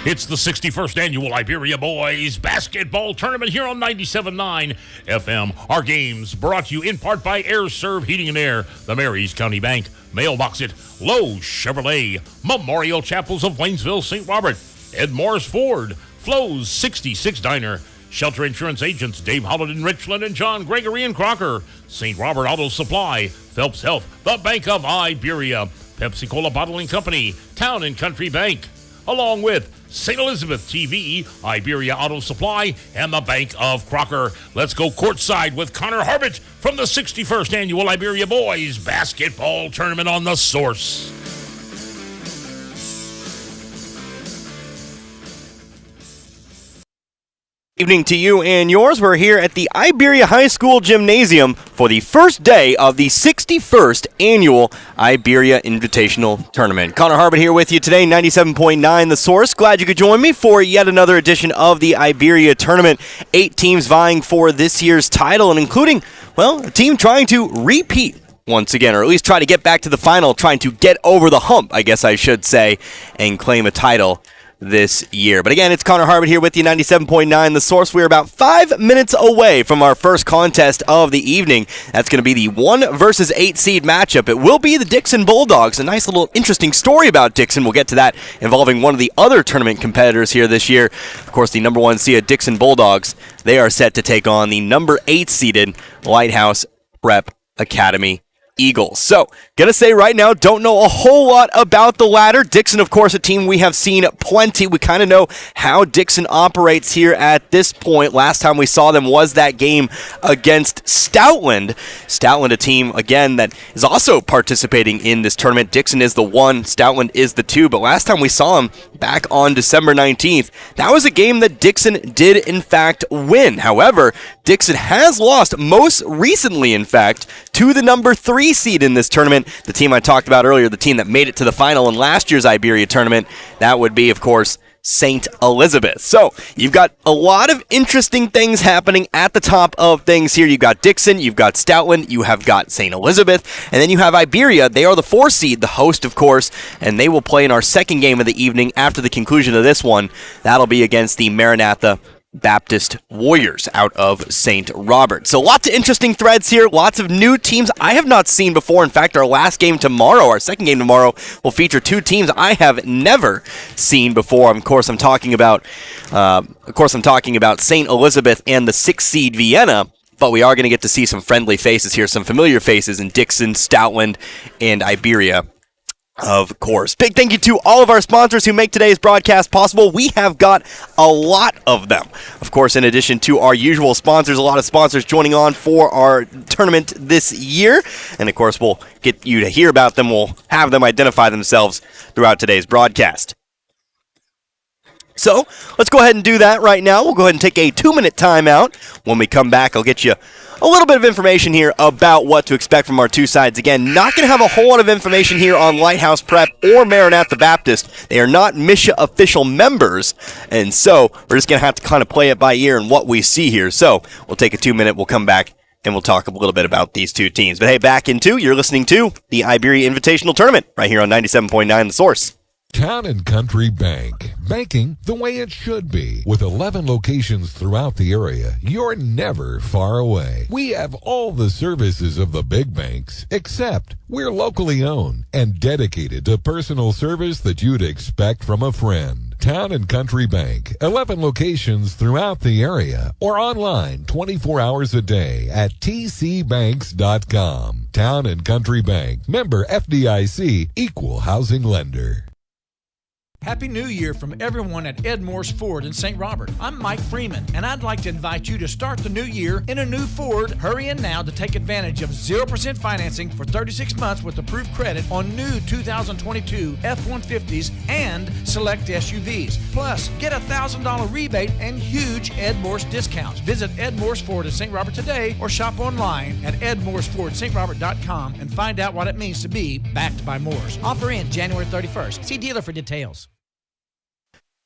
It's the 61st Annual Iberia Boys Basketball Tournament here on 97.9 FM. Our games brought to you in part by Air Serve Heating and Air, the Marys County Bank, Mailbox It, Lowe's Chevrolet, Memorial Chapels of Waynesville, St. Robert, Ed Morris Ford, Flo's 66 Diner, Shelter Insurance Agents Dave Holland in Richland and John Gregory in Crocker, St. Robert Auto Supply, Phelps Health, the Bank of Iberia, Pepsi-Cola Bottling Company, Town and Country Bank, along with St. Elizabeth TV, Iberia Auto Supply, and the Bank of Crocker. Let's go courtside with Connor Harbit from the 61st Annual Iberia Boys Basketball Tournament on The Source. Evening to you and yours. We're here at the Iberia High School Gymnasium for the first day of the 61st Annual Iberia Invitational Tournament. Connor Harbit here with you today, 97.9 The Source. Glad you could join me for yet another edition of the Iberia Tournament. 8 teams vying for this year's title, and including, well, a team trying to repeat once again, or at least try to get back to the final, trying to get over the hump, I guess I should say, and claim a title this year. But again, it's Connor Harbit here with you, 97.9 The Source. We're about 5 minutes away from our first contest of the evening. That's going to be the 1 versus 8 seed matchup. It will be the Dixon Bulldogs. A nice little interesting story about Dixon. We'll get to that, involving one of the other tournament competitors here this year. Of course, the number 1 seed Dixon Bulldogs. They are set to take on the number 8 seeded Lighthouse Prep Academy Eagles. So, gonna say right now, don't know a whole lot about the latter. Dixon, of course, a team we have seen plenty. We kind of know how Dixon operates here at this point. Last time we saw them was that game against Stoutland. Stoutland, a team, again, that is also participating in this tournament. Dixon is the 1, Stoutland is the 2, but last time we saw them back on December 19th, that was a game that Dixon did, in fact, win. However, Dixon has lost most recently, in fact, to the number 3 seed in this tournament, the team I talked about earlier, the team that made it to the final in last year's Iberia tournament. That would be, of course, St. Elizabeth. So, you've got a lot of interesting things happening at the top of things here. You've got Dixon, you've got Stoutland, you have got St. Elizabeth, and then you have Iberia. They are the 4 seed, the host, of course, and they will play in our second game of the evening after the conclusion of this one. That'll be against the Maranatha Baptist Warriors out of St. Robert. So lots of interesting threads here, lots of new teams I have not seen before. In fact, our last game tomorrow, our second game tomorrow, will feature 2 teams I have never seen before. Of course, I'm talking about St. Elizabeth and the 6 seed Vienna. But we are going to get to see some friendly faces here, some familiar faces in Dixon, Stoutland, and Iberia. Of course. Big thank you to all of our sponsors who make today's broadcast possible. We have got a lot of them. Of course, in addition to our usual sponsors, a lot of sponsors joining on for our tournament this year. And of course, we'll get you to hear about them. We'll have them identify themselves throughout today's broadcast. So, let's go ahead and do that right now. We'll go ahead and take a 2-minute timeout. When we come back, I'll get you a little bit of information here about what to expect from our 2 sides. Again, not going to have a whole lot of information here on Lighthouse Prep or Maranatha Baptist. They are not MSHA official members, and so we're just going to have to kind of play it by ear and what we see here. So, we'll take a 2-minute, we'll come back, and we'll talk a little bit about these 2 teams. But hey, back in 2, you're listening to the Iberia Invitational Tournament right here on 97.9 The Source. Town and Country Bank. Banking the way it should be. With 11 locations throughout the area, you're never far away. We have all the services of the big banks, except we're locally owned and dedicated to personal service that you'd expect from a friend. Town and Country Bank. 11 locations throughout the area or online 24 hours a day at tcbanks.com. Town and Country Bank. Member FDIC. Equal housing lender. Happy New Year from everyone at Ed Morris Ford in St. Robert. I'm Mike Freeman, and I'd like to invite you to start the new year in a new Ford. Hurry in now to take advantage of 0% financing for 36 months with approved credit on new 2022 F-150s and select SUVs. Plus, get a $1,000 rebate and huge Ed Morris discounts. Visit Ed Morris Ford in St. Robert today or shop online at edmorrisfordstrobert.com and find out what it means to be backed by Morris. Offer ends January 31st. See dealer for details.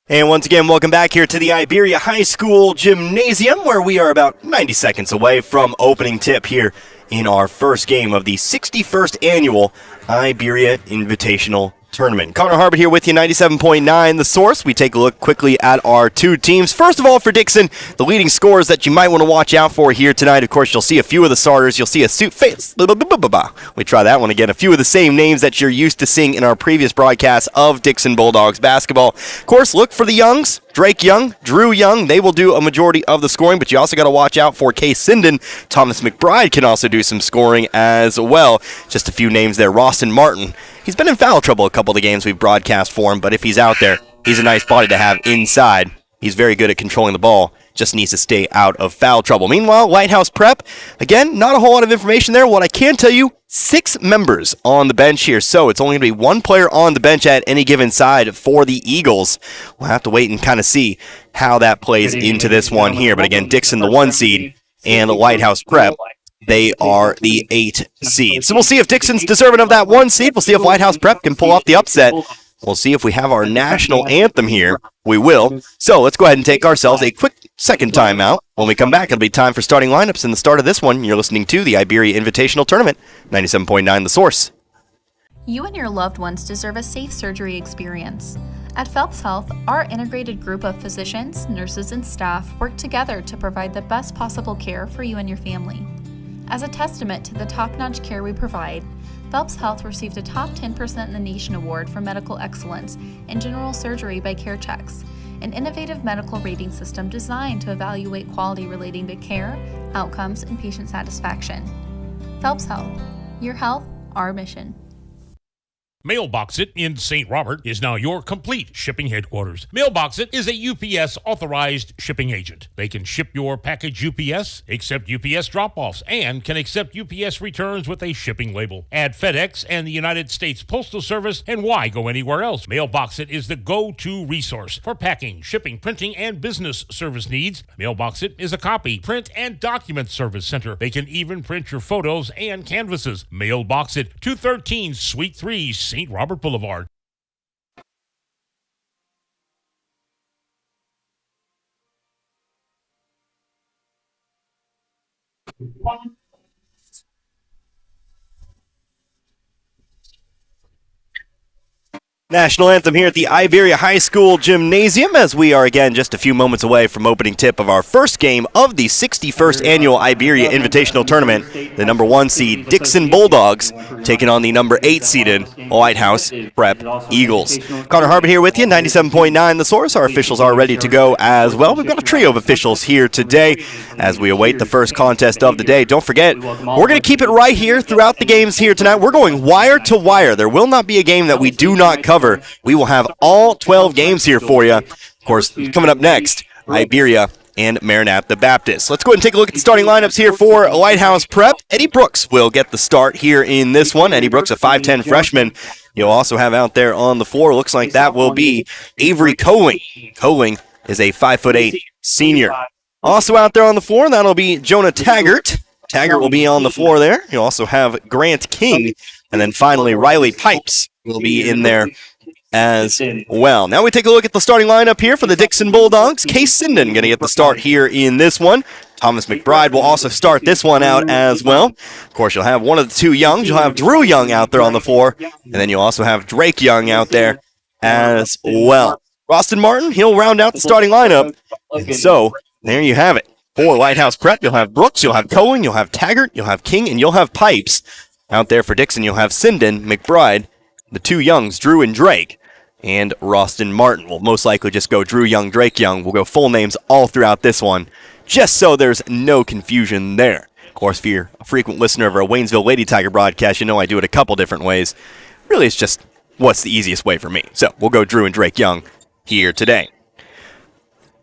And once again, welcome back here to the Iberia High School Gymnasium, where we are about 90 seconds away from opening tip here in our first game of the 61st Annual Iberia Invitational Tournament. Connor Harbert here with you, 97.9 The Source. We take a look quickly at our two teams. First of all, for Dixon, the leading scorers that you might want to watch out for here tonight. Of course, you'll see a few of the starters. You'll see a suit face. We try that one again. A few of the same names that you're used to seeing in our previous broadcasts of Dixon Bulldogs basketball. Of course, look for the Youngs. Drake Young, Drew Young, they will do a majority of the scoring, but you also got to watch out for Case Sinden. Thomas McBride can also do some scoring as well. Just a few names there. Roston Martin. He's been in foul trouble a couple of the games we've broadcast for him, but if he's out there, he's a nice body to have inside. He's very good at controlling the ball. Just needs to stay out of foul trouble. Meanwhile, Lighthouse Prep, again, not a whole lot of information there. What I can tell you, 6 members on the bench here, so it's only going to be 1 player on the bench at any given side for the Eagles. We'll have to wait and kind of see how that plays into this one here. But again, Dixon, the 1 seed, and Lighthouse Prep, they are the 8 seed. So we'll see if Dixon's deserving of that 1 seed. We'll see if Lighthouse Prep can pull off the upset. We'll see if we have our national anthem here. We will. So let's go ahead and take ourselves a quick second timeout. When we come back, it'll be time for starting lineups. In the start of this one, you're listening to the Iberia Invitational Tournament, 97.9 The Source. You and your loved ones deserve a safe surgery experience. At Phelps Health, our integrated group of physicians, nurses, and staff work together to provide the best possible care for you and your family. As a testament to the top-notch care we provide, Phelps Health received a top 10% in the nation award for medical excellence in general surgery by CareChecks, an innovative medical rating system designed to evaluate quality relating to care, outcomes, and patient satisfaction. Phelps Health, your health, our mission. Mailbox It in St. Robert is now your complete shipping headquarters. Mailbox It is a UPS authorized shipping agent. They can ship your package UPS, accept UPS drop-offs, and can accept UPS returns with a shipping label. Add FedEx and the United States Postal Service, and why go anywhere else? Mailbox It is the go-to resource for packing, shipping, printing, and business service needs. Mailbox It is a copy, print, and document service center. They can even print your photos and canvases. Mailbox It, 213 Suite 3, St. Robert Boulevard. National anthem here at the Iberia High School Gymnasium, as we are again just a few moments away from opening tip of our first game of the 61st Annual Iberia Invitational Tournament. The number 1 seed Dixon Bulldogs taking on the number 8 seeded Lighthouse Prep Eagles. Connor Harbert here with you, 97.9 The Source. Our officials are ready to go as well. We've got a trio of officials here today as we await the first contest of the day. Don't forget, we're going to keep it right here throughout the games here tonight. We're going wire to wire. There will not be a game that we do not cover. We will have all 12 games here for you. Of course, coming up next, Iberia and Maranatha the Baptist. Let's go ahead and take a look at the starting lineups here for Lighthouse Prep. Eddie Brooks will get the start here in this one. Eddie Brooks, a 5'10 freshman. You'll also have out there on the floor, looks like that will be Avery Coling. Coling is a 5'8 senior. Also out there on the floor, that'll be Jonah Taggart. Taggart will be on the floor there. You'll also have Grant King. And then finally, Riley Pipes will be in there as well. Now we take a look at the starting lineup here for the Dixon Bulldogs. Case Sinden going to get the start here in this one. Thomas McBride will also start this one out as well. Of course, you'll have one of the 2 Youngs. You'll have Drew Young out there on the floor. And then you'll also have Drake Young out there as well. Roston Martin, he'll round out the starting lineup. And so, there you have it. For Lighthouse Prep, you'll have Brooks, you'll have Cohen, you'll have Taggart, you'll have King, and you'll have Pipes. Out there for Dixon, you'll have Sinden, McBride, the 2 Youngs, Drew and Drake, and Roston Martin. We'll most likely just go Drew Young, Drake Young. We'll go full names all throughout this one, just so there's no confusion there. Of course, if you're a frequent listener of our Waynesville Lady Tiger broadcast, you know I do it a couple different ways. Really, it's just what's the easiest way for me. So we'll go Drew and Drake Young here today.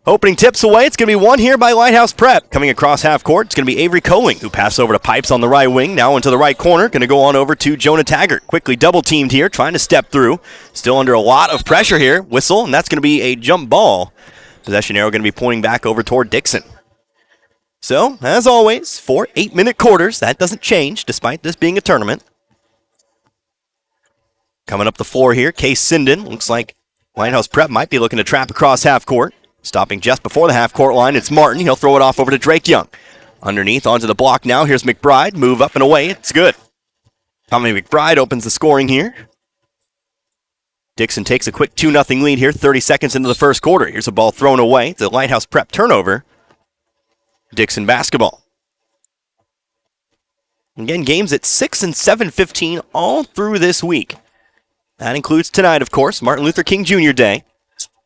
Opening tips away, it's going to be one here by Lighthouse Prep. Coming across half court, it's going to be Avery Coling, who passed over to Pipes on the right wing, now into the right corner. Going to go on over to Jonah Taggart. Quickly double-teamed here, trying to step through. Still under a lot of pressure here. Whistle, and that's going to be a jump ball. Possession arrow going to be pointing back over toward Dixon. So, as always, 4 8-minute quarters. That doesn't change, despite this being a tournament. Coming up the floor here, Case Sinden. Looks like Lighthouse Prep might be looking to trap across half court. Stopping just before the half-court line, it's Martin. He'll throw it off over to Drake Young. Underneath, onto the block now. Here's McBride. Move up and away. It's good. Tommy McBride opens the scoring here. Dixon takes a quick 2-0 lead here, 30 seconds into the first quarter. Here's a ball thrown away. The Lighthouse Prep turnover. Dixon basketball. Again, games at 6 and 7:15 all through this week. That includes tonight, of course, Martin Luther King Jr. Day.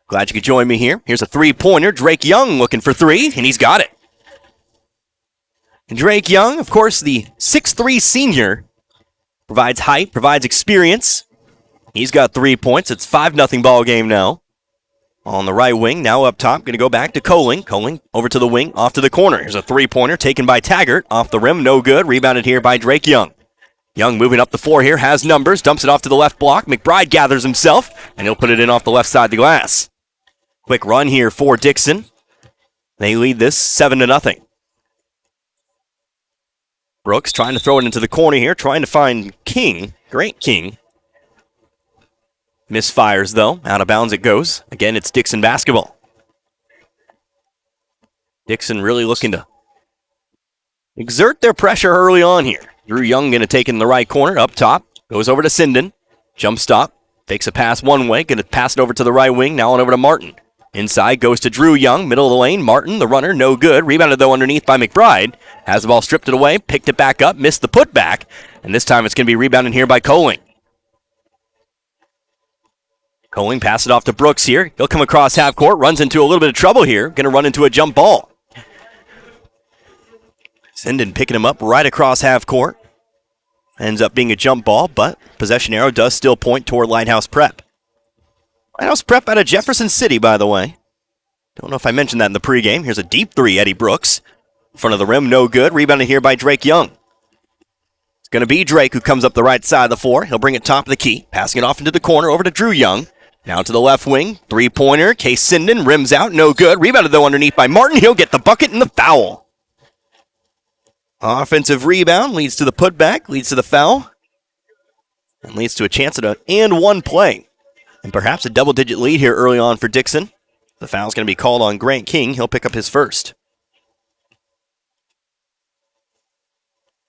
Glad you could join me here. Here's a three-pointer. Drake Young looking for three, and he's got it. And Drake Young, of course, the 6'3 senior, provides height, provides experience. He's got 3 points. It's 5-0 ball game now. On the right wing, now up top, going to go back to Coling. Coling over to the wing, off to the corner. Here's a three-pointer taken by Taggart. Off the rim, no good. Rebounded here by Drake Young. Young moving up the floor here, has numbers, dumps it off to the left block. McBride gathers himself, and he'll put it in off the left side of the glass. Quick run here for Dixon. They lead this 7-0. Brooks trying to throw it into the corner here, trying to find King. Great King. Misfires, though. Out of bounds it goes. Again, it's Dixon basketball. Dixon really looking to exert their pressure early on here. Drew Young going to take it in the right corner. Up top. Goes over to Sinden. Jump stop. Takes a pass one way. Going to pass it over to the right wing. Now on over to Martin. Inside goes to Drew Young. Middle of the lane. Martin, the runner, no good. Rebounded, though, underneath by McBride. Has the ball stripped it away. Picked it back up. Missed the putback. And this time it's going to be rebounded here by Coling. Coling pass it off to Brooks here. He'll come across half court, runs into a little bit of trouble here. Going to run into a jump ball. Sinden picking him up right across half court. Ends up being a jump ball, but possession arrow does still point toward Lighthouse Prep. Lighthouse Prep out of Jefferson City, by the way. Don't know if I mentioned that in the pregame. Here's a deep three, Eddie Brooks. In front of the rim, no good. Rebounded here by Drake Young. It's going to be Drake who comes up the right side of the floor. He'll bring it top of the key. Passing it off into the corner over to Drew Young. Now to the left wing. Three-pointer. Case Sinden rims out. No good. Rebounded, though, underneath by Martin. He'll get the bucket and the foul. Offensive rebound leads to the putback, leads to the foul, and leads to a chance at an and-one play. And perhaps a double-digit lead here early on for Dixon. The foul's going to be called on Grant King. He'll pick up his first.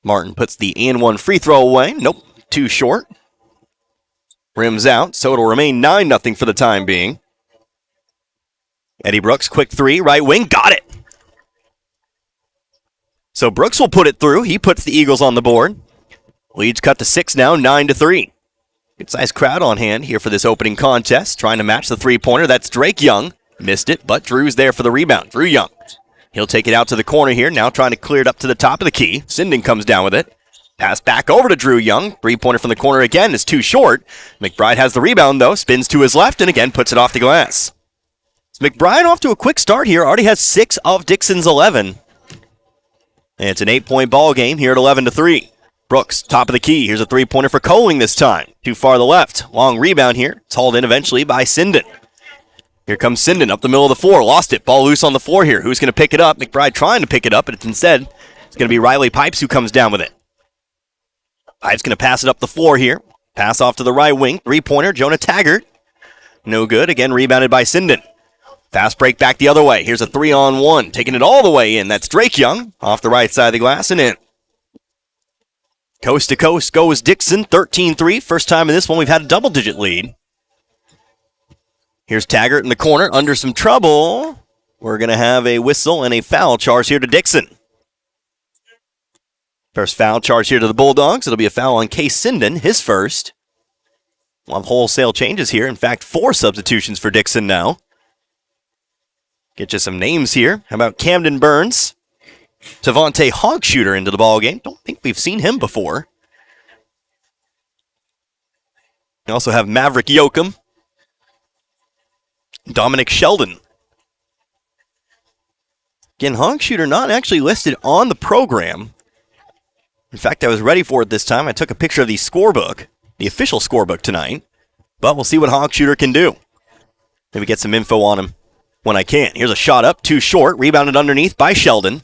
Martin puts the and-one free throw away. Nope, too short. Rims out, so it'll remain 9-0 for the time being. Eddie Brooks, quick three, right wing, got it. So Brooks will put it through. He puts the Eagles on the board. Lead's cut to 6 now, 9-3. Good-sized crowd on hand here for this opening contest. Trying to match the three-pointer. That's Drake Young. Missed it, but Drew's there for the rebound. Drew Young. He'll take it out to the corner here. Now trying to clear it up to the top of the key. Sinden comes down with it. Pass back over to Drew Young. Three-pointer from the corner again is too short. McBride has the rebound, though. Spins to his left and again puts it off the glass. So McBride off to a quick start here. Already has 6 of Dixon's 11. And it's an 8-point ball game here at 11-3. Brooks, top of the key. Here's a three-pointer for Coling this time. Too far to the left. Long rebound here. It's hauled in eventually by Sinden. Here comes Sinden up the middle of the floor. Lost it. Ball loose on the floor here. Who's going to pick it up? McBride trying to pick it up, but it's instead it's going to be Riley Pipes who comes down with it. Pipes going to pass it up the floor here. Pass off to the right wing. Three-pointer, Jonah Taggart. No good. Again, rebounded by Sinden. Fast break back the other way. Here's a 3-on-1. Taking it all the way in. That's Drake Young. Off the right side of the glass and in. Coast to coast goes Dixon. 13-3. First time in this one we've had a double-digit lead. Here's Taggart in the corner. Under some trouble. We're going to have a whistle and a foul charge here to Dixon. First foul charge here to the Bulldogs. It'll be a foul on Case Sinden, his first. We'll have wholesale changes here. In fact, 4 substitutions for Dixon now. Get you some names here. How about Camden Burns? Tavante Hogshooter into the ballgame. Don't think we've seen him before. We also have Maverick Yoakum. Dominic Sheldon. Again, Hogshooter not actually listed on the program. In fact, I was ready for it this time. I took a picture of the scorebook, the official scorebook tonight. But we'll see what Hogshooter can do. Maybe get some info on him when I can. Here's a shot up, too short. Rebounded underneath by Sheldon.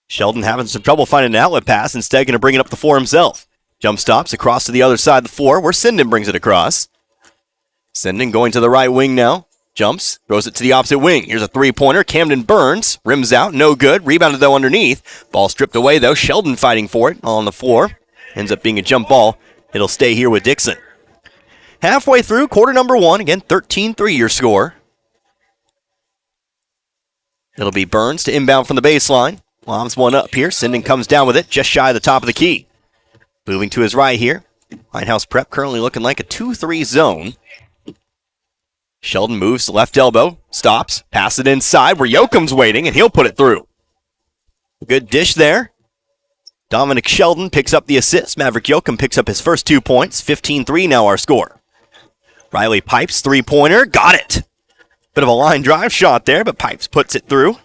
Sheldon having some trouble finding an outlet pass. Instead, going to bring it up the floor himself. Jump stops across to the other side of the floor where Sinden brings it across. Sinden going to the right wing now. Jumps, throws it to the opposite wing. Here's a three-pointer. Camden Burns, rims out, no good. Rebounded, though, underneath. Ball stripped away, though. Sheldon fighting for it on the floor. Ends up being a jump ball. It'll stay here with Dixon. Halfway through quarter number 1. Again, 13-3 your score. It'll be Burns to inbound from the baseline. Lobs one up here. Sinden comes down with it just shy of the top of the key. Moving to his right here. Lighthouse Prep currently looking like a 2-3 zone. Sheldon moves to left elbow. Stops. Pass it inside where Yoakum's waiting, and he'll put it through. Good dish there. Dominic Sheldon picks up the assist. Maverick Yoakum picks up his first 2 points. 15-3 now our score. Riley Pipes, three-pointer. Got it. Bit of a line drive shot there, but Pipes puts it through.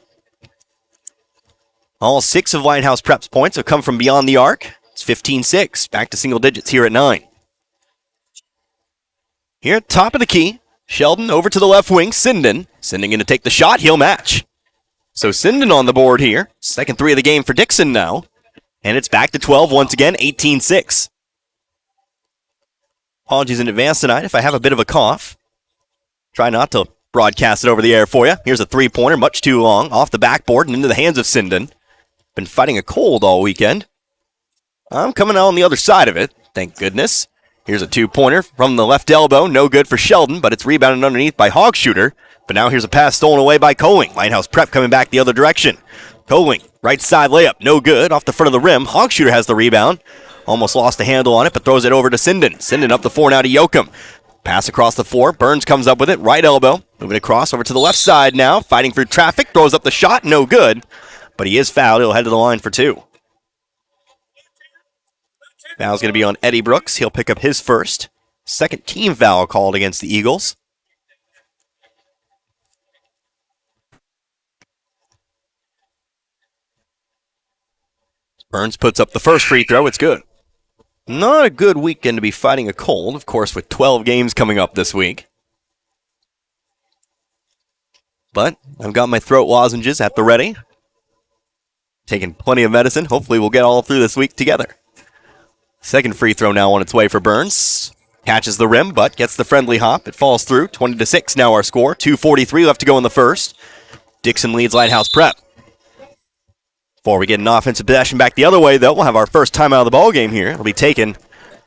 All 6 of Lighthouse Prep's points have come from beyond the arc. It's 15-6. Back to single digits here at 9. Here at top of the key. Sheldon over to the left wing. Sinden. Sinden going to take the shot. He'll match. So Sinden on the board here. Second 3 of the game for Dixon now. And it's back to 12 once again. 18-6. Apologies in advance tonight if I have a bit of a cough. Try not to broadcast it over the air for you. Here's a three-pointer. Much too long. Off the backboard and into the hands of Sinden. Been fighting a cold all weekend. I'm coming out on the other side of it. Thank goodness. Here's a two-pointer from the left elbow. No good for Sheldon, but it's rebounded underneath by Hogshooter. But now here's a pass stolen away by Coling. Lighthouse Prep coming back the other direction. Coling, right side layup. No good. Off the front of the rim. Hogshooter has the rebound. Almost lost a handle on it, but throws it over to Sinden. Sinden up the floor now to Yoakum. Pass across the floor. Burns comes up with it. Right elbow. Moving across over to the left side now. Fighting for traffic. Throws up the shot. No good. But he is fouled. He'll head to the line for 2. Foul's going to be on Eddie Brooks. He'll pick up his first. Second team foul called against the Eagles. Burns puts up the first free throw. It's good. Not a good weekend to be fighting a cold, of course, with 12 games coming up this week. But I've got my throat lozenges at the ready. Taking plenty of medicine. Hopefully we'll get all through this week together. Second free throw now on its way for Burns. Catches the rim, but gets the friendly hop. It falls through. 20-6 now our score. 2:43 left to go in the first. Dixon leads Lighthouse Prep. Before we get an offensive possession back the other way, though, we'll have our first timeout of the ball game here. It'll be taken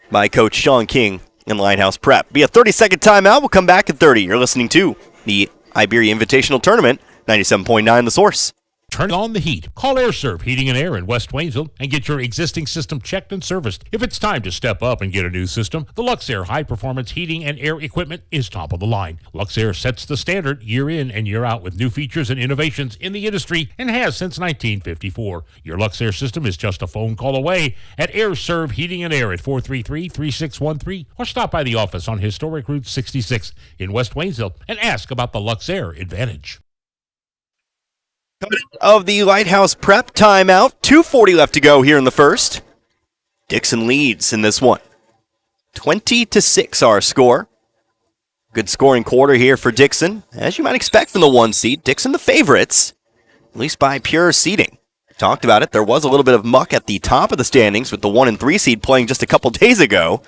by Coach Sean King in Lighthouse Prep. Be a 30-second timeout. We'll come back at 30. You're listening to the Iberia Invitational Tournament, 97.9 The Source. Turn on the heat. Call AirServe Heating and Air in West Waynesville and get your existing system checked and serviced. If it's time to step up and get a new system, the Luxair high-performance heating and air equipment is top of the line. Luxair sets the standard year in and year out with new features and innovations in the industry and has since 1954. Your Luxair system is just a phone call away at AirServe Heating and Air at 433-3613 or stop by the office on Historic Route 66 in West Waynesville and ask about the Luxair Advantage. Of the Lighthouse Prep timeout. 2:40 left to go here in the first. Dixon leads in this one. 20-6 our score. Good scoring quarter here for Dixon. As you might expect from the 1 seed, Dixon the favorites, at least by pure seeding. Talked about it. There was a little bit of muck at the top of the standings with the 1 and 3 seed playing just a couple days ago.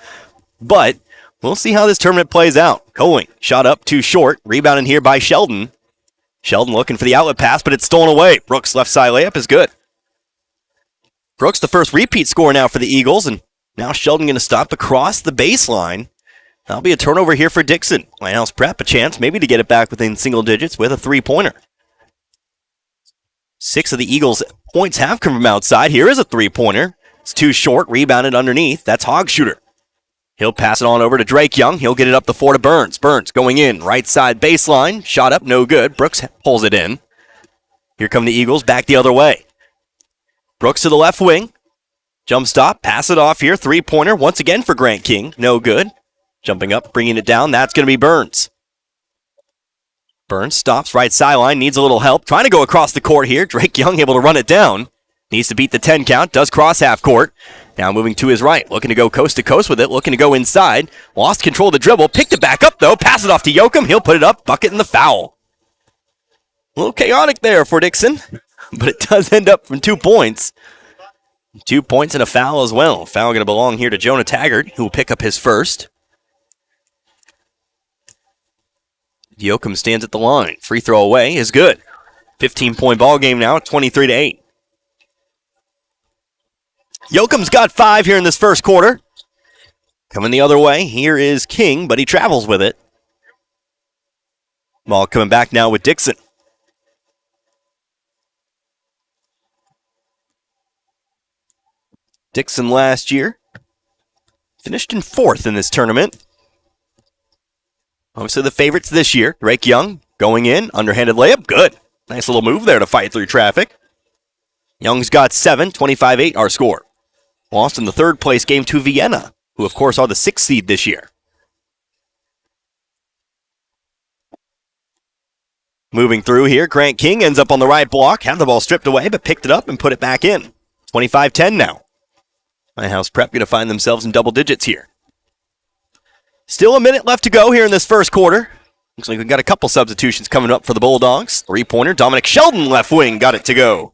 But we'll see how this tournament plays out. Coling, shot up too short. Rebounded here by Sheldon. Sheldon looking for the outlet pass, but it's stolen away. Brooks' left side layup is good. Brooks the first repeat score now for the Eagles, and now Sheldon going to stop across the baseline. That'll be a turnover here for Dixon. Lighthouse Prep a chance maybe to get it back within single digits with a three-pointer. 6 of the Eagles' points have come from outside. Here is a three-pointer. It's too short, rebounded underneath. That's Hogshooter. He'll pass it on over to Drake Young. He'll get it up the floor to Burns. Burns going in, right side baseline. Shot up, no good. Brooks pulls it in. Here come the Eagles back the other way. Brooks to the left wing. Jump stop, pass it off here. Three-pointer once again for Grant King. No good. Jumping up, bringing it down. That's going to be Burns. Burns stops right sideline, needs a little help. Trying to go across the court here. Drake Young able to run it down. Needs to beat the 10 count. Does cross half court. Now moving to his right. Looking to go coast to coast with it. Looking to go inside. Lost control of the dribble. Picked it back up though. Pass it off to Yoakum. He'll put it up. Bucket in the foul. A little chaotic there for Dixon. But it does end up from 2 points. 2 points and a foul as well. Foul going to belong here to Jonah Taggart, who will pick up his first. Yoakum stands at the line. Free throw away is good. 15-point ball game now, 23-8. Yoakum's got 5 here in this first quarter. Coming the other way, here is King, but he travels with it. Ball coming back now with Dixon. Dixon last year finished in 4th in this tournament. Obviously the favorites this year. Drake Young going in, underhanded layup, good. Nice little move there to fight through traffic. Young's got 7, 25-8 our score. Lost in the 3rd place game to Vienna, who of course are the 6th seed this year. Moving through here, Grant King ends up on the right block, had the ball stripped away, but picked it up and put it back in. 25-10 now. Lighthouse Prep going to find themselves in double digits here. Still a minute left to go here in this first quarter. Looks like we've got a couple substitutions coming up for the Bulldogs. 3-pointer, Dominic Sheldon, left wing, got it to go.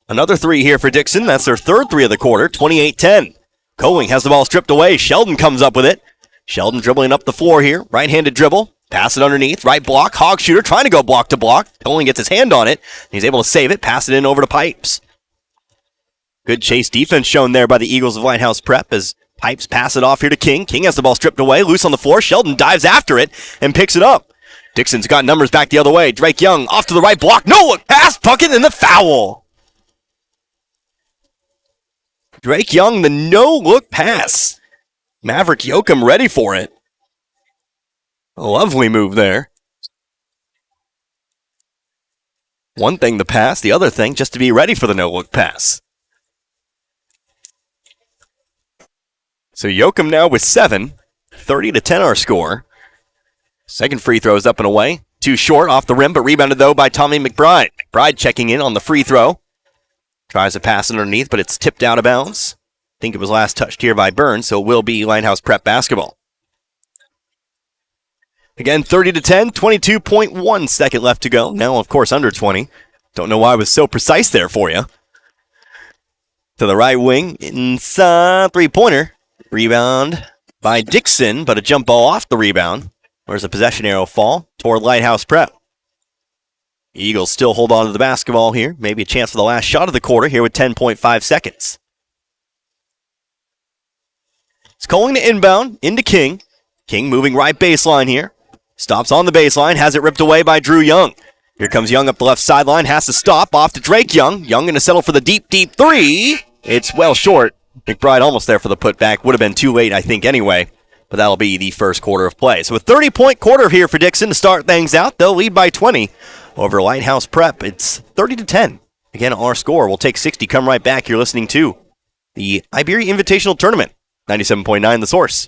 Another 3 here for Dixon. That's their 3rd 3 of the quarter, 28-10. Coling has the ball stripped away. Sheldon comes up with it. Sheldon dribbling up the floor here. Right-handed dribble. Pass it underneath. Right block. Hog shooter trying to go block to block. Coling gets his hand on it. He's able to save it. Pass it in over to Pipes. Good chase defense shown there by the Eagles of Lighthouse Prep as Pipes pass it off here to King. King has the ball stripped away. Loose on the floor. Sheldon dives after it and picks it up. Dixon's got numbers back the other way. Drake Young off to the right block. No look pass. Puckett and the foul. Drake Young, the no-look pass. Maverick Yoakum ready for it. A lovely move there. One thing the pass, the other thing just to be ready for the no-look pass. So Yoakum now with 7, 30-10 our score. Second free throw is up and away. Too short off the rim, but rebounded though by Tommy McBride. McBride checking in on the free throw. Tries to pass underneath, but it's tipped out of bounds. I think it was last touched here by Burns, so it will be Lighthouse Prep basketball. Again, 30-10, 22.1 second left to go. Now, of course, under 20. Don't know why I was so precise there for you. To the right wing, inside three-pointer. Rebound by Dixon, but a jump ball off the rebound. There's a possession arrow fall toward Lighthouse Prep. Eagles still hold on to the basketball here. Maybe a chance for the last shot of the quarter here with 10.5 seconds. It's calling to inbound into King. King moving right baseline here. Stops on the baseline, has it ripped away by Drew Young. Here comes Young up the left sideline, has to stop, off to Drake Young. Young going to settle for the deep, deep 3. It's well short. McBride almost there for the putback. Would have been too late, I think, anyway. But that'll be the first quarter of play. So a 30-point quarter here for Dixon to start things out. They'll lead by 20 over Lighthouse Prep. It's 30-10. Again, our score. We'll take 60. Come right back. You're listening to the Iberia Invitational Tournament. 97.9 The Source.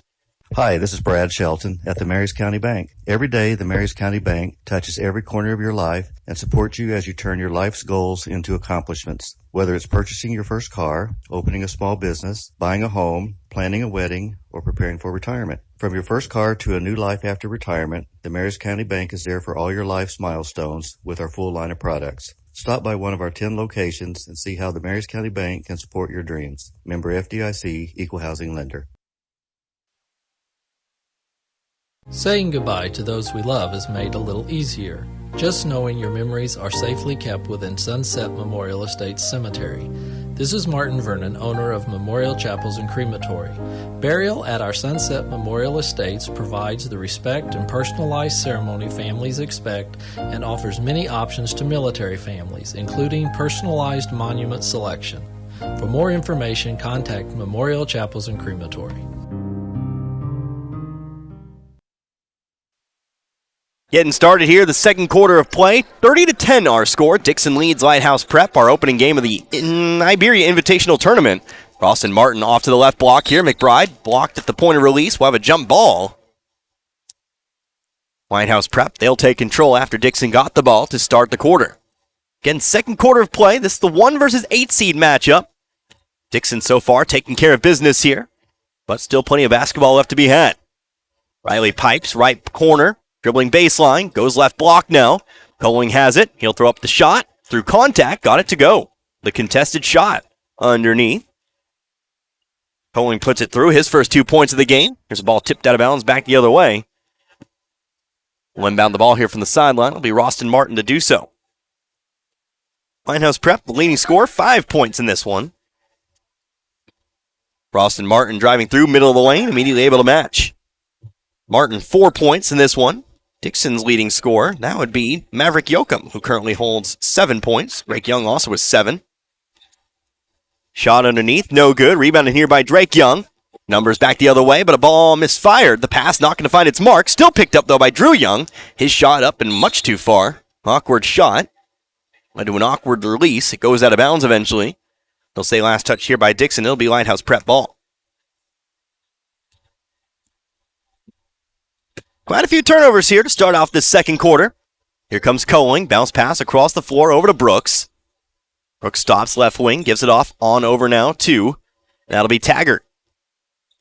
Hi, this is Brad Shelton at the Marys County Bank. Every day, the Marys County Bank touches every corner of your life and supports you as you turn your life's goals into accomplishments. Whether it's purchasing your first car, opening a small business, buying a home, planning a wedding, or preparing for retirement. From your first car to a new life after retirement, the Marys County Bank is there for all your life's milestones with our full line of products. Stop by one of our 10 locations and see how the Marys County Bank can support your dreams. Member FDIC, Equal Housing Lender. Saying goodbye to those we love is made a little easier. Just knowing your memories are safely kept within Sunset Memorial Estates Cemetery. This is Martin Vernon, owner of Memorial Chapels and Crematory. Burial at our Sunset Memorial Estates provides the respect and personalized ceremony families expect and offers many options to military families, including personalized monument selection. For more information, contact Memorial Chapels and Crematory. Getting started here, the second quarter of play. 30-10 our score. Dixon leads Lighthouse Prep, our opening game of the Iberia Invitational Tournament. Ross and Martin off to the left block here. McBride blocked at the point of release. We'll have a jump ball. Lighthouse Prep, they'll take control after Dixon got the ball to start the quarter. Again, second quarter of play. This is the 1 versus 8 seed matchup. Dixon so far taking care of business here, but still plenty of basketball left to be had. Riley Pipes, right corner. Dribbling baseline, goes left block now. Coling has it. He'll throw up the shot. Through contact, got it to go. The contested shot underneath. Coling puts it through his first 2 points of the game. Here's a ball tipped out of bounds back the other way. We'll inbound the ball here from the sideline. It'll be Roston Martin to do so. Lighthouse Prep, the leading scorer, 5 points in this one. Frost and Martin driving through middle of the lane, immediately able to match. Martin 4 points in this one. Dixon's leading scorer, that would be Maverick Yoakum, who currently holds 7 points. Drake Young also with 7. Shot underneath, no good. Rebounded here by Drake Young. Numbers back the other way, but a ball misfired. The pass not going to find its mark. Still picked up, though, by Drew Young. His shot up and much too far. Awkward shot. Led to an awkward release. It goes out of bounds eventually. They'll say last touch here by Dixon. It'll be Lighthouse prep ball. Quite a few turnovers here to start off this second quarter. Here comes Coling. Bounce pass across the floor over to Brooks. Brooks stops left wing. Gives it off on over now to. That'll be Taggart.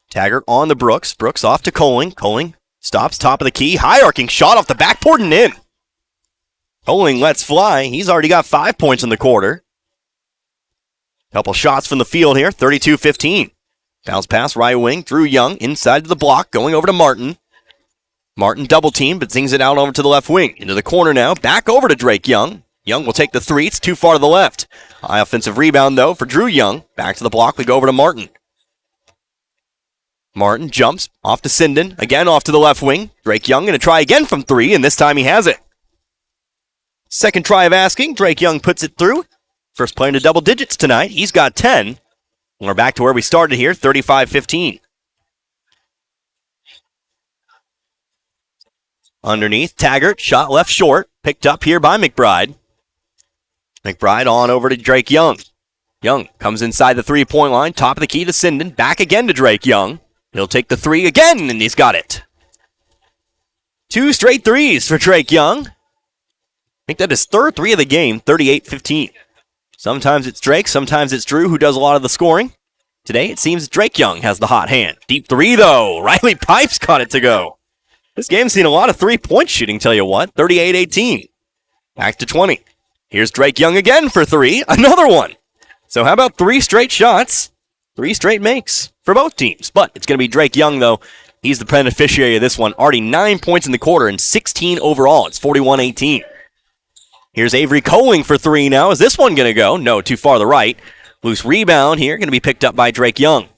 Taggart on the Brooks. Brooks off to Coling. Coling stops top of the key. High arcing shot off the backboard and in. Coling lets fly. He's already got 5 points in the quarter. Couple shots from the field here, 32-15. Bounce pass, right wing, Drew Young, inside to the block, going over to Martin. Martin double team, but zings it out over to the left wing. Into the corner now, back over to Drake Young. Young will take the 3, it's too far to the left. High offensive rebound, though, for Drew Young. Back to the block, we go over to Martin. Martin jumps, off to Sinden, again off to the left wing. Drake Young going to try again from 3, and this time he has it. Second try of asking, Drake Young puts it through. First player into double digits tonight. He's got 10. We're back to where we started here, 35-15. Underneath, Taggart, shot left short. Picked up here by McBride. McBride on over to Drake Young. Young comes inside the three-point line. Top of the key to Sinden. Back again to Drake Young. He'll take the 3 again, and he's got it. 2 straight threes for Drake Young. I think that is third 3 of the game, 38-15. Sometimes it's Drake, sometimes it's Drew who does a lot of the scoring. Today it seems Drake Young has the hot hand. Deep 3 though. Riley Pipes caught it to go. This game's seen a lot of 3-point shooting, tell you what. 38-18. Back to 20. Here's Drake Young again for 3. Another one. So how about 3 straight shots? 3 straight makes for both teams. But it's going to be Drake Young though. He's the beneficiary of this one. Already 9 points in the quarter and 16 overall. It's 41-18. Here's Avery Coling for 3 now. Is this one going to go? No, too far to the right. Loose rebound here, going to be picked up by Drake Young.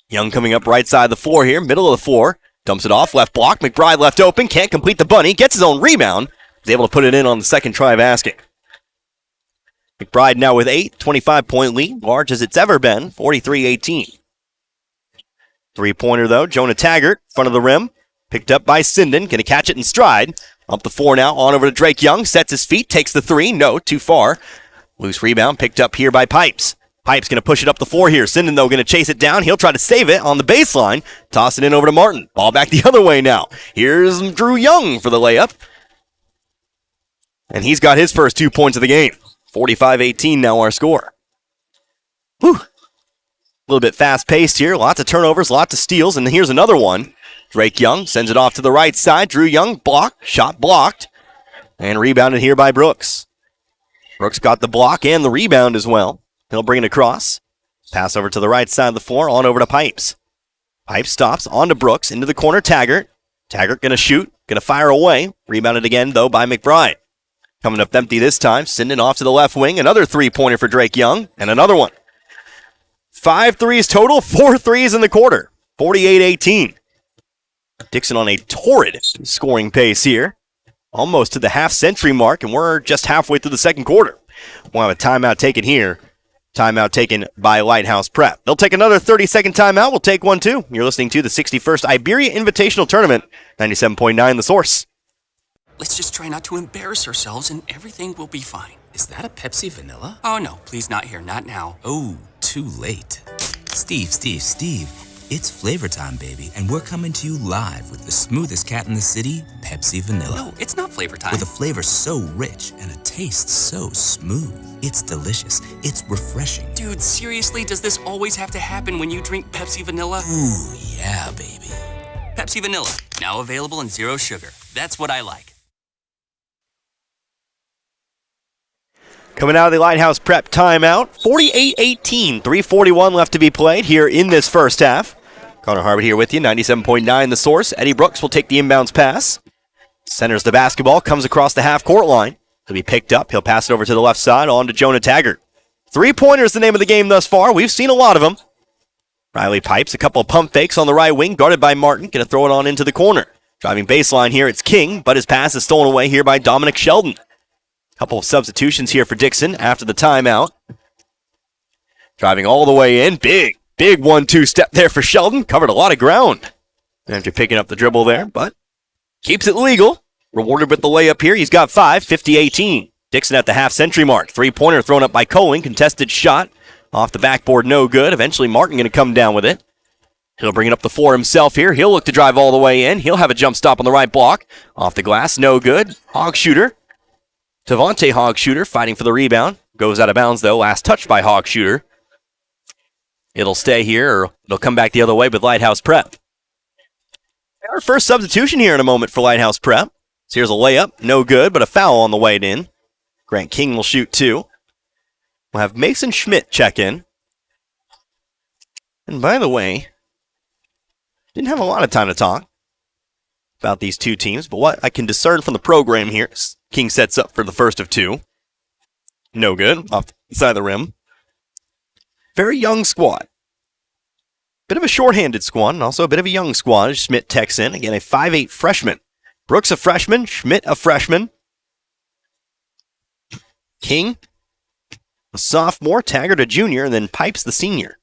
Young coming up right side of the floor here, middle of the floor. Dumps it off, left block. McBride left open, can't complete the bunny. Gets his own rebound. Is able to put it in on the second try of asking. McBride now with 8, 25-point lead. Large as it's ever been, 43-18. Three-pointer though, Jonah Taggart, front of the rim. Picked up by Sinden, going to catch it in stride. Up the 4 now, on over to Drake Young, sets his feet, takes the 3, no, too far. Loose rebound picked up here by Pipes. Pipes going to push it up the 4 here. Sinden, though, going to chase it down. He'll try to save it on the baseline. Toss it in over to Martin. Ball back the other way now. Here's Drew Young for the layup. And he's got his first 2 points of the game. 45-18 now our score. Whew. A little bit fast-paced here. Lots of turnovers, lots of steals, and here's another one. Drake Young sends it off to the right side. Drew Young blocked, shot blocked, and rebounded here by Brooks. Brooks got the block and the rebound as well. He'll bring it across. Pass over to the right side of the floor, on over to Pipes. Pipes stops, on to Brooks, into the corner, Taggart. Taggart going to shoot, going to fire away. Rebounded again, though, by McBride. Coming up empty this time, sending off to the left wing. Another three-pointer for Drake Young, and another one. 5 threes total, 4 threes in the quarter. 48-18. Dixon on a torrid scoring pace here. Almost to the half-century mark, and we're just halfway through the second quarter. We'll have a timeout taken here. Timeout taken by Lighthouse Prep. They'll take another 30-second timeout. We'll take one, too. You're listening to the 61st Iberia Invitational Tournament, 97.9 The Source. Let's just try not to embarrass ourselves, and everything will be fine. Is that a Pepsi Vanilla? Oh, no. Please, not here. Not now. Oh, too late. Steve. It's flavor time, baby, and we're coming to you live with the smoothest cat in the city, Pepsi Vanilla. No, it's not flavor time. With a flavor so rich and a taste so smooth. It's delicious. It's refreshing. Dude, seriously, does this always have to happen when you drink Pepsi Vanilla? Ooh, yeah, baby. Pepsi Vanilla, now available in 0 sugar. That's what I like. Coming out of the Lighthouse Prep timeout, 48-18, 3:41 left to be played here in this first half. Connor Harbert here with you, 97.9 The Source. Eddie Brooks will take the inbounds pass. Centers the basketball, comes across the half-court line. He'll be picked up. He'll pass it over to the left side, on to Jonah Taggart. 3-pointers the name of the game thus far. We've seen a lot of them. Riley Pipes, a couple of pump fakes on the right wing, guarded by Martin. Going to throw it on into the corner. Driving baseline here, it's King, but his pass is stolen away here by Dominic Sheldon. Couple of substitutions here for Dixon after the timeout. Driving all the way in. Big 1-2 step there for Sheldon. Covered a lot of ground after picking up the dribble there, but keeps it legal. Rewarded with the layup here. He's got 5, 50-18. Dixon at the half-century mark. Three-pointer thrown up by Coling. Contested shot. Off the backboard, no good. Eventually, Martin going to come down with it. He'll bring it up the floor himself here. He'll look to drive all the way in. He'll have a jump stop on the right block. Off the glass, no good. Hogshooter. Devontae Hogshooter fighting for the rebound. Goes out of bounds, though. Last touch by Hogshooter. It'll stay here, or it'll come back the other way with Lighthouse Prep. Our first substitution here in a moment for Lighthouse Prep. So here's a layup. No good, but a foul on the way in. Grant King will shoot 2. We'll have Mason Schmidt check in. And by the way, didn't have a lot of time to talk about these two teams, but what I can discern from the program here is King sets up for the first of 2. No good, off the side of the rim. Very young squad. Bit of a short-handed squad, and also a bit of a young squad as Schmidt techs in. Again, a 5'8 freshman. Brooks a freshman, Schmidt a freshman. King, a sophomore, Taggart a junior, and then Pipes the senior.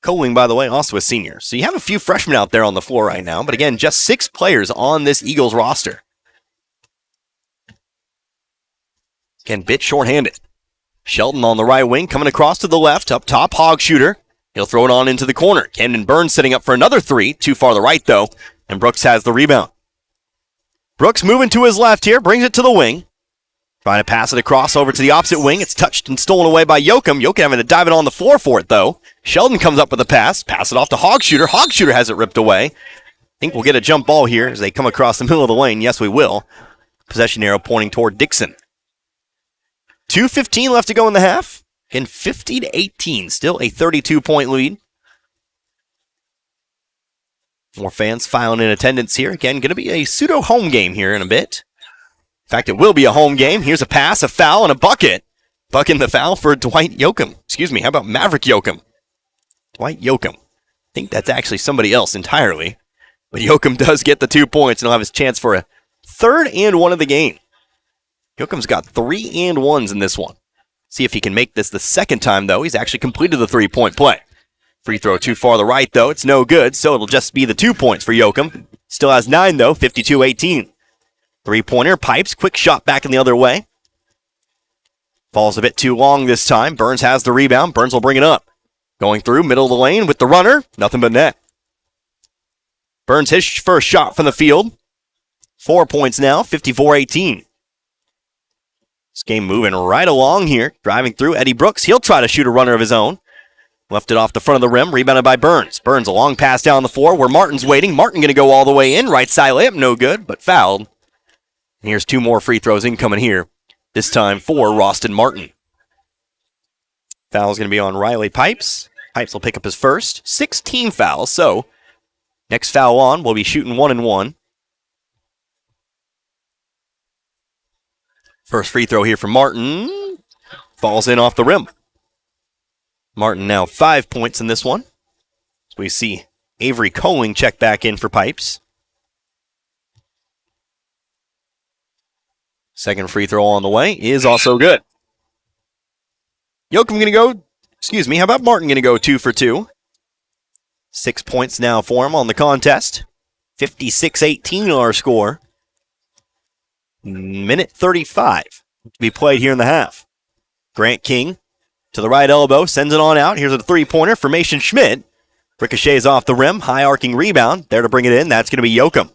Coling, by the way, also a senior. So you have a few freshmen out there on the floor right now, but again, just 6 players on this Eagles roster. Again, bit short-handed. Shelton on the right wing, coming across to the left, up top, Hogshooter. He'll throw it on into the corner. Camden Burns setting up for another 3, too far to the right, though, and Brooks has the rebound. Brooks moving to his left here, brings it to the wing. Trying to pass it across over to the opposite wing. It's touched and stolen away by Yoakum. Yoakum having to dive it on the floor for it, though. Sheldon comes up with a pass it off to Hogshooter. Hogshooter has it ripped away. I think we'll get a jump ball here as they come across the middle of the lane. Yes, we will. Possession arrow pointing toward Dixon. 2:15 left to go in the half. And 50-18, still a 32-point lead. More fans filing in attendance here. Again, going to be a pseudo home game here in a bit. In fact, it will be a home game. Here's a pass, a foul, and a bucket. Bucking the foul for Dwight Yoakum. Excuse me, how about Maverick Yoakum? Dwight Yoakum. I think that's actually somebody else entirely. But Yoakum does get the 2 points, and he'll have his chance for a 3rd and 1 of the game. Yoakum's got 3 and 1s in this one. See if he can make this the second time, though. He's actually completed the 3-point play. Free throw too far to the right, though. It's no good, so it'll just be the 2 points for Yoakum. Still has 9, though, 52-18. 3-pointer, Pipes, quick shot back in the other way. Falls a bit too long this time. Burns has the rebound. Burns will bring it up. Going through, middle of the lane with the runner. Nothing but net. Burns his first shot from the field. 4 points now, 54-18. This game moving right along here. Driving through, Eddie Brooks. He'll try to shoot a runner of his own. Left it off the front of the rim, rebounded by Burns. Burns, a long pass down the floor where Martin's waiting. Martin going to go all the way in. Right side layup, no good, but fouled. And here's 2 more free throws incoming here. This time for Roston Martin. Foul's going to be on Riley Pipes. Pipes will pick up his first. 16 fouls, so next foul on, we'll be shooting 1 and 1. First free throw here for Martin. Falls in off the rim. Martin now 5 points in this one. So we see Avery Coling check back in for Pipes. Second free throw on the way is also good. Yoakum going to go, how about Martin going to go 2 for 2? 6 points now for him on the contest. 56-18 our score. Minute 35 to be played here in the half. Grant King to the right elbow, sends it on out. Here's a 3-pointer for Mason Schmidt. Ricochets off the rim, high arcing rebound. There to bring it in, that's going to be Yoakum.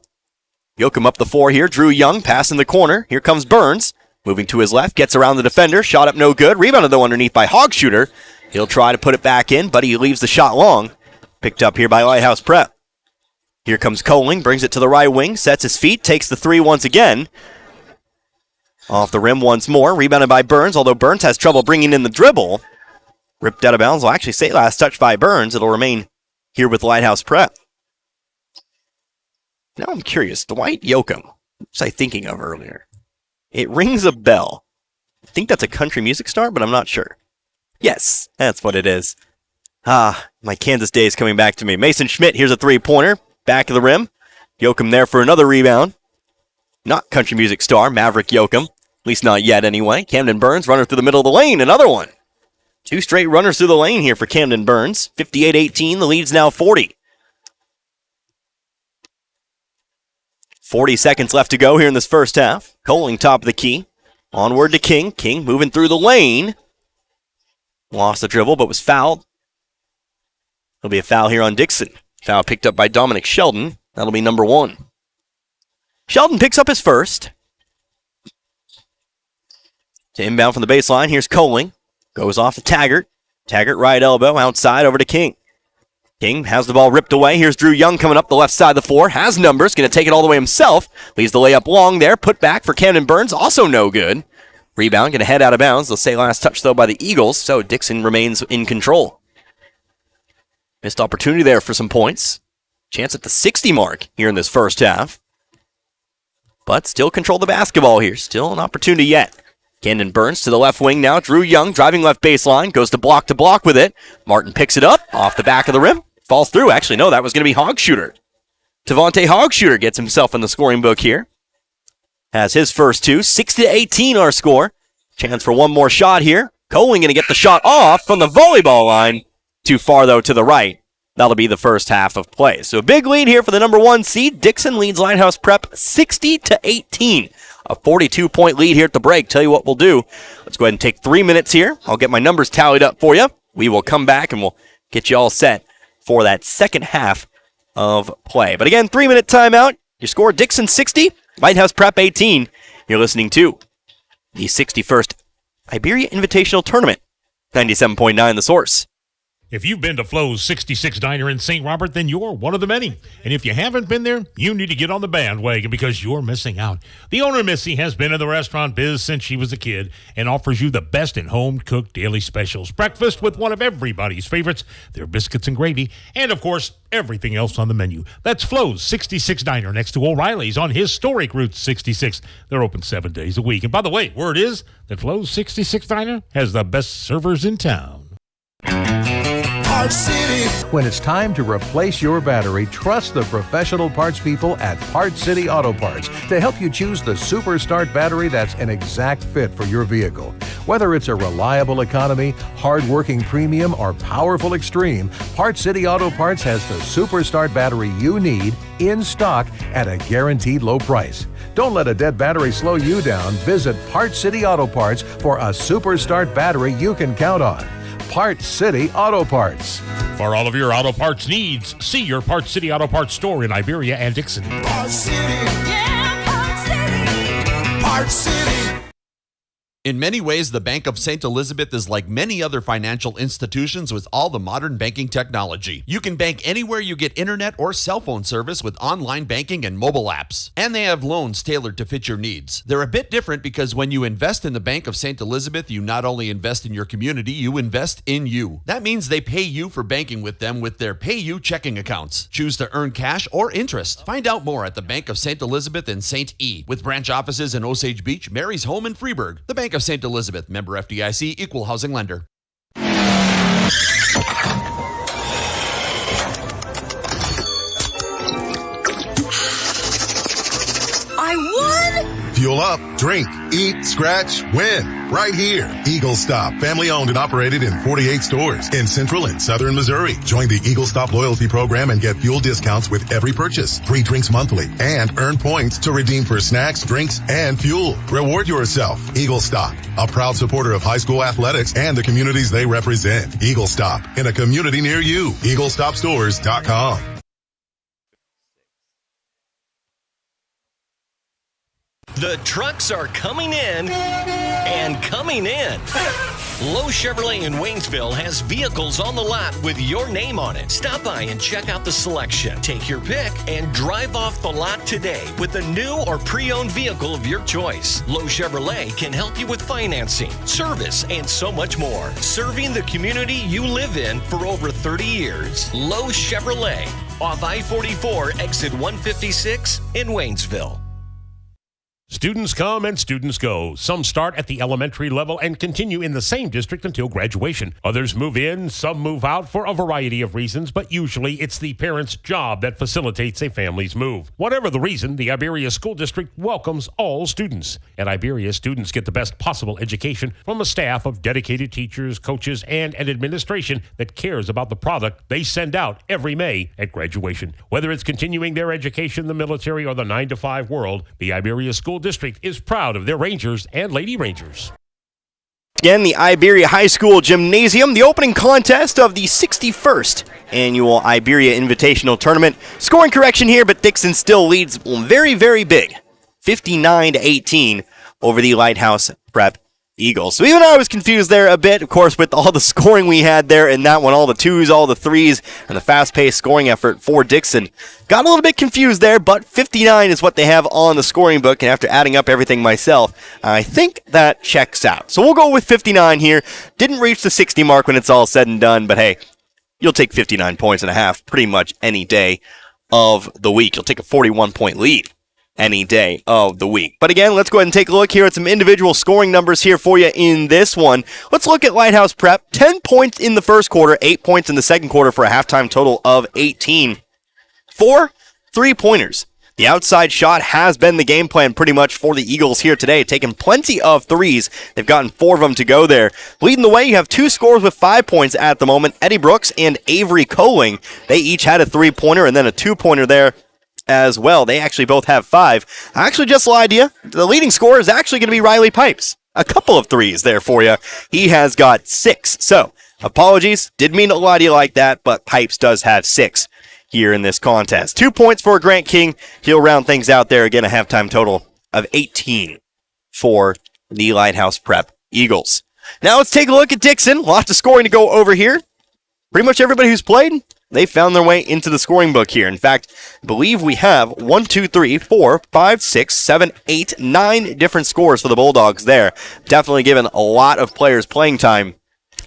Yoakum up the floor here, Drew Young, pass in the corner. Here comes Burns, moving to his left, gets around the defender, shot up no good. Rebounded though underneath by Hogshooter. He'll try to put it back in, but he leaves the shot long. Picked up here by Lighthouse Prep. Here comes Coling, brings it to the right wing, sets his feet, takes the 3 once again. Off the rim once more, rebounded by Burns, although Burns has trouble bringing in the dribble. Ripped out of bounds. I'll actually say last touch by Burns. It'll remain here with Lighthouse Prep. Now I'm curious, Dwight Yoakum, what was I thinking of earlier? It rings a bell. I think that's a country music star, but I'm not sure. Yes, that's what it is. My Kansas days coming back to me. Mason Schmidt, here's a three-pointer. Back of the rim. Yoakum there for another rebound. Not country music star, Maverick Yoakum. At least not yet, anyway. Camden Burns, runner through the middle of the lane. Another one. 2 straight runners through the lane here for Camden Burns. 58-18. The lead's now 40. 40 seconds left to go here in this first half. Coling top of the key. Onward to King. King moving through the lane. Lost the dribble, but was fouled. There'll be a foul here on Dixon. Foul picked up by Dominic Sheldon. That'll be number 1. Sheldon picks up his first. To inbound from the baseline, here's Coling. Goes off to Taggart. Taggart right elbow, outside over to King. King has the ball ripped away. Here's Drew Young coming up the left side of the floor. Has numbers, going to take it all the way himself. Leaves the layup long there. Put back for Camden Burns, also no good. Rebound, going to head out of bounds. They'll say last touch, though, by the Eagles, so Dixon remains in control. Missed opportunity there for some points. Chance at the 60 mark here in this first half. But still control the basketball here. Still an opportunity yet. Camden Burns to the left wing now. Drew Young driving left baseline. Goes to block with it. Martin picks it up off the back of the rim. Falls through. Actually, no, that was going to be Hogshooter. Tavante Hogshooter gets himself in the scoring book here. Has his first 2. 60-18 our score. Chance for one more shot here. Coling going to get the shot off from the volleyball line. Too far, though, to the right. That'll be the first half of play. So a big lead here for the number 1 seed. Dixon leads Lighthouse Prep 60-18. A 42-point lead here at the break. Tell you what we'll do. Let's go ahead and take 3 minutes here. I'll get my numbers tallied up for you. We will come back and we'll get you all set for that second half of play. But again, 3-minute timeout. Your score, Dixon 60, Lighthouse Prep 18. You're listening to the 61st Iberia Invitational Tournament. 97.9 The Source. If you've been to Flo's 66 Diner in St. Robert, then you're one of the many. And if you haven't been there, you need to get on the bandwagon because you're missing out. The owner, Missy, has been in the restaurant biz since she was a kid and offers you the best in home-cooked daily specials. Breakfast with one of everybody's favorites, their biscuits and gravy, and, of course, everything else on the menu. That's Flo's 66 Diner next to O'Reilly's on historic Route 66. They're open 7 days a week. And by the way, word is that Flo's 66 Diner has the best servers in town. Parts City. When it's time to replace your battery, trust the professional parts people at Parts City Auto Parts to help you choose the Super Start battery that's an exact fit for your vehicle. Whether it's a reliable economy, hard-working premium, or powerful extreme, Parts City Auto Parts has the Super Start battery you need in stock at a guaranteed low price. Don't let a dead battery slow you down. Visit Parts City Auto Parts for a Super Start battery you can count on. Parts City Auto Parts. For all of your auto parts needs, see your Parts City Auto Parts store in Iberia and Dixon. Parts City. Yeah, Parts City. Parts City. In many ways, the Bank of St. Elizabeth is like many other financial institutions with all the modern banking technology. You can bank anywhere you get internet or cell phone service with online banking and mobile apps. And they have loans tailored to fit your needs. They're a bit different because when you invest in the Bank of St. Elizabeth, you not only invest in your community, you invest in you. That means they pay you for banking with them with their Pay You checking accounts. Choose to earn cash or interest. Find out more at the Bank of St. Elizabeth in St. E. With branch offices in Osage Beach, Mary's Home, and Freeburg. The Bank of St. Elizabeth, member FDIC, equal housing lender. I won! Fuel up, drink, eat, scratch, win. Right here. Eagle Stop, family owned and operated in 48 stores in central and southern Missouri. Join the Eagle Stop loyalty program and get fuel discounts with every purchase. Free drinks monthly and earn points to redeem for snacks, drinks, and fuel. Reward yourself. Eagle Stop, a proud supporter of high school athletics and the communities they represent. Eagle Stop, in a community near you. EagleStopStores.com. The trucks are coming in and coming in. Lowe Chevrolet in Waynesville has vehicles on the lot with your name on it. Stop by and check out the selection. Take your pick and drive off the lot today with a new or pre-owned vehicle of your choice. Lowe Chevrolet can help you with financing, service, and so much more. Serving the community you live in for over 30 years. Lowe Chevrolet, off I-44, exit 156 in Waynesville. Students come and students go. Some start at the elementary level and continue in the same district until graduation. Others move in, some move out for a variety of reasons, but usually it's the parent's job that facilitates a family's move. Whatever the reason, the Iberia School District welcomes all students. At Iberia, students get the best possible education from a staff of dedicated teachers, coaches, and an administration that cares about the product they send out every May at graduation. Whether it's continuing their education, the military, or the 9-to-5 world, the Iberia School District is proud of their Rangers and Lady Rangers. Again, the Iberia High School Gymnasium, the opening contest of the 61st annual Iberia Invitational Tournament. Scoring correction here, but Dixon still leads very, very big, 59-18 over the Lighthouse Prep Eagles. So even I was confused there a bit, of course, with all the scoring we had there in that one, all the twos, all the threes, and the fast-paced scoring effort for Dixon. Got a little bit confused there, but 59 is what they have on the scoring book, and after adding up everything myself, I think that checks out. So we'll go with 59 here. Didn't reach the 60 mark when it's all said and done, but hey, you'll take 59 points and a half pretty much any day of the week. You'll take a 41-point lead any day of the week. But again, let's go ahead and take a look here at some individual scoring numbers here for you in this one. Let's look at Lighthouse Prep. 10 points in the first quarter, 8 points in the second quarter for a halftime total of 18. 4 3-pointers. The outside shot has been the game plan pretty much for the Eagles here today, taking plenty of threes. They've gotten 4 of them to go there. Leading the way, you have 2 scorers with 5 points at the moment, Eddie Brooks and Avery Coling. They each had a 3-pointer and then a 2-pointer there as well. They actually both have 5. I actually just lied to you. The leading scorer is actually going to be Riley Pipes. A couple of threes there for you. He has got 6. So, apologies. Didn't mean to lie to you like that, but Pipes does have 6 here in this contest. 2 points for Grant King. He'll round things out there. Again, a halftime total of 18 for the Lighthouse Prep Eagles. Now let's take a look at Dixon. Lots of scoring to go over here. Pretty much everybody who's played, they found their way into the scoring book here. In fact, I believe we have 1, 2, 3, 4, 5, 6, 7, 8, 9 different scores for the Bulldogs there. Definitely given a lot of players playing time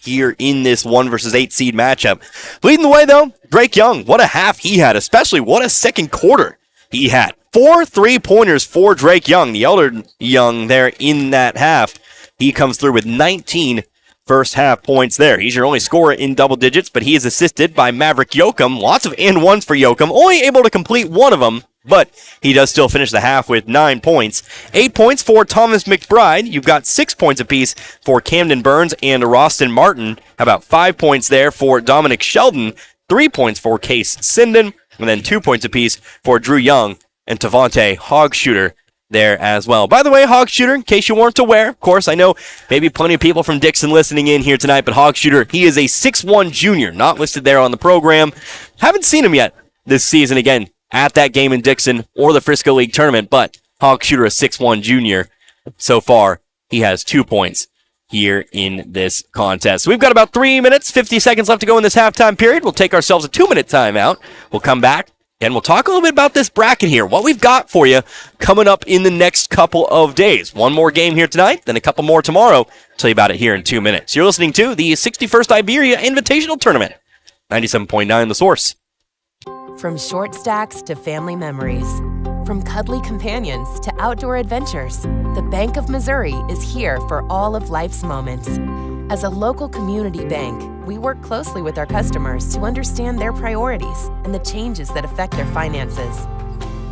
here in this 1 versus 8 seed matchup. Leading the way, though, Drake Young. What a half he had, especially what a second quarter he had. 4 3-pointers for Drake Young, the elder Young there in that half. He comes through with 19 first half points there. He's your only scorer in double digits, but he is assisted by Maverick Yoakum. Lots of and ones for Yoakum. Only able to complete one of them, but he does still finish the half with 9 points. 8 points for Thomas McBride. You've got 6 points apiece for Camden Burns and Roston Martin. How about 5 points there for Dominic Sheldon? 3 points for Case Sinden, and then 2 points apiece for Drew Young and Tavante Hogshooter there as well. By the way, Hogshooter, in case you weren't aware, of course, I know maybe plenty of people from Dixon listening in here tonight, but Hogshooter, he is a 6'1 junior, not listed there on the program. Haven't seen him yet this season, again, at that game in Dixon or the Frisco League tournament, but Hogshooter, a 6'1 junior. So far, he has 2 points here in this contest. So we've got about 3 minutes, 50 seconds left to go in this halftime period. We'll take ourselves a 2-minute timeout. We'll come back and we'll talk a little bit about this bracket here, what we've got for you coming up in the next couple of days. One more game here tonight, then a couple more tomorrow. I'll tell you about it here in 2 minutes. You're listening to the 61st Iberia Invitational Tournament, 97.9 The Source. From short stacks to family memories, from cuddly companions to outdoor adventures, the Bank of Missouri is here for all of life's moments. As a local community bank, we work closely with our customers to understand their priorities and the changes that affect their finances.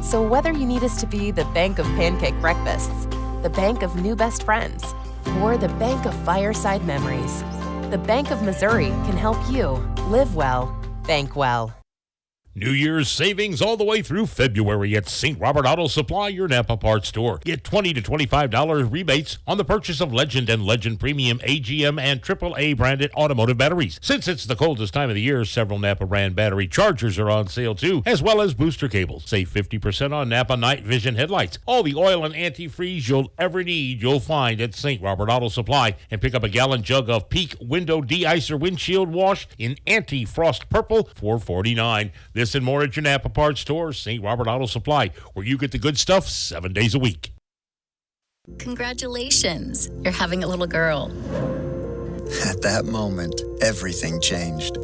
So whether you need us to be the bank of pancake breakfasts, the bank of new best friends, or the bank of fireside memories, the Bank of Missouri can help you live well, bank well. New Year's savings all the way through February at St. Robert Auto Supply, your Napa parts store. Get $20 to $25 rebates on the purchase of Legend and Legend Premium AGM and AAA branded automotive batteries. Since it's the coldest time of the year, several Napa brand battery chargers are on sale too, as well as booster cables. Save 50% on Napa night vision headlights. All the oil and antifreeze you'll ever need, you'll find at St. Robert Auto Supply. And pick up a gallon jug of Peak Window De-Icer Windshield Wash in anti-frost purple for $49. This and more at your Napa parts store, St. Robert Auto Supply, where you get the good stuff 7 days a week. Congratulations, you're having a little girl. At that moment, everything changed.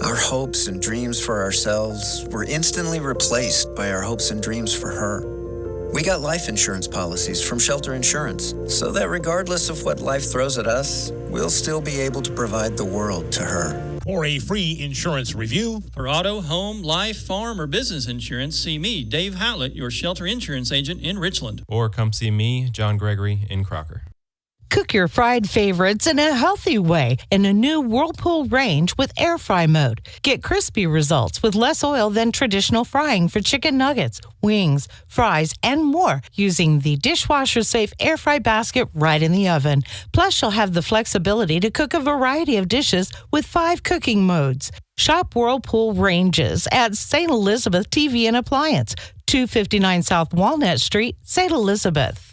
Our hopes and dreams for ourselves were instantly replaced by our hopes and dreams for her. We got life insurance policies from Shelter Insurance, so that regardless of what life throws at us, we'll still be able to provide the world to her. For a free insurance review, for auto, home, life, farm, or business insurance, see me, Dave Howlett, your Shelter Insurance agent in Richland. Or come see me, John Gregory, in Crocker. Cook your fried favorites in a healthy way in a new Whirlpool range with air fry mode. Get crispy results with less oil than traditional frying for chicken nuggets, wings, fries, and more using the dishwasher-safe air fry basket right in the oven. Plus, you'll have the flexibility to cook a variety of dishes with 5 cooking modes. Shop Whirlpool ranges at St. Elizabeth TV and Appliance, 259 South Walnut Street, St. Elizabeth.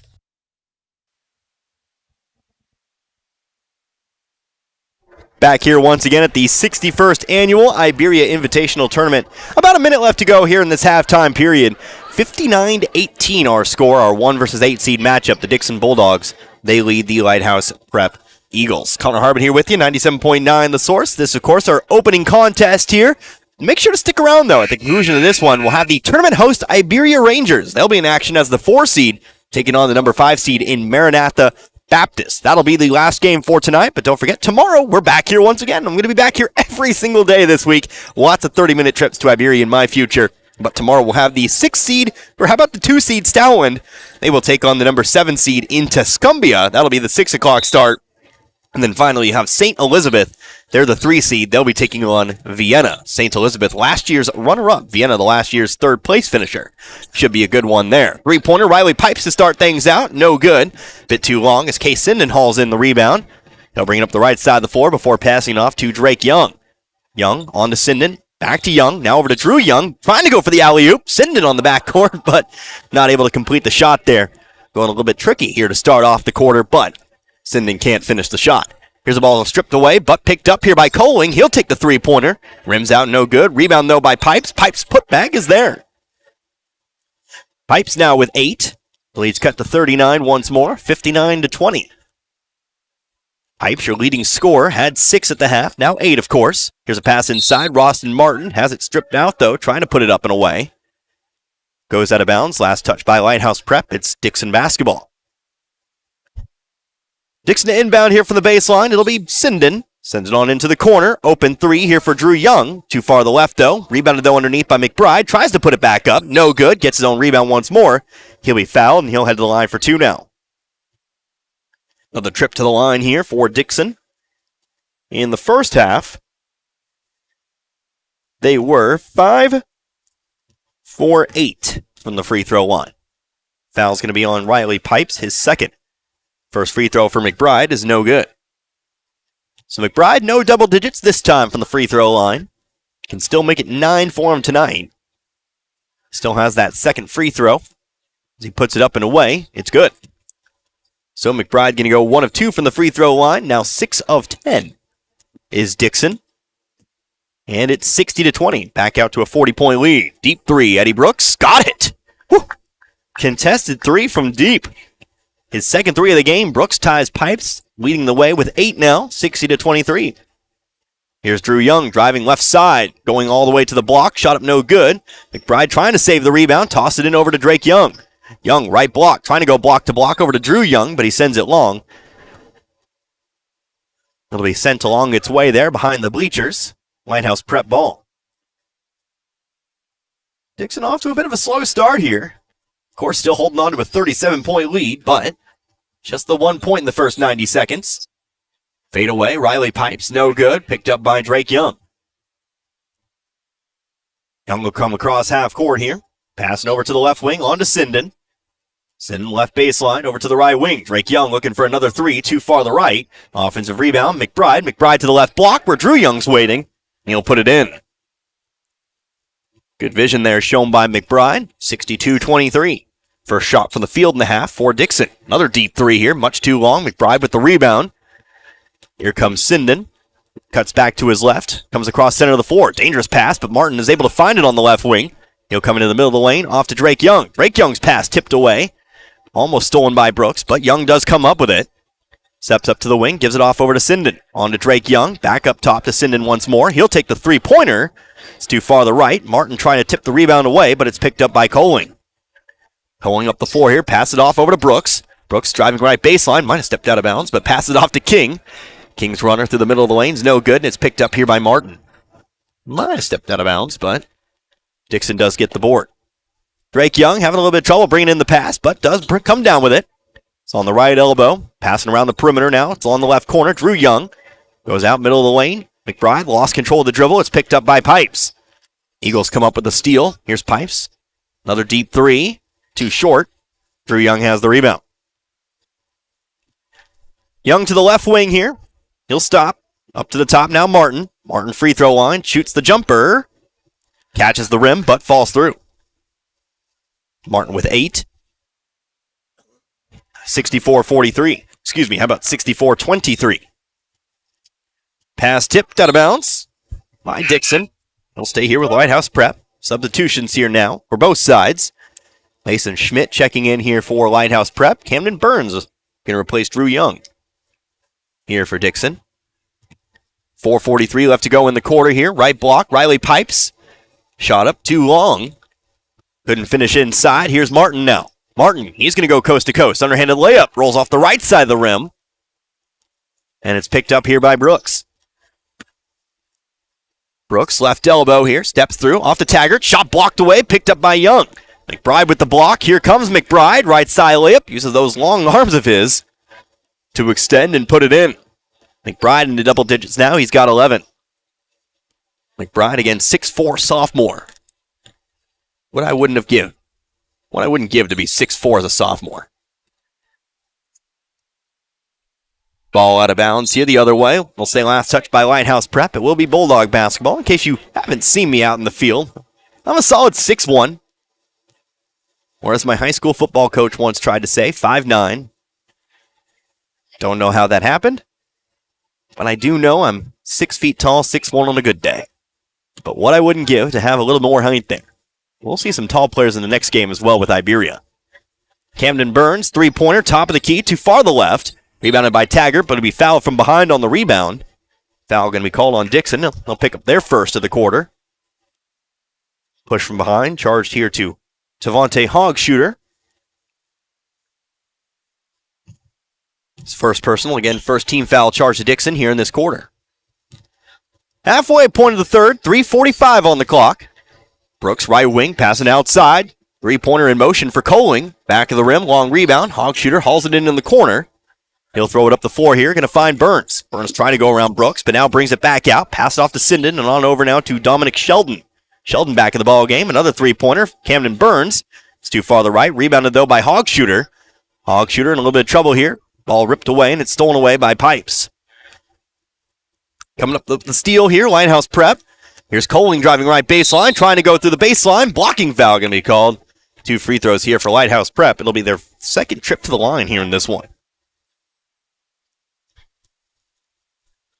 Back here once again at the 61st Annual Iberia Invitational Tournament. About a minute left to go here in this halftime period. 59-18 our score, our 1 versus 8 seed matchup. The Dixon Bulldogs, they lead the Lighthouse Prep Eagles. Connor Harbin here with you, 97.9 The Source. This, of course, our opening contest here. Make sure to stick around, though. At the conclusion of this one, we'll have the tournament host Iberia Rangers. They'll be in action as the 4 seed, taking on the number 5 seed in Maranatha Baptist. That'll be the last game for tonight, but don't forget, tomorrow we're back here once again. I'm going to be back here every single day this week. Lots of 30-minute trips to Iberia in my future. But tomorrow we'll have the 6 seed, or how about the 2 seed Stowland? They will take on the number 7 seed in Tuscumbia. That'll be the 6 o'clock start. And then finally you have St. Elizabeth. They're the 3 seed. They'll be taking on Vienna. St. Elizabeth, last year's runner-up. Vienna, the last year's 3rd place finisher. Should be a good one there. 3-pointer, Riley Pipes to start things out. No good. Bit too long as Case Sinden hauls in the rebound. He'll bring it up the right side of the floor before passing off to Drake Young. Young on to Sinden. Back to Young. Now over to Drew Young. Trying to go for the alley-oop. Sinden on the backcourt, but not able to complete the shot there. Going a little bit tricky here to start off the quarter, but Sinden can't finish the shot. Here's the ball stripped away, but picked up here by Coling. He'll take the 3-pointer. Rims out, no good. Rebound, though, by Pipes. Pipes' putback is there. Pipes now with 8. The lead's cut to 39 once more, 59-20. Pipes, your leading scorer, had 6 at the half, now 8, of course. Here's a pass inside. Roston Martin has it stripped out, though, trying to put it up and away. Goes out of bounds. Last touch by Lighthouse Prep. It's Dixon basketball. Dixon to inbound here from the baseline. It'll be Sinden. Sends it on into the corner. Open 3 here for Drew Young. Too far to the left, though. Rebounded, though, underneath by McBride. Tries to put it back up. No good. Gets his own rebound once more. He'll be fouled, and he'll head to the line for 2 now. Another trip to the line here for Dixon. In the first half, they were 5 for 8 from the free throw line. Foul's going to be on Riley Pipes, his second. First free throw for McBride is no good. So McBride, no double digits this time from the free throw line. Can still make it 9 for him tonight. Still has that second free throw. As he puts it up and away, it's good. So McBride going to go 1 of 2 from the free throw line. Now 6 of 10 is Dixon. And it's 60-20. Back out to a 40-point lead. Deep 3, Eddie Brooks. Got it! Whew. Contested 3 from deep. His second 3 of the game. Brooks ties Pipes, leading the way with 8 now, 60-23. Here's Drew Young driving left side, going all the way to the block. Shot up no good. McBride trying to save the rebound. Toss it in over to Drake Young. Young, right block, trying to go block to block over to Drew Young, but he sends it long. It'll be sent along its way there behind the bleachers. Lighthouse Prep ball. Dixon off to a bit of a slow start here. Of course, still holding on to a 37-point lead, but just the 1 point in the first 90 seconds. Fade away, Riley Pipes, no good. Picked up by Drake Young. Young will come across half court here. Passing over to the left wing, on to Sinden. Sinden left baseline, over to the right wing. Drake Young looking for another 3, too far to the right. Offensive rebound, McBride. McBride to the left block where Drew Young's waiting. He'll put it in. Good vision there shown by McBride. 62-23. First shot from the field in the half for Dixon. Another deep 3 here, much too long. McBride with the rebound. Here comes Sinden. Cuts back to his left. Comes across center of the floor. Dangerous pass, but Martin is able to find it on the left wing. He'll come into the middle of the lane. Off to Drake Young. Drake Young's pass tipped away. Almost stolen by Brooks, but Young does come up with it. Steps up to the wing, gives it off over to Sinden. On to Drake Young. Back up top to Sinden once more. He'll take the 3-pointer. It's too far to the right. Martin trying to tip the rebound away, but it's picked up by Coling. Pulling up the floor here, pass it off over to Brooks. Brooks driving right baseline, might have stepped out of bounds, but passes it off to King. King's runner through the middle of the lane's no good, and it's picked up here by Martin. Might have stepped out of bounds, but Dixon does get the board. Drake Young having a little bit of trouble bringing in the pass, but does come down with it. It's on the right elbow, passing around the perimeter now. It's on the left corner. Drew Young goes out middle of the lane. McBride lost control of the dribble. It's picked up by Pipes. Eagles come up with the steal. Here's Pipes. Another deep three. Too short. Drew Young has the rebound. Young to the left wing here. He'll stop. Up to the top now, Martin. Martin free throw line. Shoots the jumper. Catches the rim, but falls through. Martin with 8. 64-43. Excuse me, how about 64-23? Pass tipped out of bounds by Dixon. He'll stay here with Lighthouse Prep. Substitutions here now for both sides. Mason Schmidt checking in here for Lighthouse Prep. Camden Burns going to replace Drew Young here for Dixon. 4:43 left to go in the quarter here. Right block, Riley Pipes. Shot up too long. Couldn't finish inside. Here's Martin now. Martin, he's going to go coast to coast. Underhanded layup. Rolls off the right side of the rim. And it's picked up here by Brooks. Brooks, left elbow here. Steps through. Off to Taggart. Shot blocked away. Picked up by Young. McBride with the block. Here comes McBride. Right side layup. Uses those long arms of his to extend and put it in. McBride into double digits now. He's got 11. McBride, again, 6'4" sophomore. What I wouldn't give to be 6'4" as a sophomore. Ball out of bounds here the other way. We'll say last touch by Lighthouse Prep. It will be Bulldog basketball. In case you haven't seen me out in the field, I'm a solid 6'1". Or as my high school football coach once tried to say, 5'9". Don't know how that happened, but I do know I'm 6 feet tall, 6'1" on a good day. But what I wouldn't give to have a little more height there. We'll see some tall players in the next game as well with Iberia. Camden Burns, three-pointer, top of the key, too far to the left. Rebounded by Taggart, but it'll be fouled from behind on the rebound. Foul going to be called on Dixon. They'll pick up their first of the quarter. Push from behind, charged here to Tavante Hogshooter. His first personal, again, first team foul charge to Dixon here in this quarter. Halfway point of the third, 3:45 on the clock. Brooks, right wing, passing outside. Three-pointer in motion for Coling. Back of the rim, long rebound. Hogshooter hauls it in the corner. He'll throw it up the floor here, going to find Burns. Burns trying to go around Brooks, but now brings it back out. Pass it off to Sinden and on over now to Dominic Sheldon. Sheldon back in the ball game. Another three-pointer. Camden Burns. It's too far to the right. Rebounded, though, by Hogshooter. Hogshooter in a little bit of trouble here. Ball ripped away, and it's stolen away by Pipes. Coming up the steal here, Lighthouse Prep. Here's Coling driving right baseline, trying to go through the baseline. Blocking foul going to be called. 2 free throws here for Lighthouse Prep. It'll be their second trip to the line here in this one.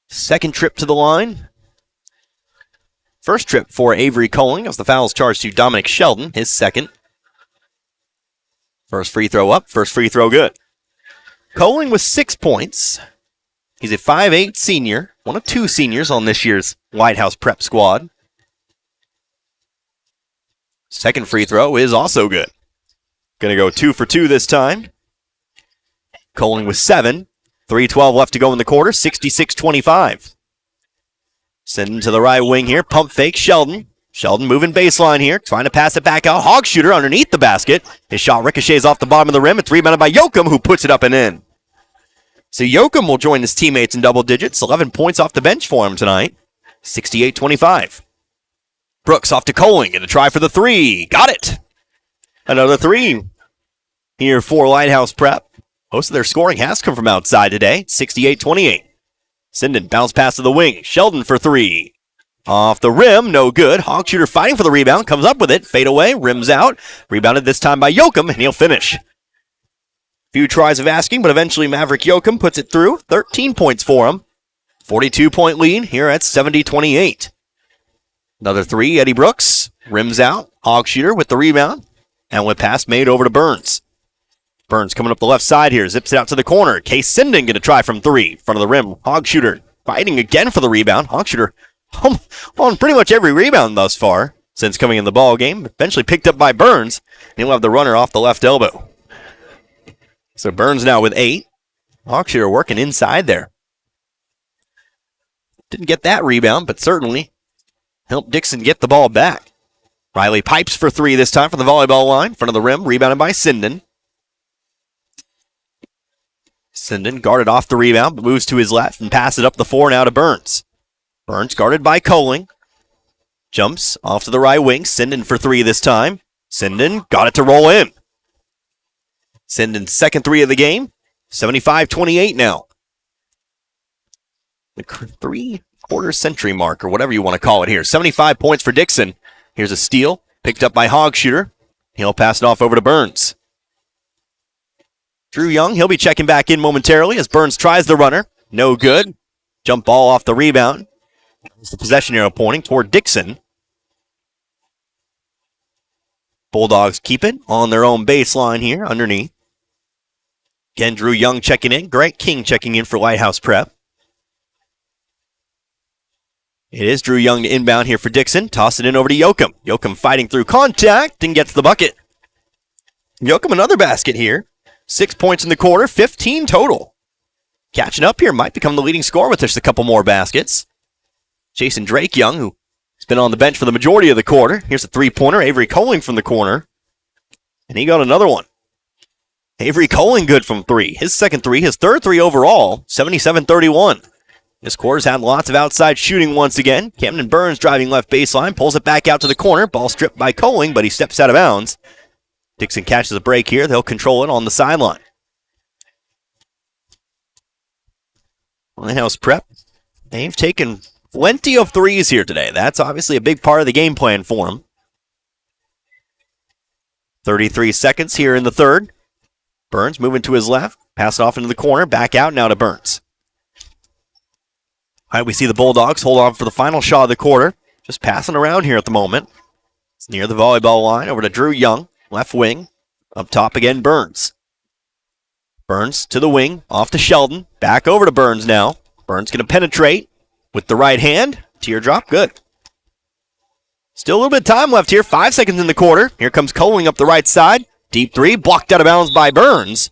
Second trip to the line. First trip for Avery Coling as the foul is charged to Dominic Sheldon, his second. First free throw up, first free throw good. Coling with 6 points. He's a 5'8" senior, one of 2 seniors on this year's Lighthouse Prep squad. Second free throw is also good. Going to go 2 for 2 this time. Coling with 7. 3:12 left to go in the quarter, 66-25. Sending to the right wing here, pump fake, Sheldon. Sheldon moving baseline here, trying to pass it back out. Hogshooter underneath the basket. His shot ricochets off the bottom of the rim. It's rebounded by Yoakum, who puts it up and in. So Yoakum will join his teammates in double digits. 11 points off the bench for him tonight. 68-25. Brooks off to Coling, going to try for the three. Got it. Another three here for Lighthouse Prep. Most of their scoring has come from outside today. 68-28. Sinden bounce pass to the wing. Sheldon for three. Off the rim, no good. Hogshooter fighting for the rebound. Comes up with it. Fade away, rims out. Rebounded this time by Yoakum, and he'll finish. Few tries of asking, but eventually Maverick Yoakum puts it through. 13 points for him. 42-point lead here at 70-28. Another three, Eddie Brooks. Rims out. Hogshooter with the rebound. And with pass made over to Burns. Burns coming up the left side here. Zips it out to the corner. Case Sinden going to try from three. Front of the rim. Hogshooter fighting again for the rebound. Hogshooter on pretty much every rebound thus far. since coming in the ball game. Eventually picked up by Burns. And he'll have the runner off the left elbow. So Burns now with 8. Hawkshear working inside there. Didn't get that rebound, but certainly helped Dixon get the ball back. Riley pipes for 3 this time from the volleyball line. Front of the rim, rebounded by Sinden. Sinden guarded off the rebound, but moves to his left and passes it up the floor now to Burns. Burns guarded by Coling. Jumps off to the right wing. Sinden for 3 this time. Sinden got it to roll in. Sinden's second 3 of the game. 75-28 now. The 3/4 century mark, or whatever you want to call it here. 75 points for Dixon. Here's a steal, picked up by Hogshooter. He'll pass it off over to Burns. Drew Young, he'll be checking back in momentarily as Burns tries the runner. No good. Jump ball off the rebound. It's the possession arrow pointing toward Dixon. Bulldogs keep it on their own baseline here underneath. Again, Drew Young checking in. Grant King checking in for Lighthouse Prep. It is Drew Young to inbound here for Dixon. Toss it in over to Yoakum. Yoakum fighting through contact and gets the bucket. Yoakum another basket here. 6 points in the quarter, 15 total. Catching up here, might become the leading scorer with just a couple more baskets. Jason Drake Young, who's been on the bench for the majority of the quarter. Here's a 3-pointer. Avery Coling from the corner. And he got another one. Avery Coling good from 3. His second 3, his third 3 overall, 77-31. This quarter's had lots of outside shooting once again. Camden Burns driving left baseline, pulls it back out to the corner. Ball stripped by Coling, but he steps out of bounds. Dixon catches a break here. They'll control it on the sideline. Lighthouse Prep, they've taken plenty of threes here today. That's obviously a big part of the game plan for them. 33 seconds here in the third. Burns moving to his left. Pass it off into the corner. Back out now to Burns. All right, we see the Bulldogs hold on for the final shot of the quarter. Just passing around here at the moment. It's near the volleyball line. Over to Drew Young. Left wing. Up top again, Burns. Burns to the wing. Off to Sheldon. Back over to Burns now. Burns going to penetrate with the right hand. Teardrop. Good. Still a little bit of time left here. 5 seconds in the quarter. Here comes Coling up the right side. Deep 3. Blocked out of bounds by Burns.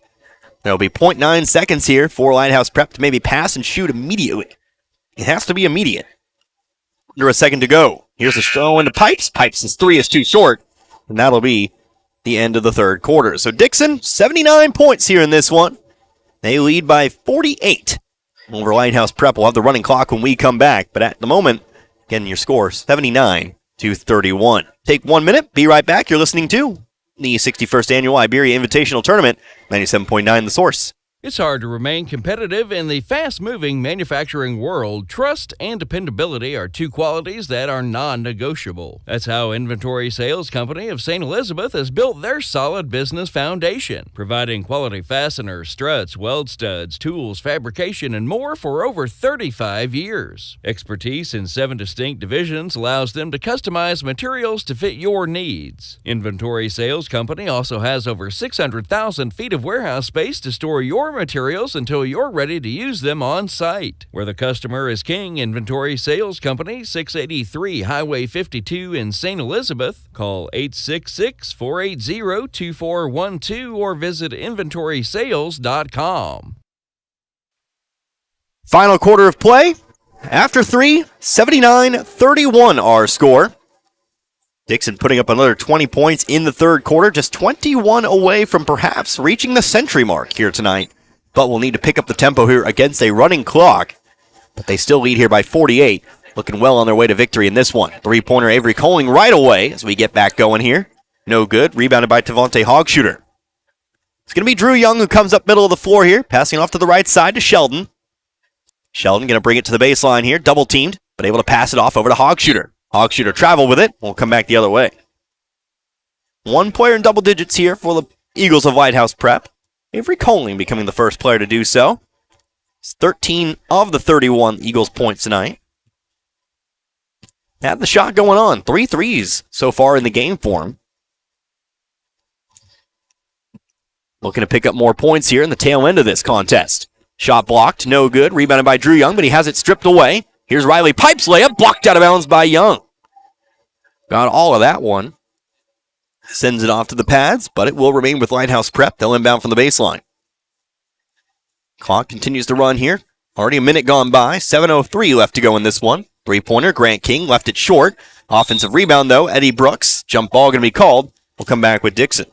There'll be 0.9 seconds here for Lighthouse Prep to maybe pass and shoot immediately. It has to be immediate. Under a second to go. Here's a throw into Pipes. Pipes' 3 is too short. And that'll be the end of the third quarter. So Dixon, 79 points here in this one. They lead by 48 over Lighthouse Prep. We'll have the running clock when we come back. But at the moment, again, your score, 79-31. Take 1 minute. Be right back. You're listening to the 61st Annual Iberia Invitational Tournament, 97.9 The Source. It's hard to remain competitive in the fast-moving manufacturing world. Trust and dependability are 2 qualities that are non-negotiable. That's how Inventory Sales Company of St. Elizabeth has built their solid business foundation, providing quality fasteners, struts, weld studs, tools, fabrication, and more for over 35 years. Expertise in 7 distinct divisions allows them to customize materials to fit your needs. Inventory Sales Company also has over 600,000 feet of warehouse space to store your materials until you're ready to use them on site. Where the customer is king, Inventory Sales Company, 683 Highway 52 in St. Elizabeth. Call 866-480-2412 or visit inventorysales.com. Final quarter of play. After 3, 79-31 our score. Dixon putting up another 20 points in the third quarter, just 21 away from perhaps reaching the century mark here tonight. But we'll need to pick up the tempo here against a running clock. But they still lead here by 48. Looking well on their way to victory in this one. 3-pointer Avery Coling right away as we get back going here. No good. Rebounded by Tavante Hogshooter. It's going to be Drew Young who comes up middle of the floor here. Passing off to the right side to Sheldon. Sheldon going to bring it to the baseline here. Double teamed, but able to pass it off over to Hogshooter. Hogshooter travel with it. We'll come back the other way. 1 player in double digits here for the Eagles of Lighthouse Prep. Avery Coling becoming the first player to do so. It's 13 of the 31 Eagles points tonight. Had the shot going on. 3 threes so far in the game for him. Looking to pick up more points here in the tail end of this contest. Shot blocked, no good. Rebounded by Drew Young, but he has it stripped away. Here's Riley Pipes layup, blocked out of bounds by Young. Got all of that one. Sends it off to the pads, but it will remain with Lighthouse Prep. They'll inbound from the baseline. Clock continues to run here. Already a minute gone by. 7:03 left to go in this one. Three-pointer, Grant King left it short. Offensive rebound, though, Eddie Brooks. Jump ball going to be called. We'll come back with Dixon.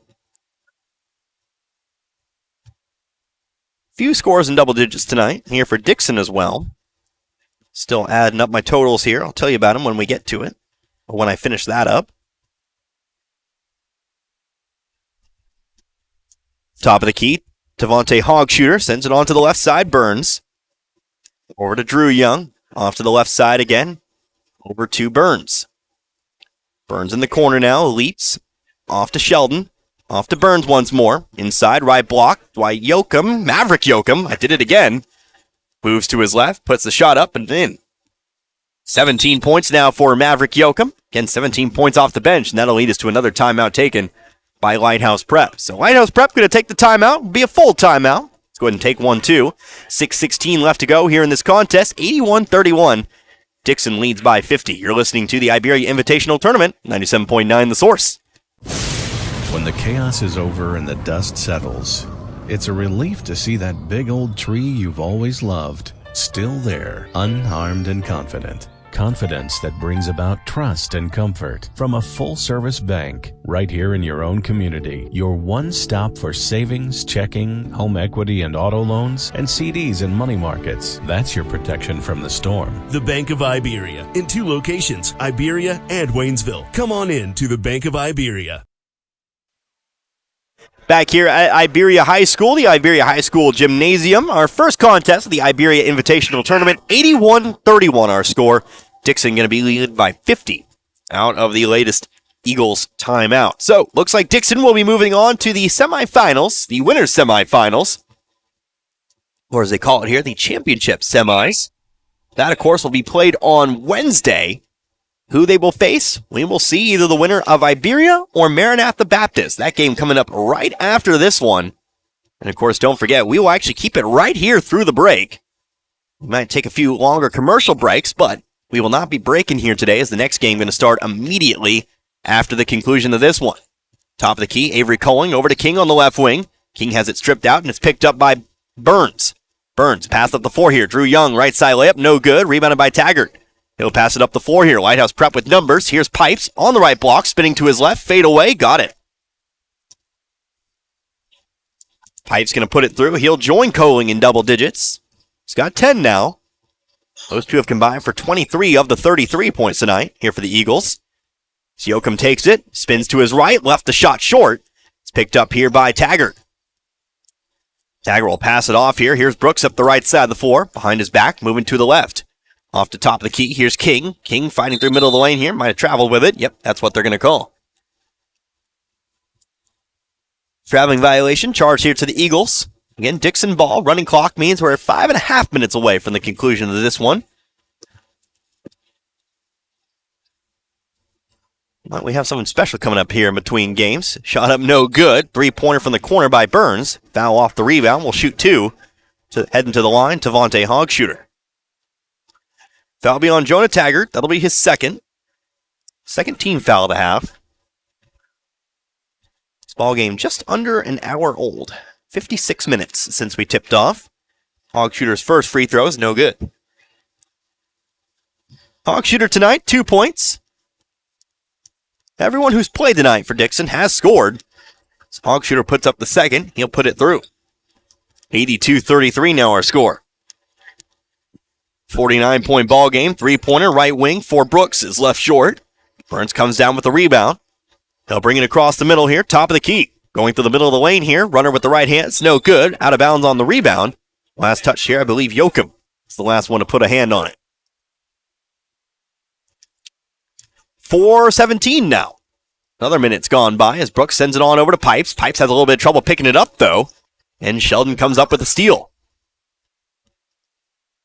Few scores in double digits tonight here for Dixon as well. Still adding up my totals here. I'll tell you about them when we get to it, or when I finish that up. Top of the key, Devontae Hogshooter sends it on to the left side. Burns. Over to Drew Young. Off to the left side again. Over to Burns. Burns in the corner now. Leaps. Off to Sheldon. Off to Burns once more. Inside, right block. Dwight Yoakam. Maverick Yoakam. I did it again. Moves to his left. Puts the shot up and in. 17 points now for Maverick Yoakam. Again, 17 points off the bench. And that'll lead us to another timeout taken by Lighthouse Prep. So Lighthouse Prep going to take the timeout. Be a full timeout. Let's go ahead and take one, too. 6:16 left to go here in this contest. 81-31. Dixon leads by 50. You're listening to the Iberia Invitational Tournament. 97.9 The Source. When the chaos is over and the dust settles, it's a relief to see that big old tree you've always loved still there, unharmed and confident. Confidence that brings about trust and comfort from a full-service bank right here in your own community. Your one stop for savings, checking, home equity and auto loans, and CDs and money markets. That's your protection from the storm. The Bank of Iberia in 2 locations, Iberia and Waynesville. Come on in to the Bank of Iberia. Back here at Iberia High School, the Iberia High School Gymnasium. Our first contest of the Iberia Invitational Tournament, 81-31 our score. Dixon going to be leading by 50 out of the latest Eagles timeout. So, looks like Dixon will be moving on to the semifinals, the winners' semifinals, or as they call it here, the championship semis. That, of course, will be played on Wednesday. Who they will face, we will see either the winner of Iberia or Maranatha Baptist. That game coming up right after this one. And, of course, don't forget, we will actually keep it right here through the break. We might take a few longer commercial breaks, but we will not be breaking here today as the next game is going to start immediately after the conclusion of this one. Top of the key, Avery Coling over to King on the left wing. King has it stripped out, and it's picked up by Burns. Burns passed up the floor here. Drew Young, right side layup, no good. Rebounded by Taggart. He'll pass it up the floor here. Lighthouse Prep with numbers. Here's Pipes on the right block, spinning to his left, fade away, got it. Pipes going to put it through. He'll join Coling in double digits. He's got 10 now. Those two have combined for 23 of the 33 points tonight here for the Eagles. Yoakam takes it, spins to his right, left the shot short. It's picked up here by Taggart. Taggart will pass it off here. Here's Brooks up the right side of the floor, behind his back, moving to the left. Off the top of the key, here's King. King fighting through middle of the lane here. Might have traveled with it. Yep, that's what they're going to call. Traveling violation, charge here to the Eagles. Again, Dixon ball. Running clock means we're 5.5 minutes away from the conclusion of this one. Well, we have something special coming up here in between games. Shot up no good. 3-pointer from the corner by Burns. Foul off the rebound. We'll shoot 2. Heading to the line, Devontae Hogshooter. Foul be on Jonah Taggart. That'll be his second. Second team foul of the half. This ball game just under an hour old. 56 minutes since we tipped off. Hogshooter's first free throw is no good. Hogshooter tonight, 2 points. Everyone who's played tonight for Dixon has scored. So Hogshooter puts up the second. He'll put it through. 82-33 now our score. 49-point ball game, 3-pointer, right wing for Brooks is left short. Burns comes down with the rebound. He'll bring it across the middle here, top of the key. Going through the middle of the lane here, runner with the right hand, it's no good. Out of bounds on the rebound. Last touch here, I believe Yoakam is the last one to put a hand on it. 4:17 now. Another minute's gone by as Brooks sends it on over to Pipes. Pipes has a little bit of trouble picking it up, though. And Sheldon comes up with a steal.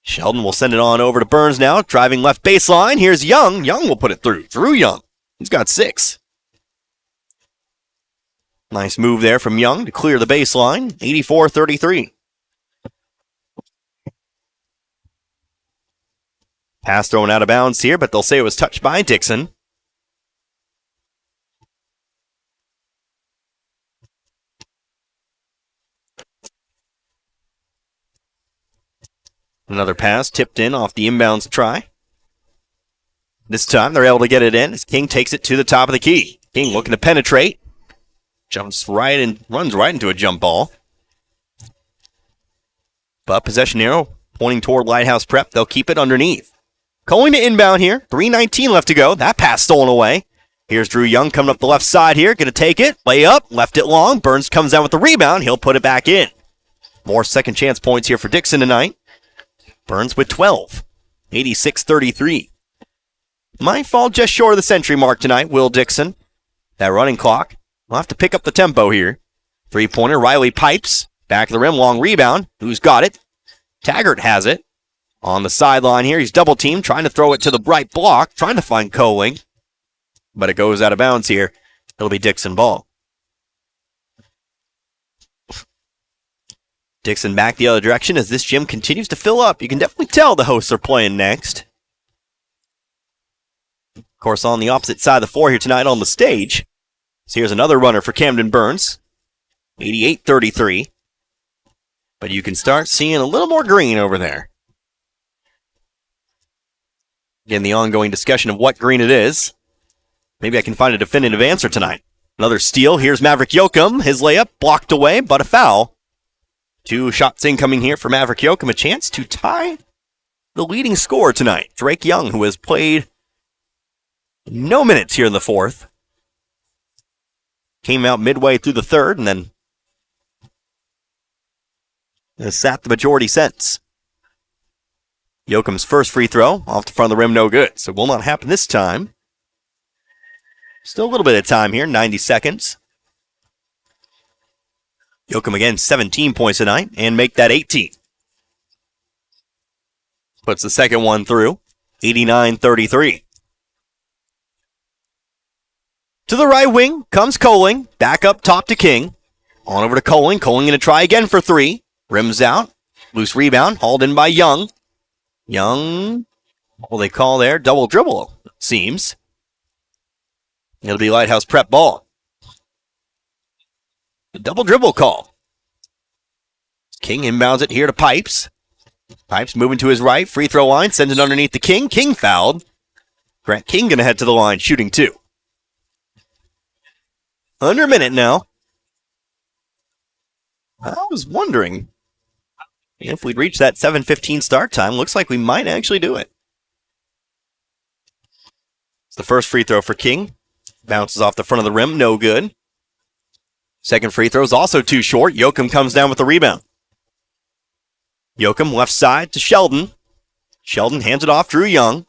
Sheldon will send it on over to Burns now, driving left baseline. Here's Young. Young will put it through. Drew Young. He's got 6. Nice move there from Young to clear the baseline. 84-33. Pass thrown out of bounds here, but they'll say it was touched by Dixon. Another pass tipped in off the inbounds try. This time they're able to get it in as King takes it to the top of the key. King looking to penetrate. Jumps right and runs right into a jump ball. But possession arrow pointing toward Lighthouse Prep. They'll keep it underneath. Going to inbound here. 3:19 left to go. That pass stolen away. Here's Drew Young coming up the left side here. Going to take it. Lay up. Left it long. Burns comes down with the rebound. He'll put it back in. More second chance points here for Dixon tonight. Burns with 12. 86-33. Might fall just short of the century mark tonight, Will Dixon. That running clock. We'll have to pick up the tempo here. Three-pointer. Riley pipes. Back of the rim. Long rebound. Who's got it? Taggart has it. On the sideline here. He's double-teamed. Trying to throw it to the right block. Trying to find Coling. But it goes out of bounds here. It'll be Dixon ball. Dixon back the other direction as this gym continues to fill up. You can definitely tell the hosts are playing next. Of course, on the opposite side of the floor here tonight on the stage. So here's another runner for Camden Burns. 88-33. But you can start seeing a little more green over there. Again, the ongoing discussion of what green it is. Maybe I can find a definitive answer tonight. Another steal. Here's Maverick Yoakum. His layup blocked away, but a foul. 2 shots incoming here for Maverick Yoakum. A chance to tie the leading scorer tonight. Drake Young, who has played no minutes here in the fourth. Came out midway through the third and then has sat the majority since. Yoakum's first free throw off the front of the rim, no good. So will not happen this time. Still a little bit of time here, 90 seconds. Yoakum again, 17 points tonight, and make that 18. Puts the second one through, 89-33. To the right wing comes Coling, back up top to King. On over to Coling, Coling going to try again for 3. Rims out, loose rebound, hauled in by Young. Young, what will they call there? Double dribble, it seems. It'll be Lighthouse Prep ball. The double dribble call. King inbounds it here to Pipes. Pipes moving to his right. Free throw line. Sends it underneath the King. King fouled. Grant King going to head to the line, shooting 2. Under a minute now. I was wondering if we'd reach that 7:15 start time. Looks like we might actually do it. It's the first free throw for King. Bounces off the front of the rim, no good. Second free throw is also too short. Yoakum comes down with the rebound. Yoakum left side to Sheldon. Sheldon hands it off, Drew Young.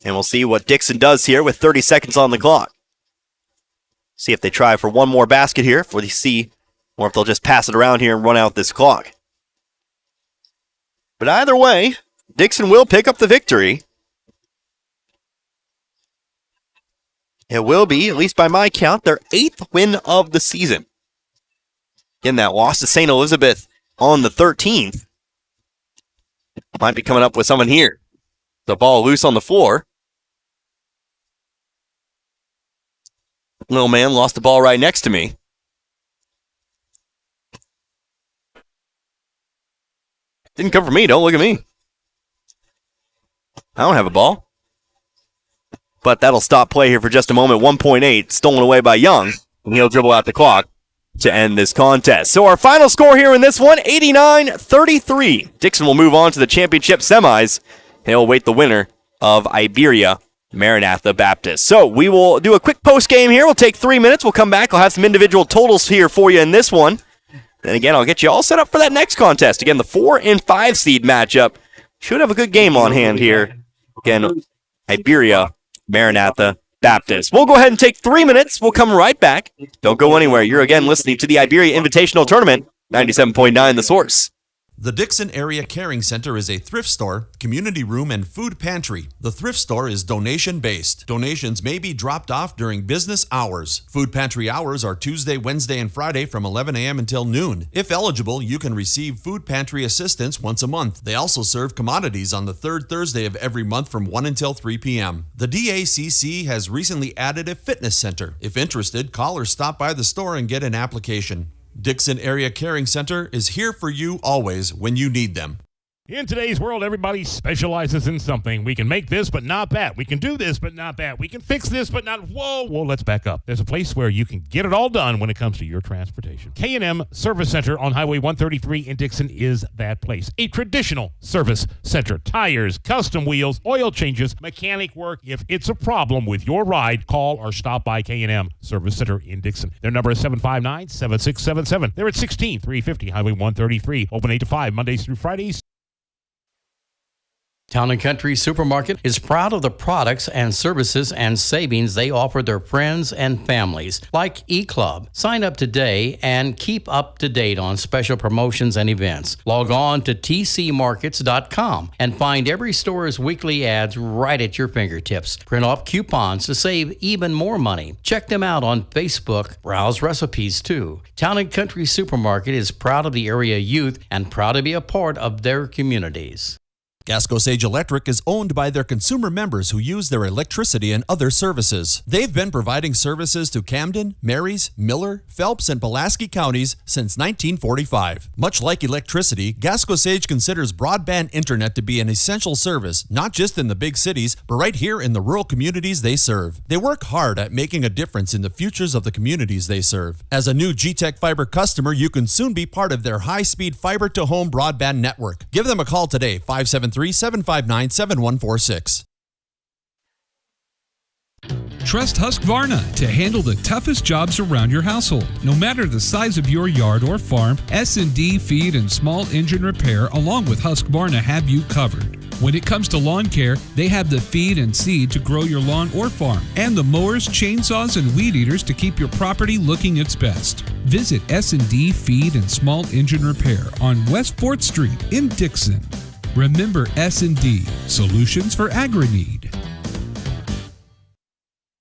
And we'll see what Dixon does here with 30 seconds on the clock. See if they try for one more basket here, or if they'll just pass it around here and run out this clock. But either way, Dixon will pick up the victory. It will be, at least by my count, their 8th win of the season. Again, that loss to St. Elizabeth on the 13th. Might be coming up with someone here. The ball loose on the floor. Little man lost the ball right next to me. Didn't come for me, don't look at me. I don't have a ball. But that'll stop play here for just a moment. 1.8 stolen away by Young. And he'll dribble out the clock to end this contest. So our final score here in this one, 89-33. Dixon will move on to the championship semis. He'll await the winner of Iberia Maranatha Baptist. So we will do a quick post game here. We'll take 3 minutes. We'll come back. I'll have some individual totals here for you in this one. Then again, I'll get you all set up for that next contest. Again, the 4 and 5 seed matchup. Should have a good game on hand here. Again, Iberia Maranatha Baptist. We'll go ahead and take 3 minutes. We'll come right back. Don't go anywhere. You're again listening to the Iberia Invitational Tournament, 97.9 The Source. The Dixon Area Caring Center is a thrift store, community room, and food pantry. The thrift store is donation-based. Donations may be dropped off during business hours. Food pantry hours are Tuesday, Wednesday, and Friday from 11 a.m. until noon. If eligible, you can receive food pantry assistance once a month. They also serve commodities on the third Thursday of every month from 1 until 3 p.m. The DACC has recently added a fitness center. If interested, call or stop by the store and get an application. Dixon Area Caring Center is here for you always when you need them. In today's world, everybody specializes in something. We can make this, but not that. We can do this, but not that. We can fix this, but not... Whoa, let's back up. There's a place where you can get it all done when it comes to your transportation. K&M Service Center on Highway 133 in Dixon is that place. A traditional service center. Tires, custom wheels, oil changes, mechanic work. If it's a problem with your ride, call or stop by K&M Service Center in Dixon. Their number is 759-7677. They're at 16350 Highway 133. Open 8 to 5, Mondays through Fridays. Town & Country Supermarket is proud of the products and services and savings they offer their friends and families, like eClub. Sign up today and keep up to date on special promotions and events. Log on to tcmarkets.com and find every store's weekly ads right at your fingertips. Print off coupons to save even more money. Check them out on Facebook. Browse recipes too. Town & Country Supermarket is proud of the area youth and proud to be a part of their communities. Gasco Sage Electric is owned by their consumer members who use their electricity and other services. They've been providing services to Camden, Marys, Miller, Phelps, and Pulaski counties since 1945. Much like electricity, Gasco Sage considers broadband internet to be an essential service, not just in the big cities, but right here in the rural communities they serve. They work hard at making a difference in the futures of the communities they serve. As a new G-Tech Fiber customer, you can soon be part of their high-speed fiber-to-home broadband network. Give them a call today, 573-759-7146. Trust Husqvarna to handle the toughest jobs around your household. No matter the size of your yard or farm, S&D Feed and Small Engine Repair along with Husqvarna have you covered. When it comes to lawn care, they have the feed and seed to grow your lawn or farm, and the mowers, chainsaws, and weed eaters to keep your property looking its best. Visit S&D Feed and Small Engine Repair on West 4th Street in Dixon. Remember S&D, solutions for agri-need.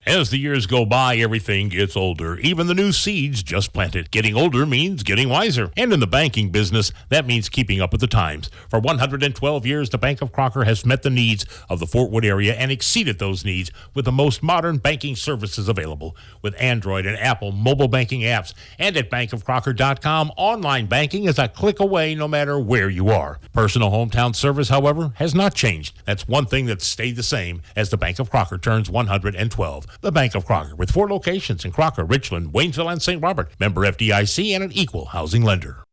As the years go by, everything gets older. Even the new seeds just planted. Getting older means getting wiser. And in the banking business, that means keeping up with the times. For 112 years, the Bank of Crocker has met the needs of the Fort Wood area and exceeded those needs with the most modern banking services available. With Android and Apple mobile banking apps. And at bankofcrocker.com, online banking is a click away no matter where you are. Personal hometown service, however, has not changed. That's one thing that's stayed the same as the Bank of Crocker turns 112. The Bank of Crocker, with 4 locations in Crocker, Richland, Waynesville, and St. Robert. Member FDIC and an equal housing lender.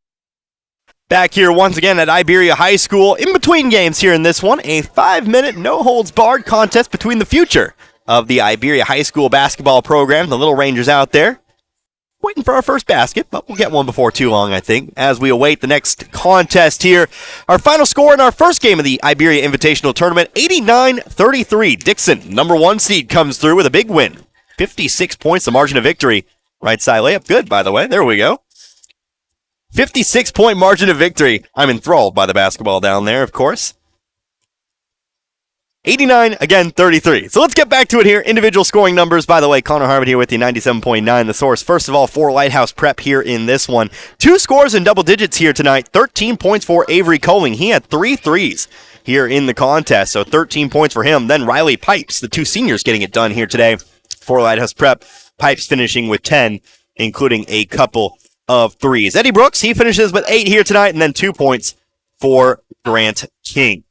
Back here once again at Iberia High School. In between games here in this one, a 5-minute no-holds-barred contest between the future of the Iberia High School basketball program, the Little Rangers out there. Waiting for our first basket, but we'll get one before too long, I think, as we await the next contest here. Our final score in our first game of the Iberia Invitational Tournament, 89-33. Dixon, number 1 seed, comes through with a big win. 56 points, the margin of victory. Right side layup, good, by the way. There we go. 56-point margin of victory. I'm enthralled by the basketball down there, of course. 89, again, 33. So let's get back to it here. Individual scoring numbers. By the way, Connor Harmon here with you, 97.9 The Source. First of all, for Lighthouse Prep here in this one. 2 scores in double digits here tonight. 13 points for Avery Coling. He had 3 threes here in the contest, so 13 points for him. Then Riley Pipes, the 2 seniors, getting it done here today for Lighthouse Prep. Pipes finishing with 10, including a couple of threes. Eddie Brooks, he finishes with 8 here tonight, and then 2 points for Grant King.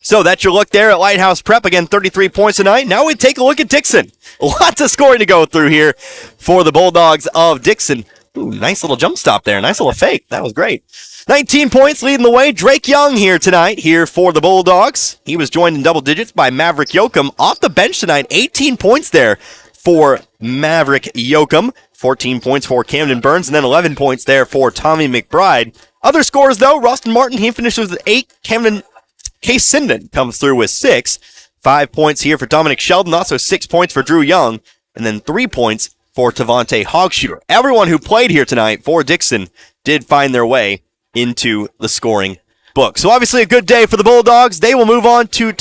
So that's your look there at Lighthouse Prep. Again, 33 points tonight. Now we take a look at Dixon. Lots of scoring to go through here for the Bulldogs of Dixon. Ooh, nice little jump stop there. Nice little fake. That was great. 19 points leading the way. Drake Young here tonight, here for the Bulldogs. He was joined in double digits by Maverick Yoakum. Off the bench tonight, 18 points there for Maverick Yoakum. 14 points for Camden Burns, and then 11 points there for Tommy McBride. Other scores, though, Rustin Martin, he finishes with 8. Case Sinden comes through with 6. 5 points here for Dominic Sheldon, also 6 points for Drew Young, and then 3 points for Tavante Hogsshooter. Everyone who played here tonight for Dixon did find their way into the scoring book. So obviously a good day for the Bulldogs. They will move on to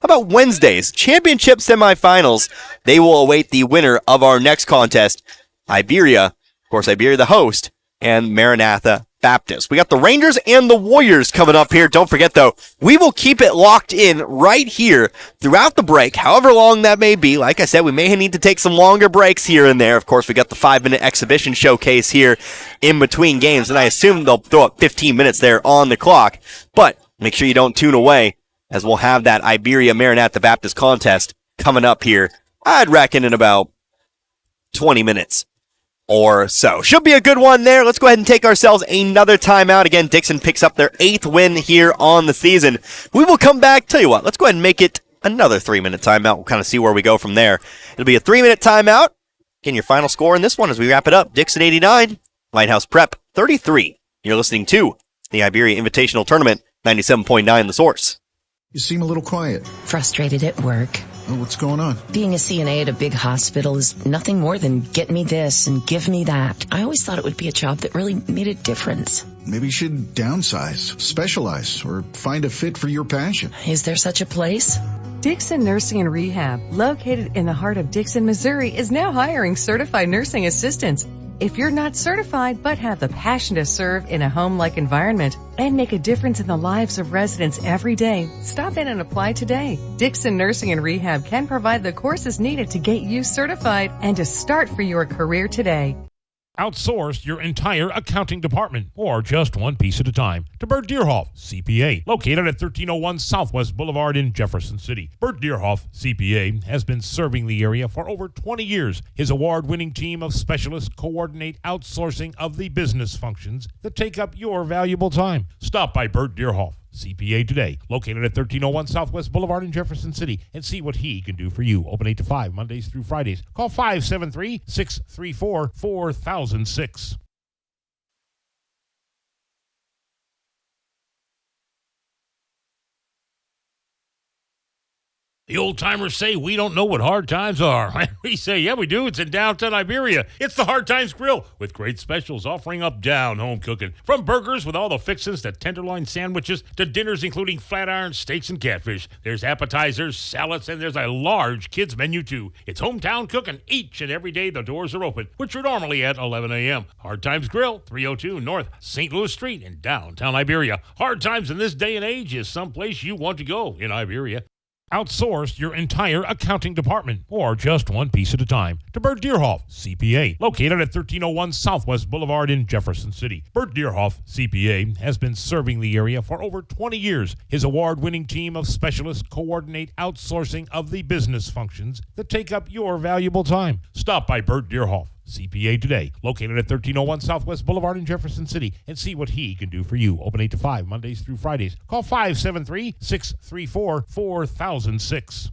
Wednesday's championship semifinals. They will await the winner of our next contest, Iberia. Of course, Iberia the host, and Maranatha Baptist. We got the Rangers and the Warriors coming up here. Don't forget, though, we will keep it locked in right here throughout the break, however long that may be. Like I said, we may need to take some longer breaks here and there. Of course, we got the 5-minute exhibition showcase here in between games, and I assume they'll throw up 15 minutes there on the clock. But make sure you don't tune away, as we'll have that Iberia Maranatha Baptist contest coming up here, I'd reckon, in about 20 minutes or so. Should be a good one there. Let's go ahead and take ourselves another timeout. Again, Dixon picks up their 8th win here on the season. We will come back. Tell you what, let's go ahead and make it another 3-minute timeout. We'll kind of see where we go from there. It'll be a 3-minute timeout. Again, your final score in this one as we wrap it up. Dixon 89, Lighthouse Prep 33. You're listening to the Iberia Invitational Tournament, 97.9 The Source. You seem a little quiet. Frustrated at work. Oh, what's going on? Being a CNA at a big hospital is nothing more than get me this and give me that. I always thought it would be a job that really made a difference. Maybe you should downsize, specialize, or find a fit for your passion. Is there such a place? Dixon Nursing and Rehab, located in the heart of Dixon, Missouri, is now hiring certified nursing assistants. If you're not certified but have the passion to serve in a home-like environment and make a difference in the lives of residents every day, stop in and apply today. Dixon Nursing and Rehab can provide the courses needed to get you certified and to start for your career today. Outsource your entire accounting department, or just one piece at a time, to Bert Deerhoff, CPA, located at 1301 Southwest Boulevard in Jefferson City. Bert Deerhoff, CPA, has been serving the area for over 20 years. His award-winning team of specialists coordinate outsourcing of the business functions that take up your valuable time. Stop by Bert Deerhoff, CPA today, located at 1301 Southwest Boulevard in Jefferson City, and see what he can do for you. Open 8 to 5, Mondays through Fridays. Call 573-634-4006. The old-timers say we don't know what hard times are. We say, yeah, we do. It's in downtown Iberia. It's the Hard Times Grill with great specials offering up down-home cooking. From burgers with all the fixins to tenderloin sandwiches to dinners including flat iron steaks and catfish. There's appetizers, salads, and there's a large kids menu too. It's hometown cooking each and every day the doors are open, which are normally at 11 a.m. Hard Times Grill, 302 North St. Louis Street in downtown Iberia. Hard times in this day and age is someplace you want to go in Iberia. Outsource your entire accounting department, or just one piece at a time, to Bert Deerhoff, CPA, located at 1301 Southwest Boulevard in Jefferson City. Bert Deerhoff, CPA, has been serving the area for over 20 years. His award-winning team of specialists coordinate outsourcing of the business functions that take up your valuable time. Stop by Bert Deerhoff, CPA today, located at 1301 Southwest Boulevard in Jefferson City, and see what he can do for you. Open 8 to 5, Mondays through Fridays. Call 573-634-4006.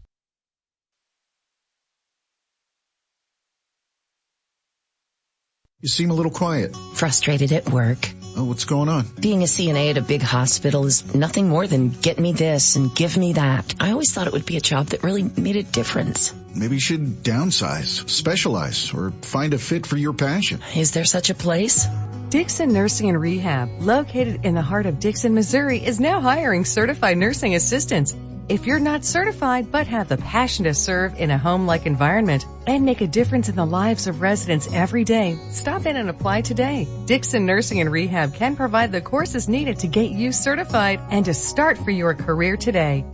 You seem a little quiet. Frustrated at work. Oh, what's going on? Being a CNA at a big hospital is nothing more than get me this and give me that. I always thought it would be a job that really made a difference. Maybe you should downsize, specialize, or find a fit for your passion. Is there such a place? Dixon Nursing and Rehab, located in the heart of Dixon, Missouri, is now hiring certified nursing assistants. If you're not certified but have the passion to serve in a home-like environment and make a difference in the lives of residents every day, stop in and apply today. Dixon Nursing and Rehab can provide the courses needed to get you certified and to start for your career today.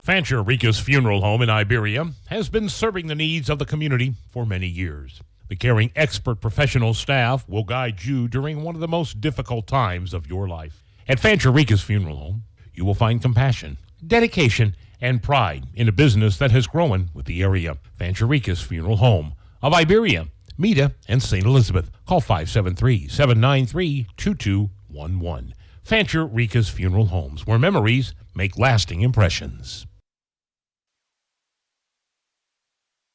Fancher Rica's Funeral Home in Iberia has been serving the needs of the community for many years. The caring expert professional staff will guide you during one of the most difficult times of your life. At Fancher Rica's Funeral Home, you will find compassion, dedication, and pride in a business that has grown with the area. Fancher Rica's Funeral Home of Iberia, Meda, and St. Elizabeth. Call 573-793-2211. Fancher Rica's Funeral Homes, where memories make lasting impressions.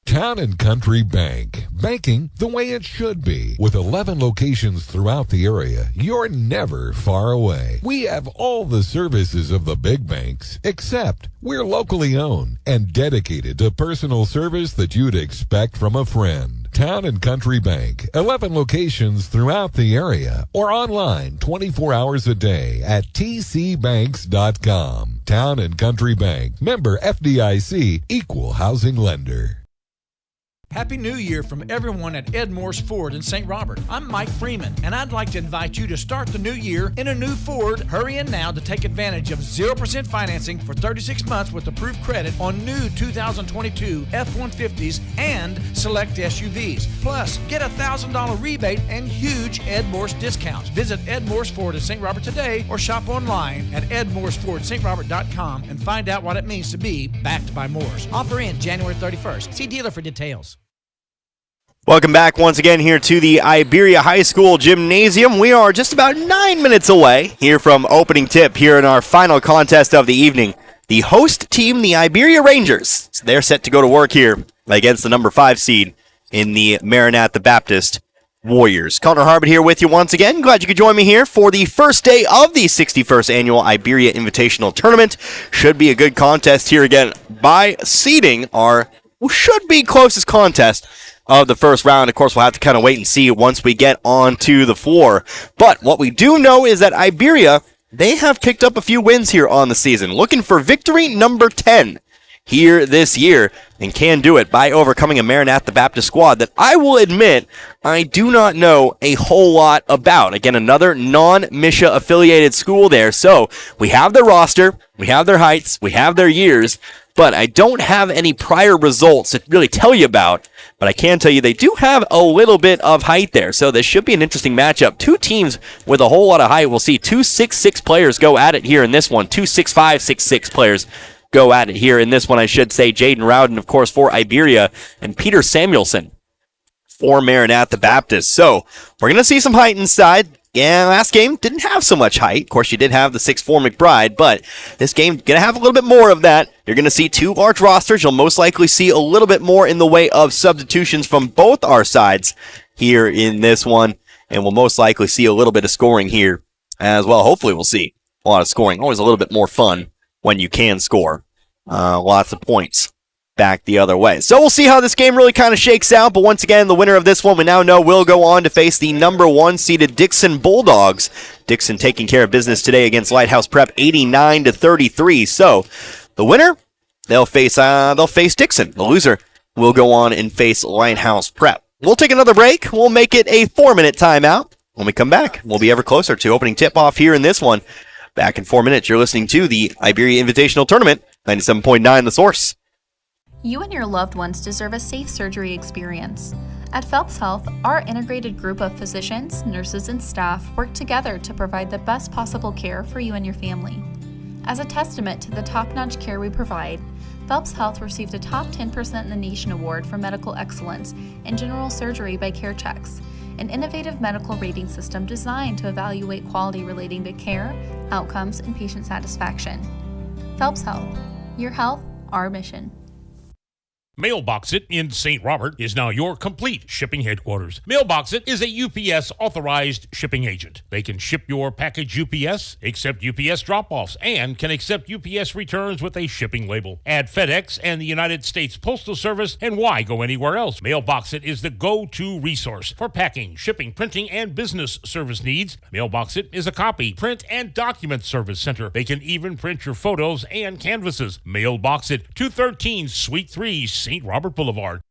Town and Country Bank. Banking the way it should be. With 11 locations throughout the area, you're never far away. We have all the services of the big banks, except we're locally owned and dedicated to personal service that you'd expect from a friend. Town and Country Bank. 11 locations throughout the area or online 24 hours a day at tcbanks.com. Town and Country Bank. Member FDIC, Equal Housing Lender. Happy New Year from everyone at Ed Morse Ford in St. Robert. I'm Mike Freeman, and I'd like to invite you to start the new year in a new Ford. Hurry in now to take advantage of 0% financing for 36 months with approved credit on new 2022 F-150s and select SUVs. Plus, get a $1,000 rebate and huge Ed Morse discounts. Visit Ed Morse Ford in St. Robert today or shop online at edmorsefordstrourobert.com and find out what it means to be backed by Morse. Offer in January 31st. See dealer for details. Welcome back once again here to the Iberia High School Gymnasium. We are just about 9 minutes away here from opening tip here in our final contest of the evening. The host team, the Iberia Rangers, they're set to go to work here against the number 5 seed in the Maranatha Baptist Warriors. Connor Harbert here with you once again. Glad you could join me here for the first day of the 61st Annual Iberia Invitational Tournament. Should be a good contest here again by seeding our should be closest contest of the first round. Of course, we'll have to kind of wait and see once we get onto the floor. But what we do know is that Iberia, they have picked up a few wins here on the season, looking for victory number 10 here this year, and can do it by overcoming a Maranatha Baptist squad that I will admit I do not know a whole lot about. Again, another non-Misha affiliated school there. So we have their roster, we have their heights, we have their years, but I don't have any prior results to really tell you about. But I can tell you they do have a little bit of height there, so this should be an interesting matchup. Two teams with a whole lot of height. We'll see 2 6'6" players go at it here in this one. 2 6'5", 6'6" players go at it here in this one, I should say. Jaden Rowden, of course, for Iberia, and Peter Samuelson for Maranatha Baptist. So we're going to see some height inside. Yeah, last game didn't have so much height. Of course, you did have the 6'4" McBride, but this game going to have a little bit more of that. You're going to see 2 large rosters. You'll most likely see a little bit more in the way of substitutions from both our sides here in this one, and we'll most likely see a little bit of scoring here as well. Hopefully we'll see a lot of scoring. Always a little bit more fun when you can score lots of points back the other way. So we'll see how this game really kind of shakes out, but once again, the winner of this one we now know will go on to face the number 1 seeded Dixon Bulldogs. Dixon taking care of business today against Lighthouse Prep 89-33. So the winner, they'll face Dixon. The loser will go on and face Lighthouse Prep. We'll take another break. We'll make it a 4-minute timeout. When we come back, we'll be ever closer to opening tip-off here in this one. Back in 4 minutes, you're listening to the Iberia Invitational Tournament, 97.9 The Source. You and your loved ones deserve a safe surgery experience. At Phelps Health, our integrated group of physicians, nurses, and staff work together to provide the best possible care for you and your family. As a testament to the top-notch care we provide, Phelps Health received a Top 10% in the Nation Award for Medical Excellence in General Surgery by CareChex, an innovative medical rating system designed to evaluate quality relating to care, outcomes, and patient satisfaction. Phelps Health, your health, our mission. Mailbox It in St. Robert is now your complete shipping headquarters. Mailbox It is a UPS authorized shipping agent. They can ship your package UPS, accept UPS drop-offs, and can accept UPS returns with a shipping label. Add FedEx and the United States Postal Service, and why go anywhere else? Mailbox It is the go-to resource for packing, shipping, printing, and business service needs. Mailbox It is a copy, print, and document service center. They can even print your photos and canvases. Mailbox It, 213 Suite 3, St. Robert Boulevard.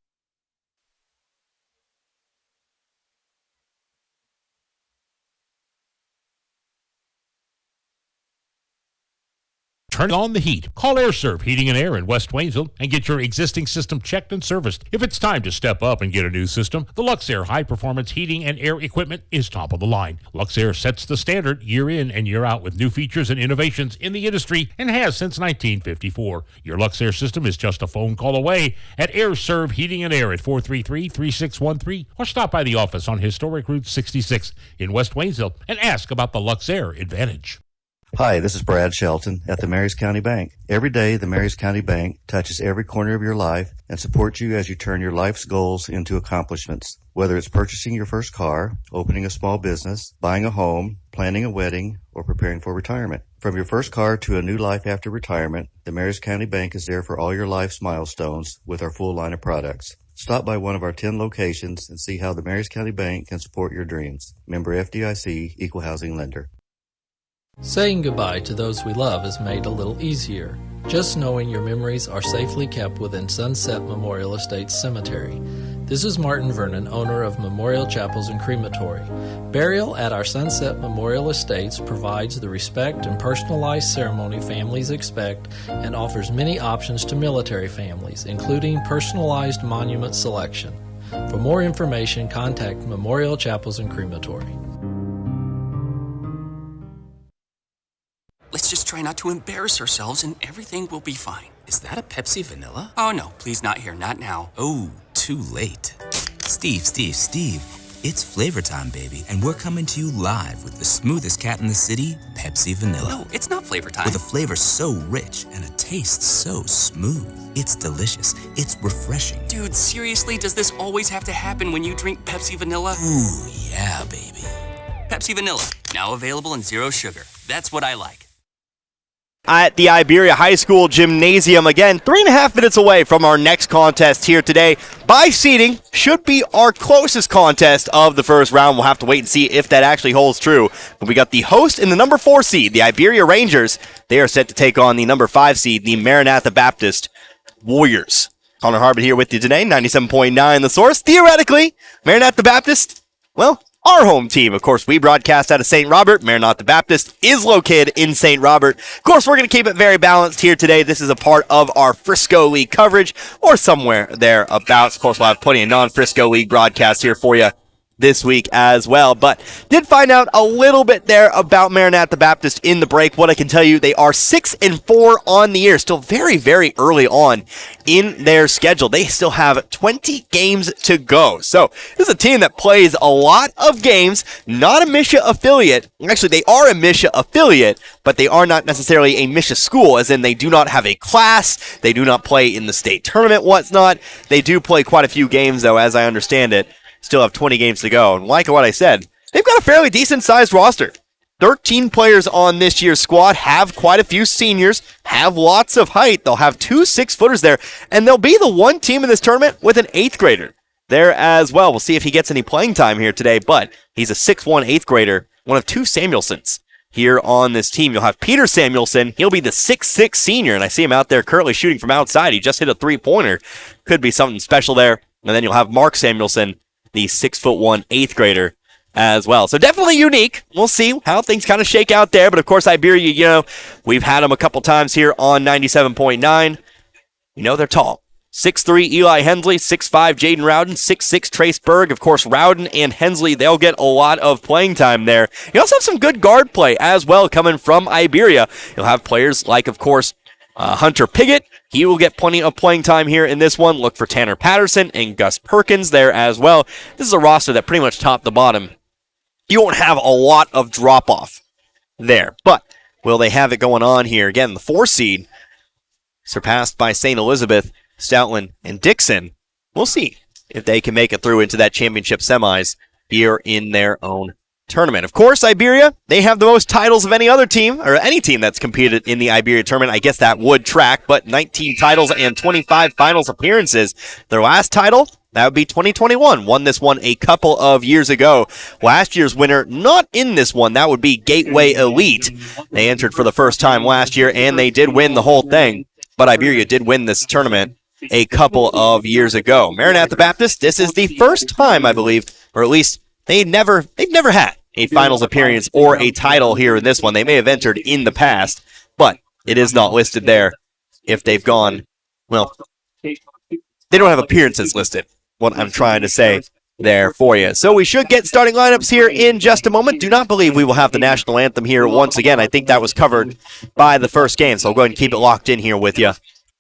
Turn on the heat. Call AirServe Heating and Air in West Waynesville and get your existing system checked and serviced. If it's time to step up and get a new system, the Luxair high-performance heating and air equipment is top of the line. Luxair sets the standard year in and year out with new features and innovations in the industry and has since 1954. Your Luxair system is just a phone call away at AirServe Heating and Air at 433-3613 or stop by the office on Historic Route 66 in West Waynesville and ask about the Luxair Advantage. Hi, this is Brad Shelton at the Marys County Bank. Every day, the Marys County Bank touches every corner of your life and supports you as you turn your life's goals into accomplishments. Whether it's purchasing your first car, opening a small business, buying a home, planning a wedding, or preparing for retirement. From your first car to a new life after retirement, the Marys County Bank is there for all your life's milestones with our full line of products. Stop by one of our 10 locations and see how the Marys County Bank can support your dreams. Member FDIC, Equal Housing Lender. Saying goodbye to those we love is made a little easier. Just knowing your memories are safely kept within Sunset Memorial Estates Cemetery. This is Martin Vernon, owner of Memorial Chapels and Crematory. Burial at our Sunset Memorial Estates provides the respect and personalized ceremony families expect and offers many options to military families, including personalized monument selection. For more information, contact Memorial Chapels and Crematory. Let's just try not to embarrass ourselves and everything will be fine. Is that a Pepsi Vanilla? Oh no, please not here, not now. Oh, too late. Steve. It's flavor time, baby, and we're coming to you live with the smoothest cat in the city, Pepsi Vanilla. No, it's not flavor time. With a flavor so rich and a taste so smooth. It's delicious. It's refreshing. Dude, seriously, does this always have to happen when you drink Pepsi Vanilla? Ooh, yeah, baby. Pepsi Vanilla, now available in zero sugar. That's what I like. At the Iberia High School Gymnasium. Again, 3.5 minutes away from our next contest here today. By seeding, should be our closest contest of the first round. We'll have to wait and see if that actually holds true. But we got the host in the number 4 seed, the Iberia Rangers. They are set to take on the number 5 seed, the Maranatha Baptist Warriors. Connor Harbin here with you today, 97.9 The Source. Theoretically, Maranatha Baptist, well, our home team. Of course, we broadcast out of St. Robert. Maranatha Baptist is located in St. Robert. Of course, we're going to keep it very balanced here today. This is a part of our Frisco League coverage, or somewhere thereabouts. Of course, we'll have plenty of non-Frisco League broadcasts here for you this week as well. But did find out a little bit there about Maranatha Baptist in the break. What I can tell you, they are 6-4 on the year. Still very, very early on in their schedule. They still have 20 games to go. So this is a team that plays a lot of games, not a Misha affiliate. Actually, they are a Misha affiliate, but they are not necessarily a Misha school, as in they do not have a class. They do not play in the state tournament, whatnot. They do play quite a few games, though, as I understand it. Still have 20 games to go. And like what I said, they've got a fairly decent-sized roster. 13 players on this year's squad, have quite a few seniors, have lots of height. They'll have 2 6-footers there, and they'll be the one team in this tournament with an 8th grader there as well. We'll see if he gets any playing time here today, but he's a 6'1" 8th grader, one of 2 Samuelsons here on this team. You'll have Peter Samuelson. He'll be the 6'6" senior, and I see him out there currently shooting from outside. He just hit a 3-pointer. Could be something special there. And then you'll have Mark Samuelson, the 6'1" 8th grader as well. So definitely unique. We'll see how things kind of shake out there. But of course, Iberia, you know, we've had them a couple times here on 97.9. You know, they're tall. 6'3" Eli Hensley, 6'5" Jaden Rowden, 6'6" Trace Berg. Of course, Rowden and Hensley, they'll get a lot of playing time there. You also have some good guard play as well coming from Iberia. You'll have players like, of course, Hunter Piggott. He will get plenty of playing time here in this one. Look for Tanner Patterson and Gus Perkins there as well. This is a roster that pretty much top to bottom, you won't have a lot of drop-off there. But will they have it going on here? Again, the 4 seed surpassed by St. Elizabeth, Stoutland, and Dixon. We'll see if they can make it through into that championship semis here in their own tournament. Of course, Iberia, they have the most titles of any other team, or any team that's competed in the Iberia tournament. I guess that would track, but 19 titles and 25 finals appearances. Their last title, that would be 2021. Won this one a couple of years ago. Last year's winner, not in this one. That would be Gateway Elite. They entered for the first time last year, and they did win the whole thing. But Iberia did win this tournament a couple of years ago. Maranatha Baptist, this is the first time, I believe, or at least they've never had a finals appearance or a title here in this one. They may have entered in the past, but it is not listed there if they've gone, well, they don't have appearances listed, what I'm trying to say there for you. So we should get starting lineups here in just a moment. Do not believe we will have the national anthem here once again. I think that was covered by the first game, so I'll go ahead and keep it locked in here with you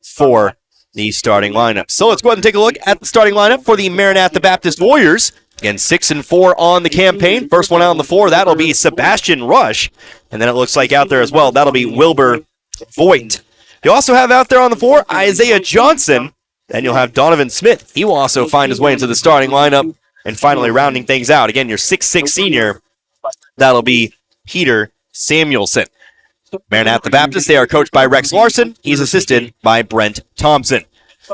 for the starting lineup. So let's go ahead and take a look at the starting lineup for the Maranatha Baptist Warriors. Again, 6-4 on the campaign. First one out on the floor, that'll be Sebastian Rush. And then it looks like out there as well, that'll be Wilbur Voigt. You also have out there on the floor Isaiah Johnson. Then you'll have Donovan Smith. He will also find his way into the starting lineup. And finally, rounding things out, again, your 6'6 senior, that'll be Peter Samuelson. Maranatha Baptist, they are coached by Rex Larson. He's assisted by Brent Thompson.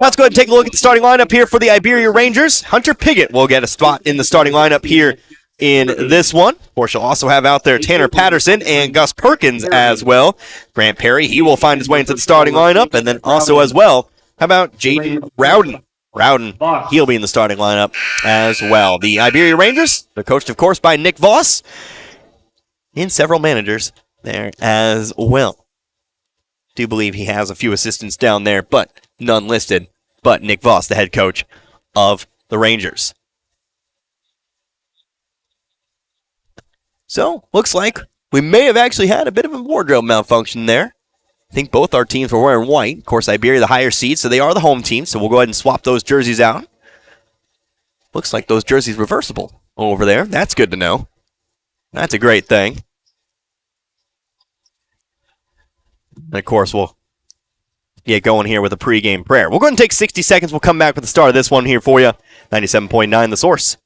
Let's go ahead and take a look at the starting lineup here for the Iberia Rangers. Hunter Piggott will get a spot in the starting lineup here in this one. Of course, you'll also have out there Tanner Patterson and Gus Perkins as well. Grant Perry, he will find his way into the starting lineup. And then also as well, how about Jaden Rowden? Rowden, he'll be in the starting lineup as well. The Iberia Rangers, they're coached, of course, by Nick Voss, and several managers there as well. Do believe he has a few assistants down there, but none listed. But Nick Voss, the head coach of the Rangers. So, looks like we may have actually had a bit of a wardrobe malfunction there. I think both our teams were wearing white. Of course, Iberia the higher seed, so they are the home team. So we'll go ahead and swap those jerseys out. Looks like those jerseys reversible over there. That's good to know. That's a great thing. And of course, we'll get going here with a pregame prayer. We'll go ahead and take 60 seconds. We'll come back with the start of this one here for you. 97.9 The Source.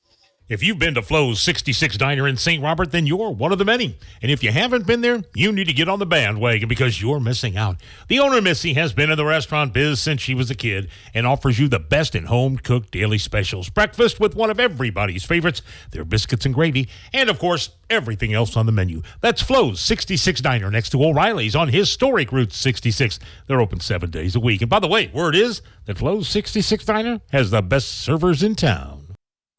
If you've been to Flo's 66 Diner in St. Robert, then you're one of the many. And if you haven't been there, you need to get on the bandwagon because you're missing out. The owner, Missy, has been in the restaurant biz since she was a kid and offers you the best in home-cooked daily specials. Breakfast with one of everybody's favorites, their biscuits and gravy, and, of course, everything else on the menu. That's Flo's 66 Diner next to O'Reilly's on historic Route 66. They're open 7 days a week. And by the way, word is that Flo's 66 Diner has the best servers in town.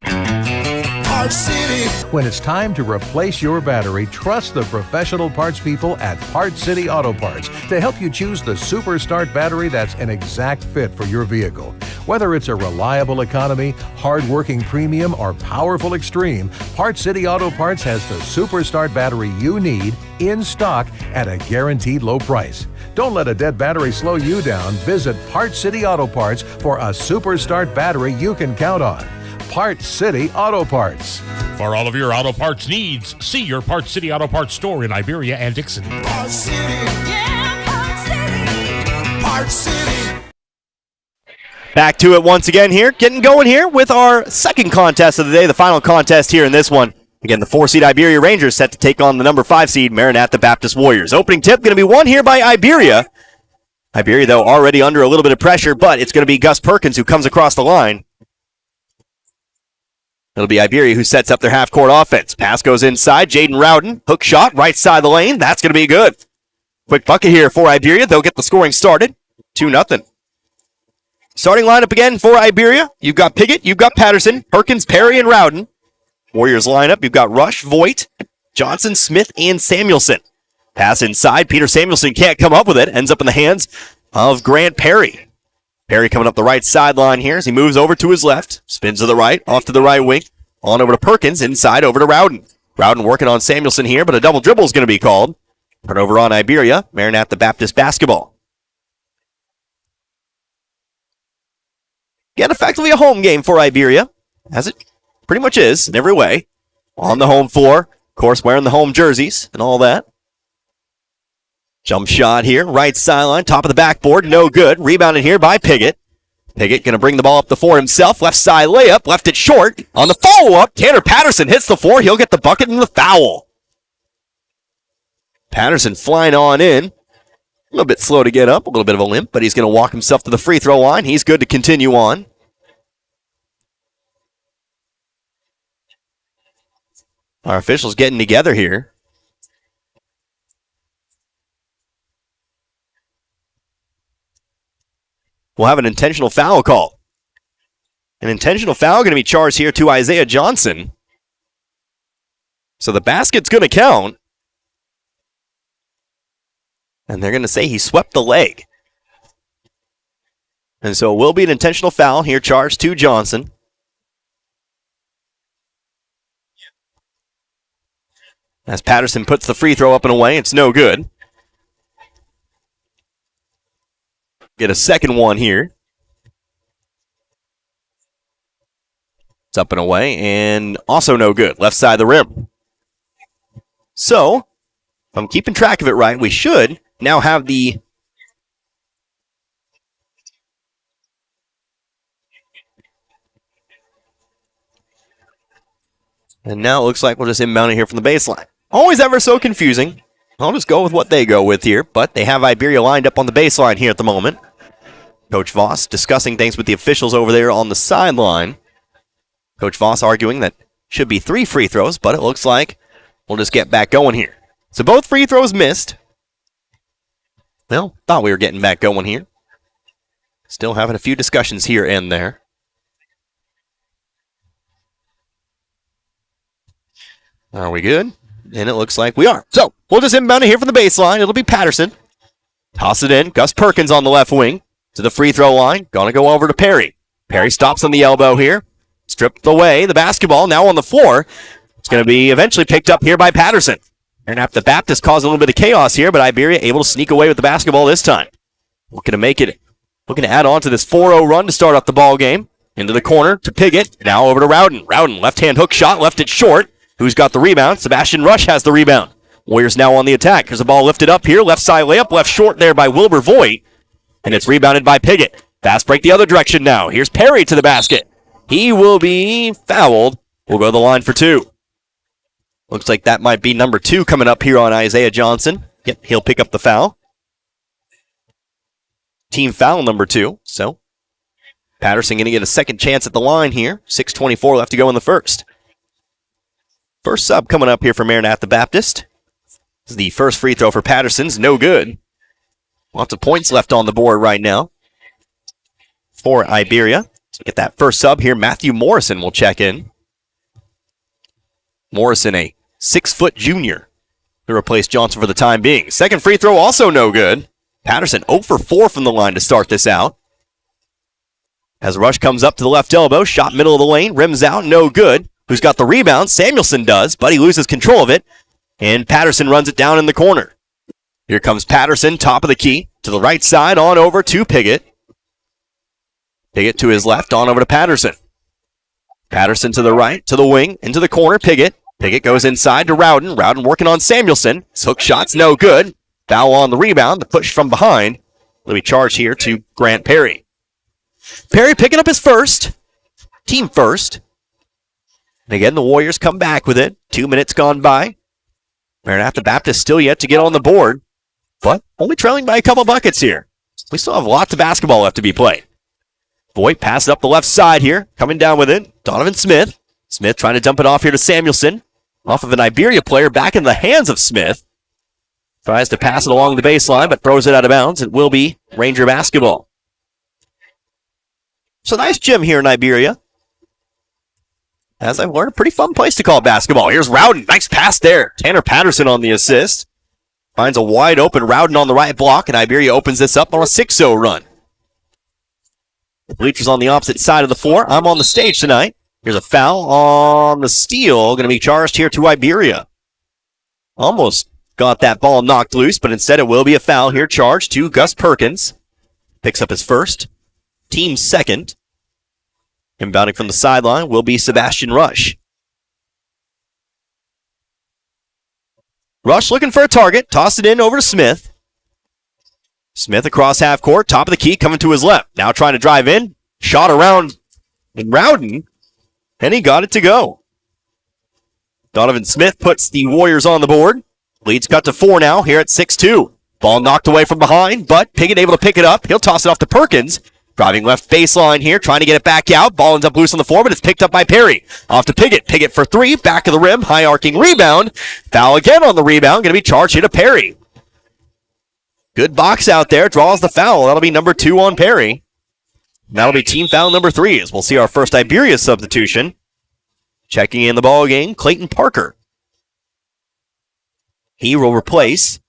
Parts City. When it's time to replace your battery, trust the professional parts people at Parts City Auto Parts to help you choose the Super Start battery that's an exact fit for your vehicle. Whether it's a reliable economy, hard-working premium, or powerful extreme, Parts City Auto Parts has the Super Start battery you need in stock at a guaranteed low price. Don't let a dead battery slow you down. Visit Parts City Auto Parts for a Super Start battery you can count on. Parts City Auto Parts. For all of your auto parts needs, see your Parts City Auto Parts store in Iberia and Dixon. Parts City. Yeah, Parts City. Parts City. Back to it once again here. Getting going here with our second contest of the day, the final contest here in this one. Again, the 4-seed Iberia Rangers set to take on the number 5-seed Maranatha Baptist Warriors. Opening tip going to be won here by Iberia. Iberia, though, already under a little bit of pressure, but it's going to be Gus Perkins who comes across the line. It'll be Iberia who sets up their half-court offense. Pass goes inside. Jaden Rowden, hook shot, right side of the lane. That's going to be good. Quick bucket here for Iberia. They'll get the scoring started. 2-0. Starting lineup again for Iberia. You've got Piggott, you've got Patterson, Perkins, Perry, and Rowden. Warriors lineup, you've got Rush, Voigt, Johnson, Smith, and Samuelson. Pass inside. Peter Samuelson can't come up with it. Ends up in the hands of Grant Perry. Perry coming up the right sideline here as he moves over to his left. Spins to the right, off to the right wing. On over to Perkins, inside over to Rowden. Rowden working on Samuelson here, but a double dribble is going to be called. Turn over on Iberia, Maranatha Baptist basketball. Again, effectively a home game for Iberia, as it pretty much is in every way. On the home floor, of course, wearing the home jerseys and all that. Jump shot here, right sideline, top of the backboard, no good. Rebounded here by Piggott. Piggott going to bring the ball up the floor himself. Left side layup, left it short. On the follow-up, Tanner Patterson hits the floor. He'll get the bucket and the foul. Patterson flying on in. A little bit slow to get up, a little bit of a limp, but he's going to walk himself to the free throw line. He's good to continue on. Our officials getting together here. We'll have an intentional foul call. An intentional foul going to be charged here to Isaiah Johnson. So the basket's going to count. And they're going to say he swept the leg. And so it will be an intentional foul here charged to Johnson. As Patterson puts the free throw up and away, it's no good. Get a second one here. It's up and away, and also no good. Left side of the rim. So, if I'm keeping track of it right, we should now have the... And now it looks like we'll just inbound it here from the baseline. Always ever so confusing. I'll just go with what they go with here, but they have Iberia lined up on the baseline here at the moment. Coach Voss discussing things with the officials over there on the sideline. Coach Voss arguing that should be 3 free throws, but it looks like we'll just get back going here. So both free throws missed. Well, thought we were getting back going here. Still having a few discussions here and there. Are we good? And it looks like we are. So, we'll just inbound it here from the baseline. It'll be Patterson. Toss it in. Gus Perkins on the left wing to the free throw line. Gonna go over to Perry. Perry stops on the elbow here. Stripped away. The basketball now on the floor. It's going to be eventually picked up here by Patterson. And after the Baptist caused a little bit of chaos here, but Iberia able to sneak away with the basketball this time. Looking to add on to this 4-0 run to start off the ball game. Into the corner to Piggott. Now over to Rowden. Rowden, left-hand hook shot, left it short. Who's got the rebound? Sebastian Rush has the rebound. Warriors now on the attack. Here's the ball lifted up here. Left side layup, left short there by Wilbur Voigt. And it's rebounded by Piggott. Fast break the other direction now. Here's Perry to the basket. He will be fouled. We'll go to the line for 2. Looks like that might be number 2 coming up here on Isaiah Johnson. Yep, he'll pick up the foul. Team foul number 2. So Patterson going to get a second chance at the line here. 6:24 left to go in the first. First sub coming up here for Maranatha Baptist. This is the first free throw for Patterson's. No good. Lots of points left on the board right now for Iberia. So get that first sub here. Matthew Morrison will check in. Morrison, a 6-foot junior, to replace Johnson for the time being. Second free throw also no good. Patterson 0 for 4 from the line to start this out. As Rush comes up to the left elbow, shot middle of the lane, rims out, no good. Who's got the rebound? Samuelson does, but he loses control of it, and Patterson runs it down in the corner. Here comes Patterson, top of the key, to the right side, on over to Piggott. Piggott to his left, on over to Patterson. Patterson to the right, to the wing, into the corner, Piggott. Piggott goes inside to Rowden. Rowden working on Samuelson. His hook shot's no good. Foul on the rebound, the push from behind. Will be charged here to Grant Perry. Perry picking up his first. Team first. And again, the Warriors come back with it. 2 minutes gone by. Maranatha Baptist still yet to get on the board, but only trailing by a couple buckets here. We still have lots of basketball left to be played. Voigt passes up the left side here. Coming down with it, Donovan Smith. Smith trying to dump it off here to Samuelson. Off of an Iberia player, back in the hands of Smith. Tries to pass it along the baseline, but throws it out of bounds. It will be Ranger basketball. So nice gym here in Iberia. As I've learned, a pretty fun place to call basketball. Here's Rowden. Nice pass there. Tanner Patterson on the assist. Finds a wide open Rowden on the right block, and Iberia opens this up on a 6-0 run. The bleachers on the opposite side of the floor. I'm on the stage tonight. Here's a foul on the steal. Going to be charged here to Iberia. Almost got that ball knocked loose, but instead it will be a foul here charged to Gus Perkins. Picks up his first. Team second. Inbounding from the sideline will be Sebastian Rush. Rush looking for a target. Toss it in over to Smith. Smith across half court. Top of the key coming to his left. Now trying to drive in. Shot around Rowden. And he got it to go. Donovan Smith puts the Warriors on the board. Lead's cut to 4 now here at 6-2. Ball knocked away from behind, but Piggott able to pick it up. He'll toss it off to Perkins. Driving left baseline here, trying to get it back out. Ball ends up loose on the floor, but it's picked up by Perry. Off to Piggott. Piggott for 3. Back of the rim. High arcing rebound. Foul again on the rebound. Going to be charged here to Perry. Good box out there. Draws the foul. That'll be number 2 on Perry. That'll be team foul number 3 as we'll see our first Iberia substitution. Checking in the ball game, Clayton Parker. He will replace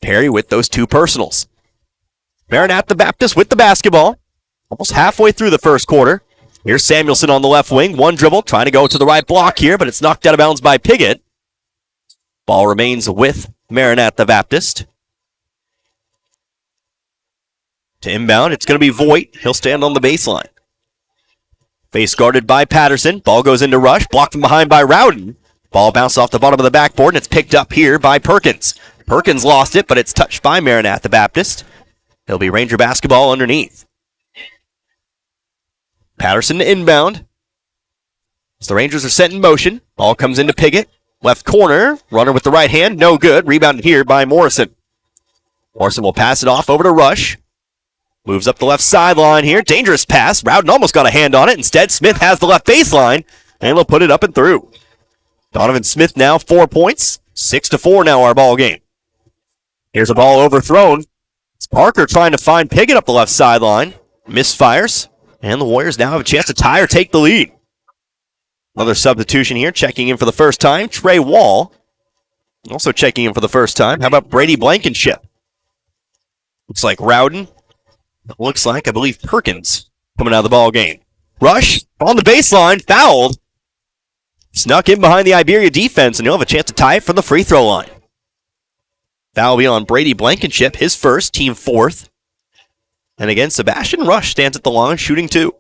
Perry with those 2 personals. Maranatha Baptist with the basketball. Almost halfway through the first quarter. Here's Samuelson on the left wing. One dribble, trying to go to the right block here, but it's knocked out of bounds by Piggott. Ball remains with Maranatha Baptist. To inbound, it's going to be Voigt. He'll stand on the baseline. Face guarded by Patterson. Ball goes into Rush. Blocked from behind by Rowden. Ball bounced off the bottom of the backboard, and it's picked up here by Perkins. Perkins lost it, but it's touched by Maranatha Baptist. He'll be Ranger basketball underneath. Patterson to inbound. As the Rangers are set in motion. Ball comes into Piggott. Left corner. Runner with the right hand. No good. Rebounded here by Morrison. Morrison will pass it off over to Rush. Moves up the left sideline here. Dangerous pass. Rowden almost got a hand on it. Instead, Smith has the left baseline. And he'll put it up and through. Donovan Smith now 4 points. 6-4 now our ball game. Here's a ball overthrown. It's Parker trying to find Piggott up the left sideline. Misfires. And the Warriors now have a chance to tie or take the lead. Another substitution here, checking in for the first time. Trey Wall, also checking in for the first time. How about Brady Blankenship? Looks like Rowden. Looks like, I believe, Perkins coming out of the ball game. Rush on the baseline, fouled. Snuck in behind the Iberia defense, and he'll have a chance to tie it from the free throw line. Foul will be on Brady Blankenship, his first, team fourth. And again, Sebastian Rush stands at the line, shooting 2.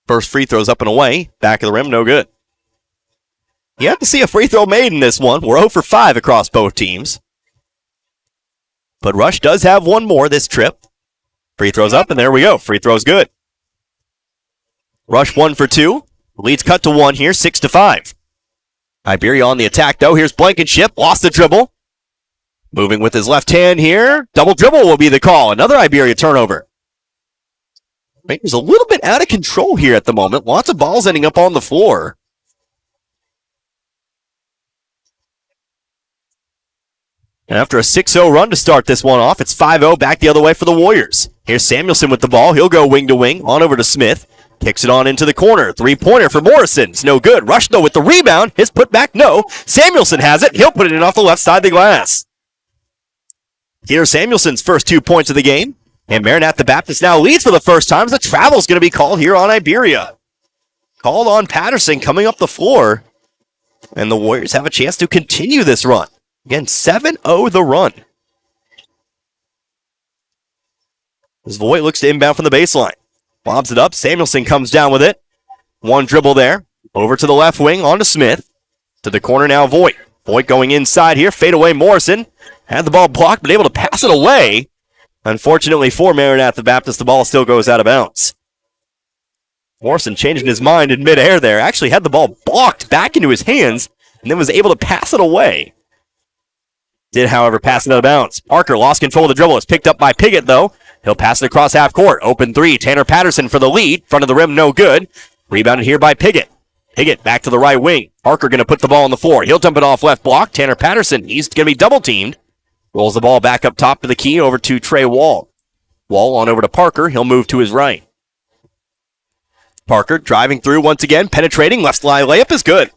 First free throw's up and away. Back of the rim, no good. You have to see a free throw made in this one. We're 0 for 5 across both teams. But Rush does have one more this trip. Free throws up, and there we go. Free throw's good. Rush 1 for 2. Lead's cut to 1 here, 6 to 5. Iberia on the attack, though. Here's Blankenship. Lost the dribble. Moving with his left hand here. Double dribble will be the call. Another Iberia turnover. Rangers a little bit out of control here at the moment. Lots of balls ending up on the floor. And after a 6-0 run to start this one off, it's 5-0 back the other way for the Warriors. Here's Samuelson with the ball. He'll go wing to wing. On over to Smith. Kicks it on into the corner. Three-pointer for Morrison. It's no good. Rush, though, with the rebound. His putback, no. Samuelson has it. He'll put it in off the left side of the glass. Here's Samuelson's first 2 points of the game. And Maranatha Baptist now leads for the first time. The travel's going to be called here on Iberia. Called on Patterson coming up the floor. And the Warriors have a chance to continue this run. Again, 7-0 the run. As Voigt looks to inbound from the baseline. Bobs it up. Samuelson comes down with it. One dribble there. Over to the left wing. On to Smith. To the corner now, Voigt. Voigt going inside here. Fade away Morrison. Had the ball blocked, but able to pass it away. Unfortunately for Maranatha Baptist, the ball still goes out of bounds. Morrison changing his mind in midair there. Actually had the ball blocked back into his hands, and then was able to pass it away. Did, however, pass it out of bounds. Parker lost control of the dribble. It's picked up by Piggott, though. He'll pass it across half court. Open 3. Tanner Patterson for the lead. Front of the rim, no good. Rebounded here by Piggott. Piggott back to the right wing. Parker going to put the ball on the floor. He'll dump it off left block. Tanner Patterson, he's going to be double-teamed. Rolls the ball back up top to the key over to Trey Wall. Wall on over to Parker. He'll move to his right. Parker driving through once again. Penetrating. Left slide layup is good.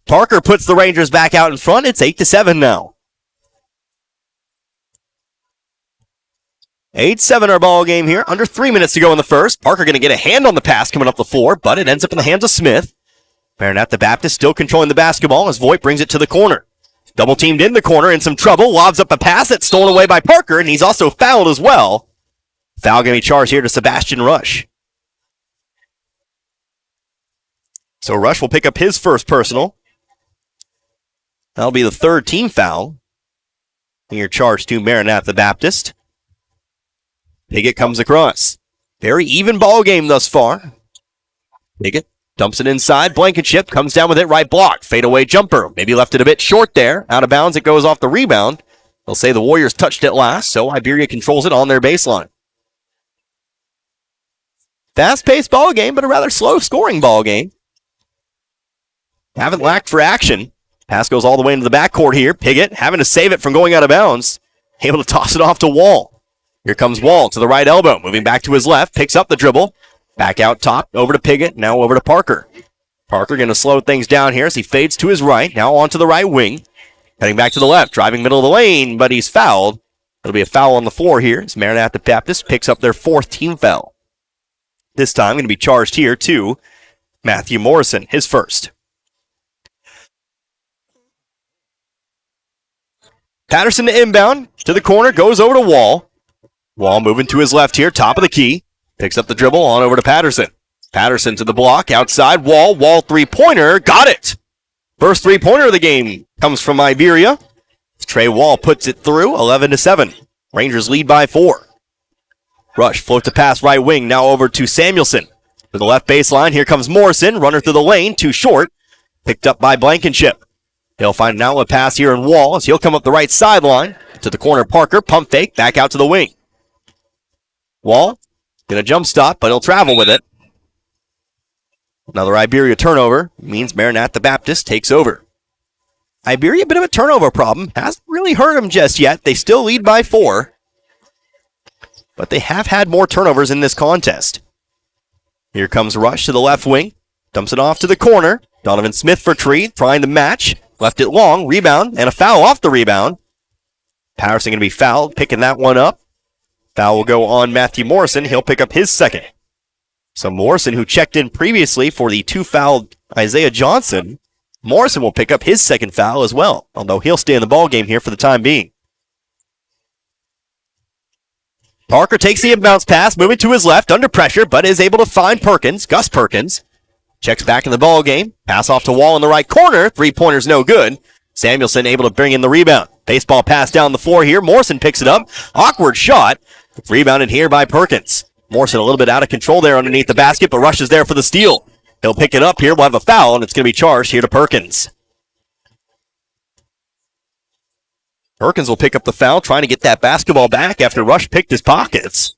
Parker puts the Rangers back out in front. It's 8-7 now. 8-7 our ball game here. Under 3 minutes to go in the first. Parker going to get a hand on the pass coming up the floor, but it ends up in the hands of Smith. Maranatha Baptist still controlling the basketball as Voigt brings it to the corner. Double teamed in the corner, in some trouble. Lobs up a pass that's stolen away by Parker, and he's also fouled as well. Foul going to be charged here to Sebastian Rush. So Rush will pick up his first personal. That'll be the third team foul. Here charged to Maranatha Baptist. Piggott comes across. Very even ball game thus far. Piggott dumps it inside. Blankenship comes down with it. Right block. Fadeaway jumper. Maybe left it a bit short there. Out of bounds. It goes off the rebound. They'll say the Warriors touched it last, so Iberia controls it on their baseline. Fast-paced ball game, but a rather slow-scoring ball game. Haven't lacked for action. Pass goes all the way into the backcourt here. Piggott having to save it from going out of bounds. Able to toss it off to Wall. Here comes Wall to the right elbow. Moving back to his left. Picks up the dribble. Back out top. Over to Piggott. Now over to Parker. Parker going to slow things down here as he fades to his right. Now onto the right wing. Heading back to the left. Driving middle of the lane, but he's fouled. It'll be a foul on the floor here as Maranatha Baptist picks up their fourth team foul. This time going to be charged here to Matthew Morrison, his first. Patterson to inbound. To the corner. Goes over to Wall. Wall moving to his left here. Top of the key. Picks up the dribble. On over to Patterson. Patterson to the block. Outside. Wall. Wall three-pointer. Got it. First three-pointer of the game comes from Iberia. Trey Wall puts it through. 11-7. Rangers lead by 4. Rush floats a pass right wing. Now over to Samuelson. To the left baseline. Here comes Morrison. Runner through the lane. Too short. Picked up by Blankenship. He'll find an outlet pass here in Wall as he'll come up the right sideline. To the corner, Parker. Pump fake. Back out to the wing. Wall. Gonna jump stop, but he'll travel with it. Another Iberia turnover means Maranatha Baptist takes over. Iberia, a bit of a turnover problem. Hasn't really hurt them just yet. They still lead by 4. But they have had more turnovers in this contest. Here comes Rush to the left wing. Dumps it off to the corner. Donovan Smith for Tree, trying to match. Left it long, rebound, and a foul off the rebound. Patterson going to be fouled, picking that one up. Foul will go on Matthew Morrison. He'll pick up his second. So Morrison, who checked in previously for the two-fouled Isaiah Johnson, Morrison will pick up his second foul as well, although he'll stay in the ballgame here for the time being. Parker takes the inbounds pass, moving to his left, under pressure, but is able to find Perkins, Gus Perkins. Checks back in the ballgame. Pass off to Wall in the right corner. Three-pointer's no good. Samuelson able to bring in the rebound. Baseball pass down the floor here. Morrison picks it up. Awkward shot. Rebounded here by Perkins. Morrison a little bit out of control there underneath the basket, but Rush is there for the steal. He'll pick it up here. We'll have a foul, and it's going to be charged here to Perkins. Perkins will pick up the foul, trying to get that basketball back after Rush picked his pockets.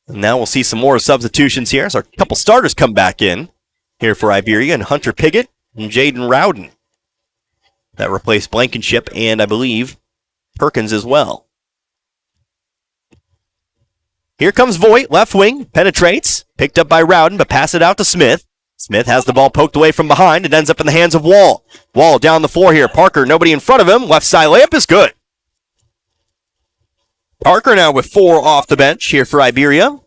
And now we'll see some more substitutions here as our couple starters come back in here for Iberia, and Hunter Piggott and Jaden Rowden. That replaced Blankenship and, I believe, Perkins as well. Here comes Voigt, left wing, penetrates, picked up by Rowden, but pass it out to Smith. Smith has the ball poked away from behind. It ends up in the hands of Wall. Wall down the floor here. Parker, nobody in front of him. Left side layup is good. Parker now with 4 off the bench here for Iberia.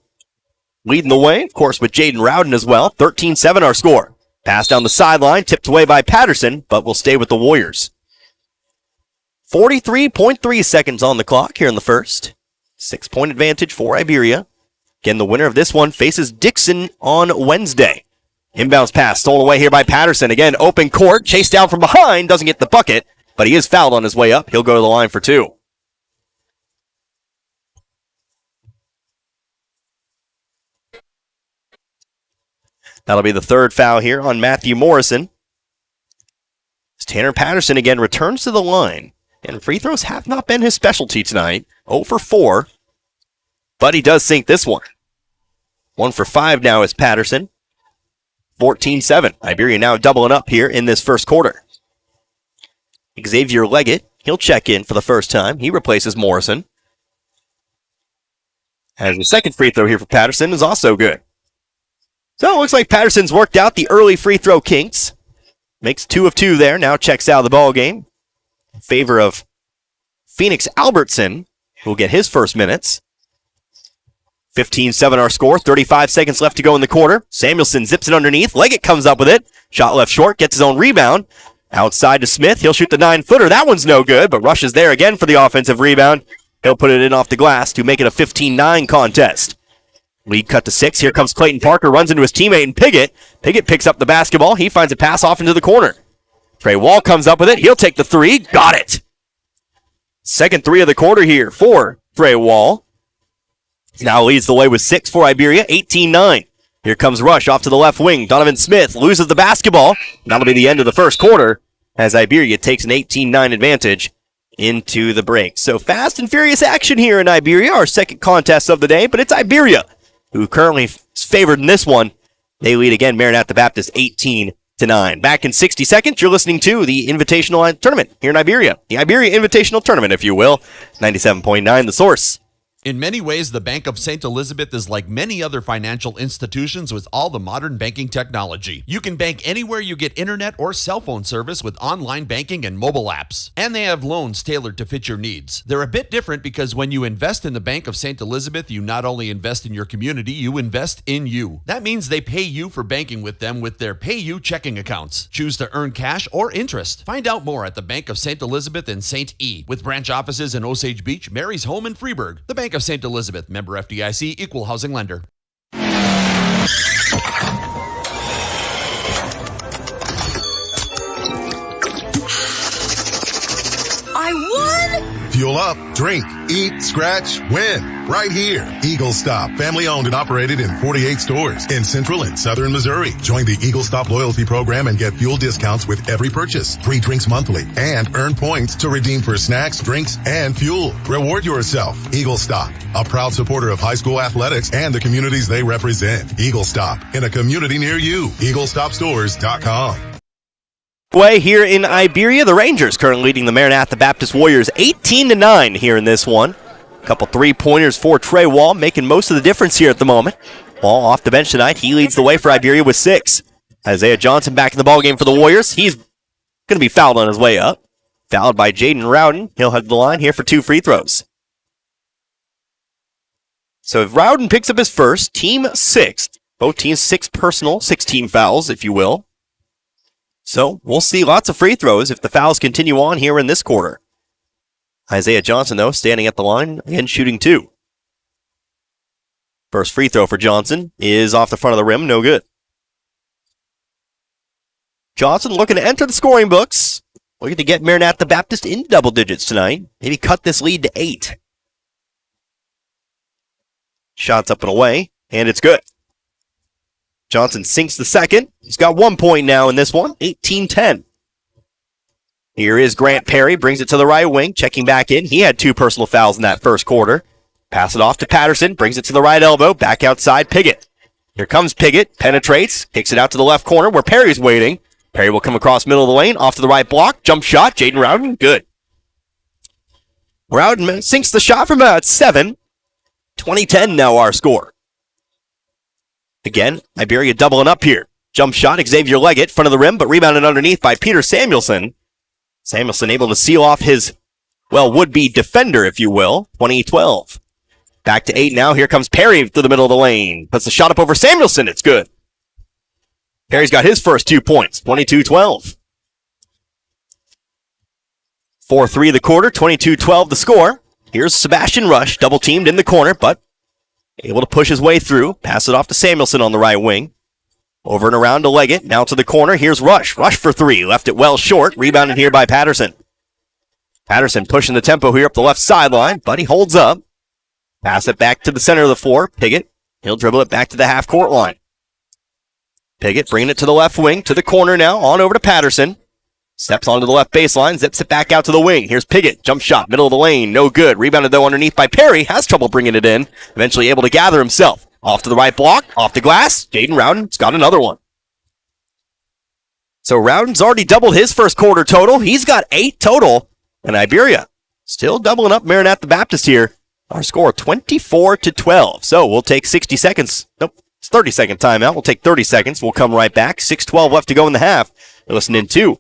Leading the way, of course, with Jaden Rowden as well. 13-7 our score. Pass down the sideline, tipped away by Patterson, but will stay with the Warriors. 43.3 seconds on the clock here in the first. 6-point advantage for Iberia. Again, the winner of this one faces Dixon on Wednesday. Inbounds pass stolen away here by Patterson. Again, open court, chased down from behind, doesn't get the bucket, but he is fouled on his way up. He'll go to the line for 2. That'll be the third foul here on Matthew Morrison. As Tanner Patterson again returns to the line. And free throws have not been his specialty tonight. 0 for 4. But he does sink this one. 1 for 5 now is Patterson. 14-7. Iberia now doubling up here in this first quarter. Xavier Leggett, he'll check in for the first time. He replaces Morrison. And the second free throw here for Patterson is also good. So it looks like Patterson's worked out the early free throw kinks. Makes 2 of 2 there. Now checks out of the ball game. In favor of Phoenix Albertson, who will get his first minutes. 15-7 our score. 35 seconds left to go in the quarter. Samuelson zips it underneath. Leggett comes up with it. Shot left short. Gets his own rebound. Outside to Smith. He'll shoot the 9-footer. That one's no good, but Rush is there again for the offensive rebound. He'll put it in off the glass to make it a 15-9 contest. Lead cut to 6. Here comes Clayton Parker. Runs into his teammate and Piggott. Piggott picks up the basketball. He finds a pass off into the corner. Trey Wall comes up with it. He'll take the 3. Got it. Second 3 of the quarter here for Trey Wall. Now leads the way with 6 for Iberia. 18-9. Here comes Rush off to the left wing. Donovan Smith loses the basketball. That'll be the end of the first quarter as Iberia takes an 18-9 advantage into the break. So fast and furious action here in Iberia. Our second contest of the day, but it's Iberia who currently is favored in this one. They lead again, Maranatha Baptist 18-9. Back in 60 seconds, you're listening to the Invitational Tournament here in Iberia. The Iberia Invitational Tournament, if you will. 97.9 The Source. In many ways, the Bank of St. Elizabeth is like many other financial institutions with all the modern banking technology. You can bank anywhere you get internet or cell phone service with online banking and mobile apps. And they have loans tailored to fit your needs. They're a bit different because when you invest in the Bank of St. Elizabeth, you not only invest in your community, you invest in you. That means they pay you for banking with them with their Pay You checking accounts. Choose to earn cash or interest. Find out more at the Bank of St. Elizabeth in St. E. With branch offices in Osage Beach, Mary's Home, and Freeburg. The Bank of St. Elizabeth, member FDIC, equal housing lender. I won! Fuel up, drink, eat, scratch, win. Right here. Eagle Stop, family owned and operated in 48 stores in central and southern Missouri. Join the Eagle Stop loyalty program and get fuel discounts with every purchase. Free drinks monthly and earn points to redeem for snacks, drinks, and fuel. Reward yourself. Eagle Stop, a proud supporter of high school athletics and the communities they represent. Eagle Stop, in a community near you. EagleStopStores.com. Way here in Iberia, the Rangers currently leading the Maranatha Baptist Warriors 18-9 here in this one. A couple 3-pointers for Trey Wall, making most of the difference here at the moment. Ball off the bench tonight. He leads the way for Iberia with 6. Isaiah Johnson back in the ballgame for the Warriors. He's going to be fouled on his way up. Fouled by Jaden Rowden. He'll head to the line here for 2 free throws. So if Rowden picks up his first, team 6. Both teams 6 personal, 6 team fouls, if you will. So we'll see lots of free throws if the fouls continue on here in this quarter. Isaiah Johnson, though, standing at the line and shooting 2. First free throw for Johnson is off the front of the rim, no good. Johnson looking to enter the scoring books. Looking to get Maranatha Baptist in double digits tonight. Maybe cut this lead to 8. Shots up and away, and it's good. Johnson sinks the second. He's got 1 point now in this one, 18-10. Here is Grant Perry, brings it to the right wing, checking back in. He had 2 personal fouls in that first quarter. Pass it off to Patterson, brings it to the right elbow, back outside Piggott. Here comes Piggott, penetrates, kicks it out to the left corner where Perry's waiting. Perry will come across middle of the lane, off to the right block, jump shot, Jaden Rowden, good. Rowden sinks the shot from about 7. 20-10 now our score. Again, Iberia doubling up here. Jump shot, Xavier Leggett, front of the rim, but rebounded underneath by Peter Samuelson. Samuelson able to seal off his, would-be defender, if you will. 20-12. Back to 8 now. Here comes Perry through the middle of the lane. Puts the shot up over Samuelson. It's good. Perry's got his first 2 points. 22-12. 4-3 the quarter. 22-12 the score. Here's Sebastian Rush, double-teamed in the corner, but able to push his way through. Pass it off to Samuelson on the right wing. Over and around to Leggett. Now to the corner. Here's Rush. Rush for 3. Left it well short. Rebounded here by Patterson. Patterson pushing the tempo here up the left sideline, but he holds up. Pass it back to the center of the floor. Piggott. He'll dribble it back to the half-court line. Piggott bringing it to the left wing, to the corner now. On over to Patterson. Steps onto the left baseline, zips it back out to the wing. Here's Piggott. Jump shot, middle of the lane. No good. Rebounded, though, underneath by Perry. Has trouble bringing it in. Eventually able to gather himself. Off to the right block. Off the glass. Jaden Rowden's got another one. So Rowden's already doubled his first quarter total. He's got 8 total. And Iberia still doubling up Maranatha Baptist here. Our score 24-12. So we'll take 60 seconds. Nope, it's 30-second timeout. We'll take 30 seconds. We'll come right back. 6:12 left to go in the half. You're listening to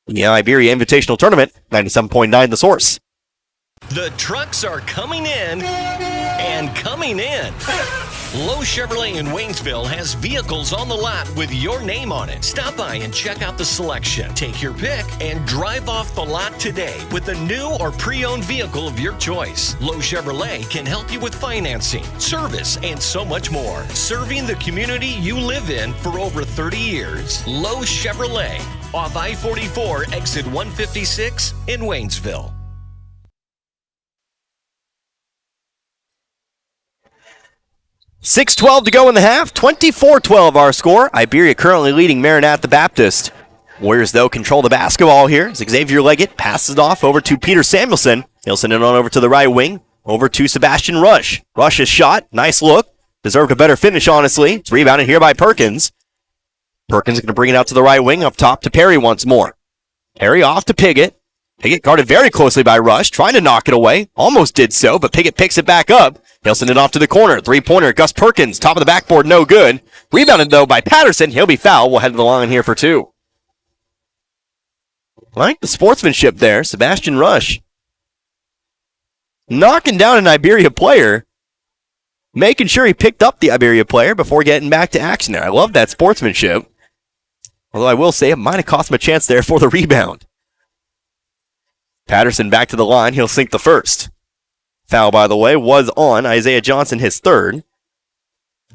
the Iberia Invitational Tournament, 97.9 The Source. The trucks are coming in and coming in. Lowe Chevrolet in Waynesville has vehicles on the lot with your name on it. Stop by and check out the selection. Take your pick and drive off the lot today with a new or pre-owned vehicle of your choice. Lowe Chevrolet can help you with financing, service, and so much more. Serving the community you live in for over 30 years. Lowe Chevrolet, off I-44, exit 156 in Waynesville. 6:12 to go in the half. 24-12 our score. Iberia currently leading Maranatha Baptist. Warriors, though, control the basketball here. As Xavier Leggett passes it off over to Peter Samuelson. He'll send it on over to the right wing. Over to Sebastian Rush. Rush's shot. Nice look. Deserved a better finish, honestly. It's rebounded here by Perkins. Perkins going to bring it out to the right wing. Up top to Perry once more. Perry off to Piggott. Piggott guarded very closely by Rush. Trying to knock it away. Almost did so, but Piggott picks it back up. He'll send it off to the corner. 3-pointer, Gus Perkins, top of the backboard, no good. Rebounded, though, by Patterson. He'll be fouled. We'll head to the line here for 2. Like the sportsmanship there. Sebastian Rush knocking down an Iberia player. Making sure he picked up the Iberia player before getting back to action there. I love that sportsmanship. Although I will say it might have cost him a chance there for the rebound. Patterson back to the line. He'll sink the first. Foul, by the way, was on Isaiah Johnson, his third.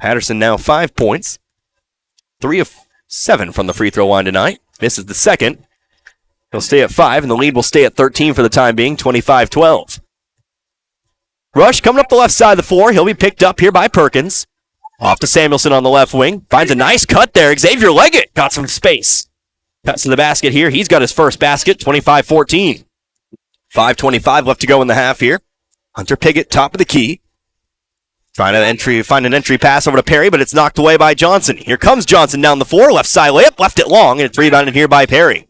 Patterson now 5 points. 3 of 7 from the free throw line tonight. Misses the second. He'll stay at 5, and the lead will stay at 13 for the time being, 25-12. Rush coming up the left side of the floor. He'll be picked up here by Perkins. Off to Samuelson on the left wing. Finds a nice cut there. Xavier Leggett got some space. Cuts to the basket here. He's got his first basket, 25-14. 5:25 left to go in the half here. Hunter Piggott, top of the key. Trying to find an entry pass over to Perry, but it's knocked away by Johnson. Here comes Johnson down the floor. Left side layup, left it long, and it's rebounded here by Perry.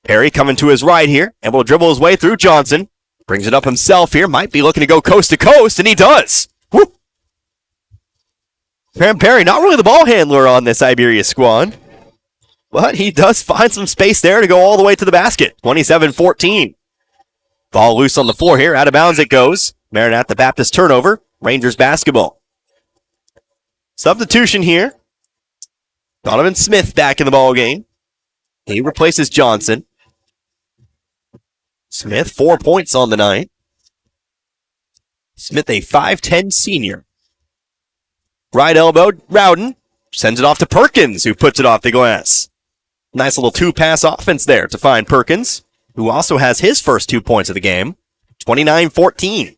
Perry coming to his right here, able to dribble his way through Johnson. Brings it up himself here. Might be looking to go coast to coast, and he does. Woo! Grant Perry, not really the ball handler on this Iberia squad, but he does find some space there to go all the way to the basket. 27-14. Ball loose on the floor here. Out of bounds it goes. Maranatha Baptist turnover. Rangers basketball. Substitution here. Donovan Smith back in the ball game. He replaces Johnson. Smith, 4 points on the night. Smith, a 5'10 senior. Right elbow, Rowden sends it off to Perkins, who puts it off the glass. Nice little two-pass offense there to find Perkins, who also has his first 2 points of the game. 29-14.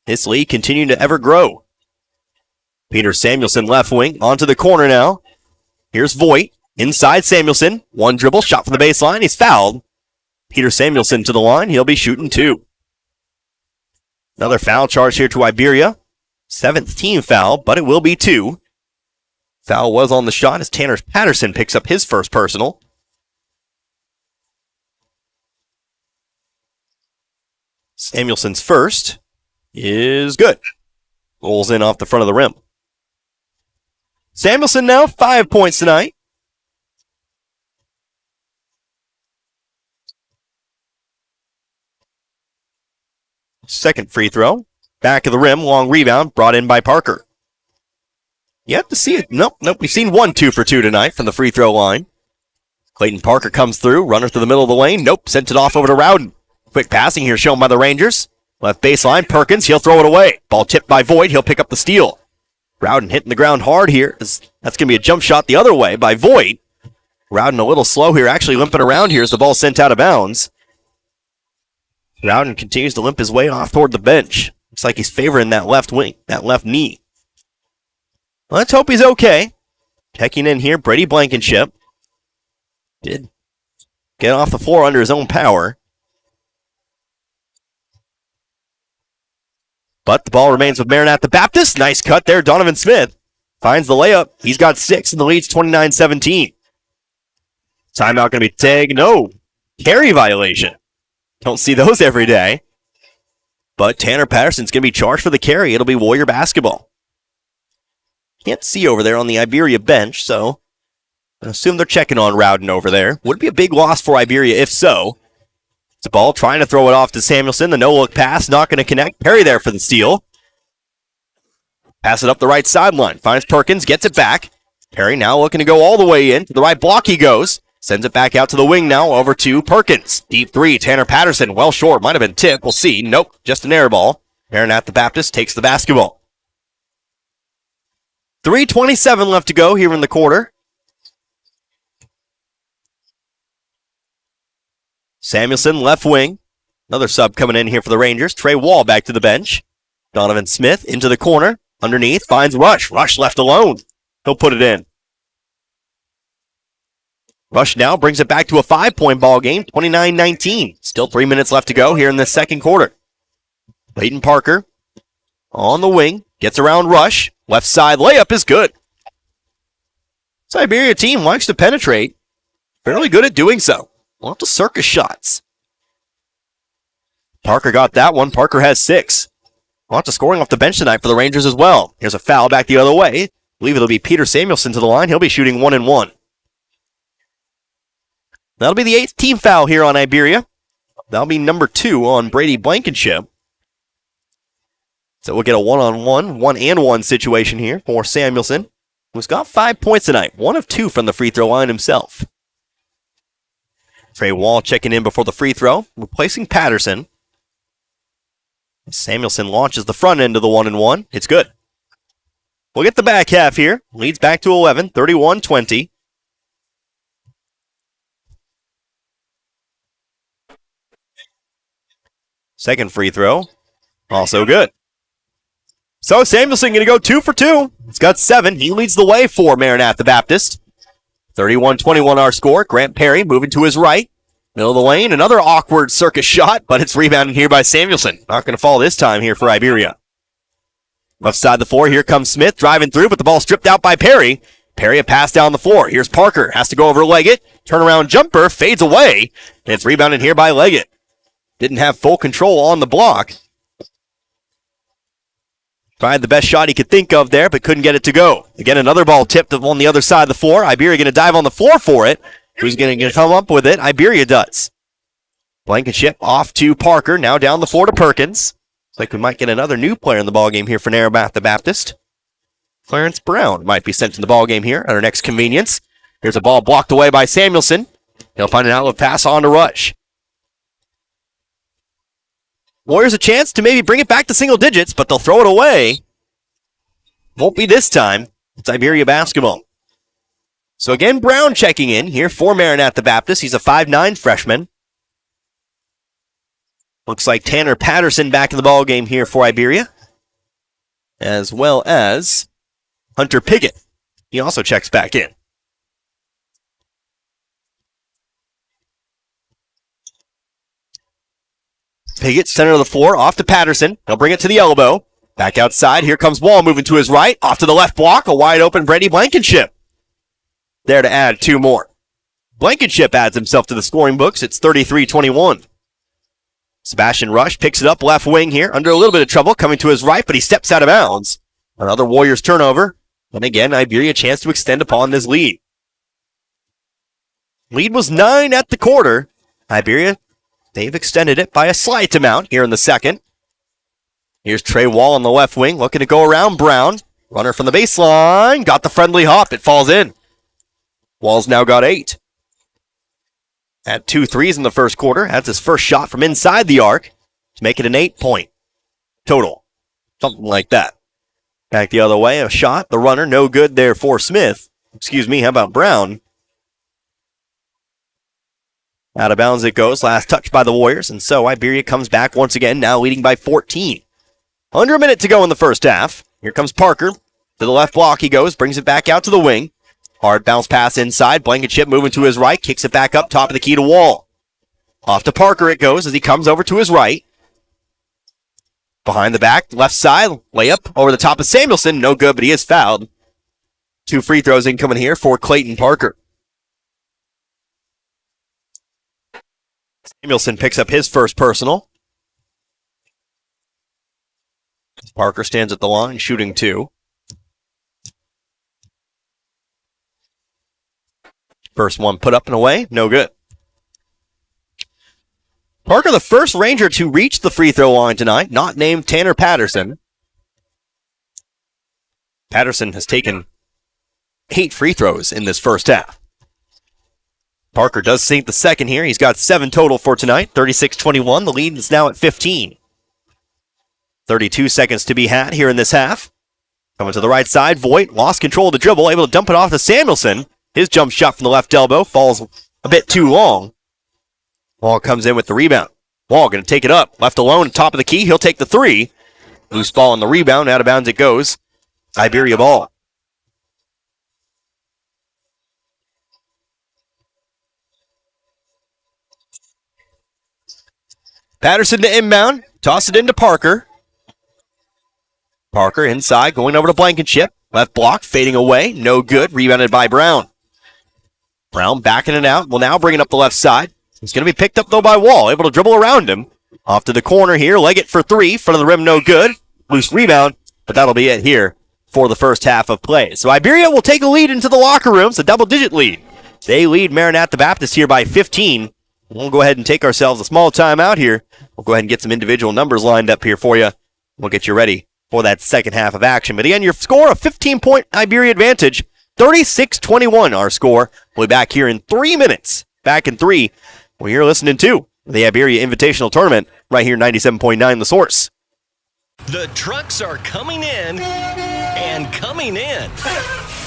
This lead continuing to ever grow. Peter Samuelson left wing, onto the corner now. Here's Voigt, inside Samuelson. One dribble, shot from the baseline, he's fouled. Peter Samuelson to the line, he'll be shooting 2. Another foul charge here to Iberia. 7th team foul, but it will be 2. Foul was on the shot as Tanner Patterson picks up his first personal. Samuelson's first is good. Rolls in off the front of the rim. Samuelson now 5 points tonight. Second free throw. Back of the rim, long rebound, brought in by Parker. You have to see it. Nope. We've seen 1 2 for 2 tonight from the free throw line. Clayton Parker comes through, runner through the middle of the lane. Nope, sent it off over to Rowden. Quick passing here shown by the Rangers. Left baseline, Perkins, he'll throw it away. Ball tipped by Voigt, he'll pick up the steal. Rowden hitting the ground hard here. That's going to be a jump shot the other way by Voigt. Rowden a little slow here, actually limping around here as the ball sent out of bounds. Rowden continues to limp his way off toward the bench. Looks like he's favoring that left wing, that left knee. Let's hope he's okay. Checking in here, Brady Blankenship. Did get off the floor under his own power. But the ball remains with Maranatha Baptist. Nice cut there. Donovan Smith finds the layup. He's got 6 and the lead's 29-17. Timeout going to be tagged. No. Carry violation. Don't see those every day. But Tanner Patterson's going to be charged for the carry. It'll be Warrior basketball. Can't see over there on the Iberia bench, so I assume they're checking on Rowden over there. Would be a big loss for Iberia if so. It's a ball trying to throw it off to Samuelson. The no-look pass, not going to connect. Perry there for the steal. Pass it up the right sideline. Finds Perkins, gets it back. Perry now looking to go all the way in. To the right block he goes. Sends it back out to the wing now, over to Perkins. Deep 3, Tanner Patterson, well short. Might have been tipped. We'll see. Nope, just an air ball. Maranatha Baptist takes the basketball. 3:27 left to go here in the quarter. Samuelson, left wing. Another sub coming in here for the Rangers. Trey Wall back to the bench. Donovan Smith into the corner. Underneath, finds Rush. Rush left alone. He'll put it in. Rush now brings it back to a 5-point ball game, 29-19. Still 3 minutes left to go here in the second quarter. Clayton Parker on the wing. Gets around Rush. Left side layup is good. This Iberia team likes to penetrate. Fairly good at doing so. Lots of circus shots. Parker got that one. Parker has 6. Lots of scoring off the bench tonight for the Rangers as well. Here's a foul back the other way. I believe it'll be Peter Samuelson to the line. He'll be shooting 1 and 1. That'll be the 8th team foul here on Iberia. That'll be number 2 on Brady Blankenship. So we'll get a 1-on-1, 1-and-1 situation here for Samuelson, who's got 5 points tonight. 1 of 2 from the free throw line himself. Trey Wall checking in before the free throw, replacing Patterson. Samuelson launches the front end of the 1-and-1. It's good. We'll get the back half here. Leads back to 11, 31-20. Second free throw, also good. So Samuelson going to go 2 for 2. He's got 7. He leads the way for Maranatha Baptist. 31-21 our score. Grant Perry moving to his right. Middle of the lane, another awkward circus shot, but it's rebounded here by Samuelson. Not going to fall this time here for Iberia. Left side of the floor, here comes Smith driving through, but the ball stripped out by Perry. Perry a pass down the floor. Here's Parker, has to go over Leggett. Turnaround jumper, fades away, and it's rebounded here by Leggett. Didn't have full control on the block. Tried the best shot he could think of there, but couldn't get it to go. Again, another ball tipped on the other side of the floor. Iberia going to dive on the floor for it. Who's going to come up with it? Iberia does. Blankenship off to Parker. Now down the floor to Perkins. Looks like we might get another new player in the ballgame here for Narragansett Baptist. Clarence Brown might be sent in the ballgame here at our next convenience. Here's a ball blocked away by Samuelson. He'll find an outlet pass on to Rush. Warriors a chance to maybe bring it back to single digits, but they'll throw it away. Won't be this time. It's Iberia basketball. So again, Brown checking in here for Maranatha Baptist. He's a 5'9 freshman. Looks like Tanner Patterson back in the ballgame here for Iberia, as well as Hunter Piggott. He also checks back in. Piggott, center of the floor, off to Patterson. He'll bring it to the elbow. Back outside. Here comes Wall moving to his right. Off to the left block. A wide open Brady Blankenship. There to add two more. Blankenship adds himself to the scoring books. It's 33-21. Sebastian Rush picks it up left wing here. Under a little bit of trouble. Coming to his right, but he steps out of bounds. Another Warriors turnover. And again, Iberia a chance to extend upon this lead. Lead was 9 at the quarter. Iberia, they've extended it by a slight amount here in the second. Here's Trey Wall on the left wing, looking to go around Brown. Runner from the baseline, got the friendly hop, it falls in. Wall's now got 8. Had 2 threes in the first quarter, has his first shot from inside the arc to make it an 8-point total. Something like that. Back the other way, a shot, the runner, no good there for Smith. Excuse me, how about Brown? Out of bounds it goes, last touch by the Warriors, and so Iberia comes back once again, now leading by 14. Under a minute to go in the first half. Here comes Parker. To the left block he goes, brings it back out to the wing. Hard bounce pass inside, Blankenship moving to his right, kicks it back up, top of the key to Wall. Off to Parker it goes as he comes over to his right. Behind the back, left side, layup over the top of Samuelson, no good, but he is fouled. 2 free throws incoming here for Clayton Parker. Samuelson picks up his first personal. Parker stands at the line, shooting 2. First one put up and away, no good. Parker, the first Ranger to reach the free throw line tonight, not named Tanner Patterson. Patterson has taken 8 free throws in this first half. Parker does sink the second here. He's got 7 total for tonight, 36-21. The lead is now at 15. 32 seconds to be had here in this half. Coming to the right side, Voigt lost control of the dribble, able to dump it off to Samuelson. His jump shot from the left elbow falls a bit too long. Wall comes in with the rebound. Wall going to take it up. Left alone, top of the key. He'll take the 3. Loose ball on the rebound. Out of bounds it goes. Iberia ball. Patterson to inbound. Toss it into Parker. Parker inside, going over to Blankenship. Left block, fading away. No good. Rebounded by Brown. Brown backing it out. Will now bring it up the left side. He's going to be picked up, though, by Wall. Able to dribble around him. Off to the corner here. Leg it for 3. Front of the rim, no good. Loose rebound. But that'll be it here for the first half of play. So Iberia will take a lead into the locker room. It's a double-digit lead. They lead Maranatha Baptist here by 15. We'll go ahead and take ourselves a small timeout here. We'll go ahead and get some individual numbers lined up here for you. We'll get you ready for that second half of action. But again, your score, a 15-point Iberia advantage. 36-21 our score. We'll be back here in 3 minutes. Back in 3. Well, you're listening to the Iberia Invitational Tournament right here, 97.9 The Source. The trucks are coming in and coming in.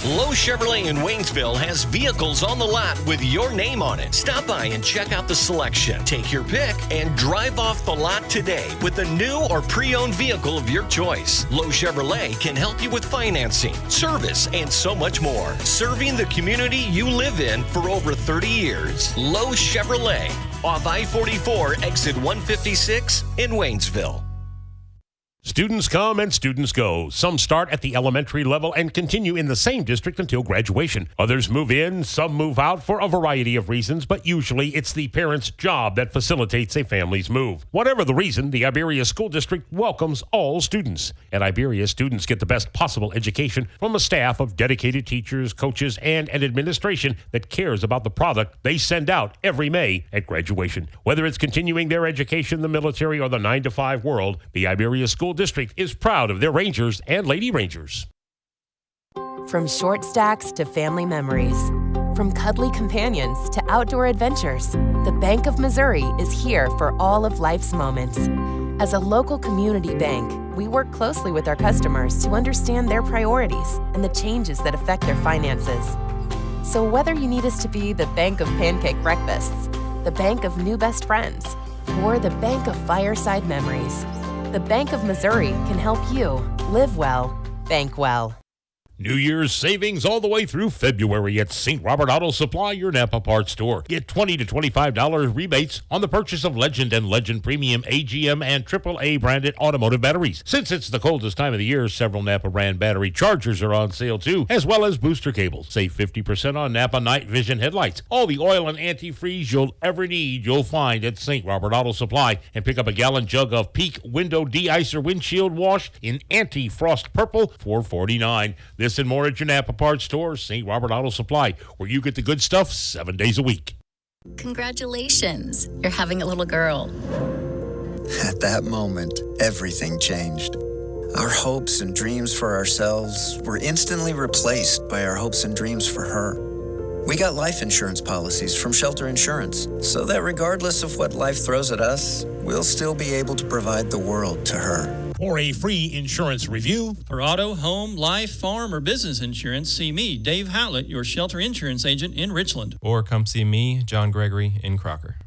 Lowe Chevrolet in Waynesville has vehicles on the lot with your name on it. Stop by and check out the selection. Take your pick and drive off the lot today with a new or pre-owned vehicle of your choice. Lowe Chevrolet can help you with financing, service, and so much more. Serving the community you live in for over 30 years. Lowe Chevrolet, off I-44, exit 156 in Waynesville. Students come and students go. Some start at the elementary level and continue in the same district until graduation. Others move in, some move out for a variety of reasons, but usually it's the parent's job that facilitates a family's move. Whatever the reason, the Iberia School District welcomes all students. At Iberia, students get the best possible education from a staff of dedicated teachers, coaches, and an administration that cares about the product they send out every May at graduation. Whether it's continuing their education, the military, or the 9-to-5 world, the Iberia School District is proud of their Rangers and Lady Rangers. From short stacks to family memories, from cuddly companions to outdoor adventures, the Bank of Missouri is here for all of life's moments. As a local community bank, we work closely with our customers to understand their priorities and the changes that affect their finances. So whether you need us to be the Bank of Pancake Breakfasts, the Bank of New Best Friends, or the Bank of Fireside Memories, the Bank of Missouri can help you live well, bank well. New Year's savings all the way through February at St. Robert Auto Supply, your Napa parts store. Get $20 to $25 rebates on the purchase of Legend and Legend Premium AGM and AAA branded automotive batteries. Since it's the coldest time of the year, several Napa brand battery chargers are on sale too, as well as booster cables. Save 50% on Napa night vision headlights. All the oil and antifreeze you'll ever need, you'll find at St. Robert Auto Supply. And pick up a gallon jug of Peak Window De-Icer Windshield Wash in anti-frost purple, $4.49. This and more at your Napa parts store, St. Robert Auto Supply, where you get the good stuff 7 days a week. Congratulations, you're having a little girl. At that moment, everything changed. Our hopes and dreams for ourselves were instantly replaced by our hopes and dreams for her. We got life insurance policies from Shelter Insurance, so that regardless of what life throws at us, we'll still be able to provide the world to her. For a free insurance review, for auto, home, life, farm, or business insurance, see me, Dave Howlett, your Shelter Insurance agent in Richland. Or come see me, John Gregory, in Crocker.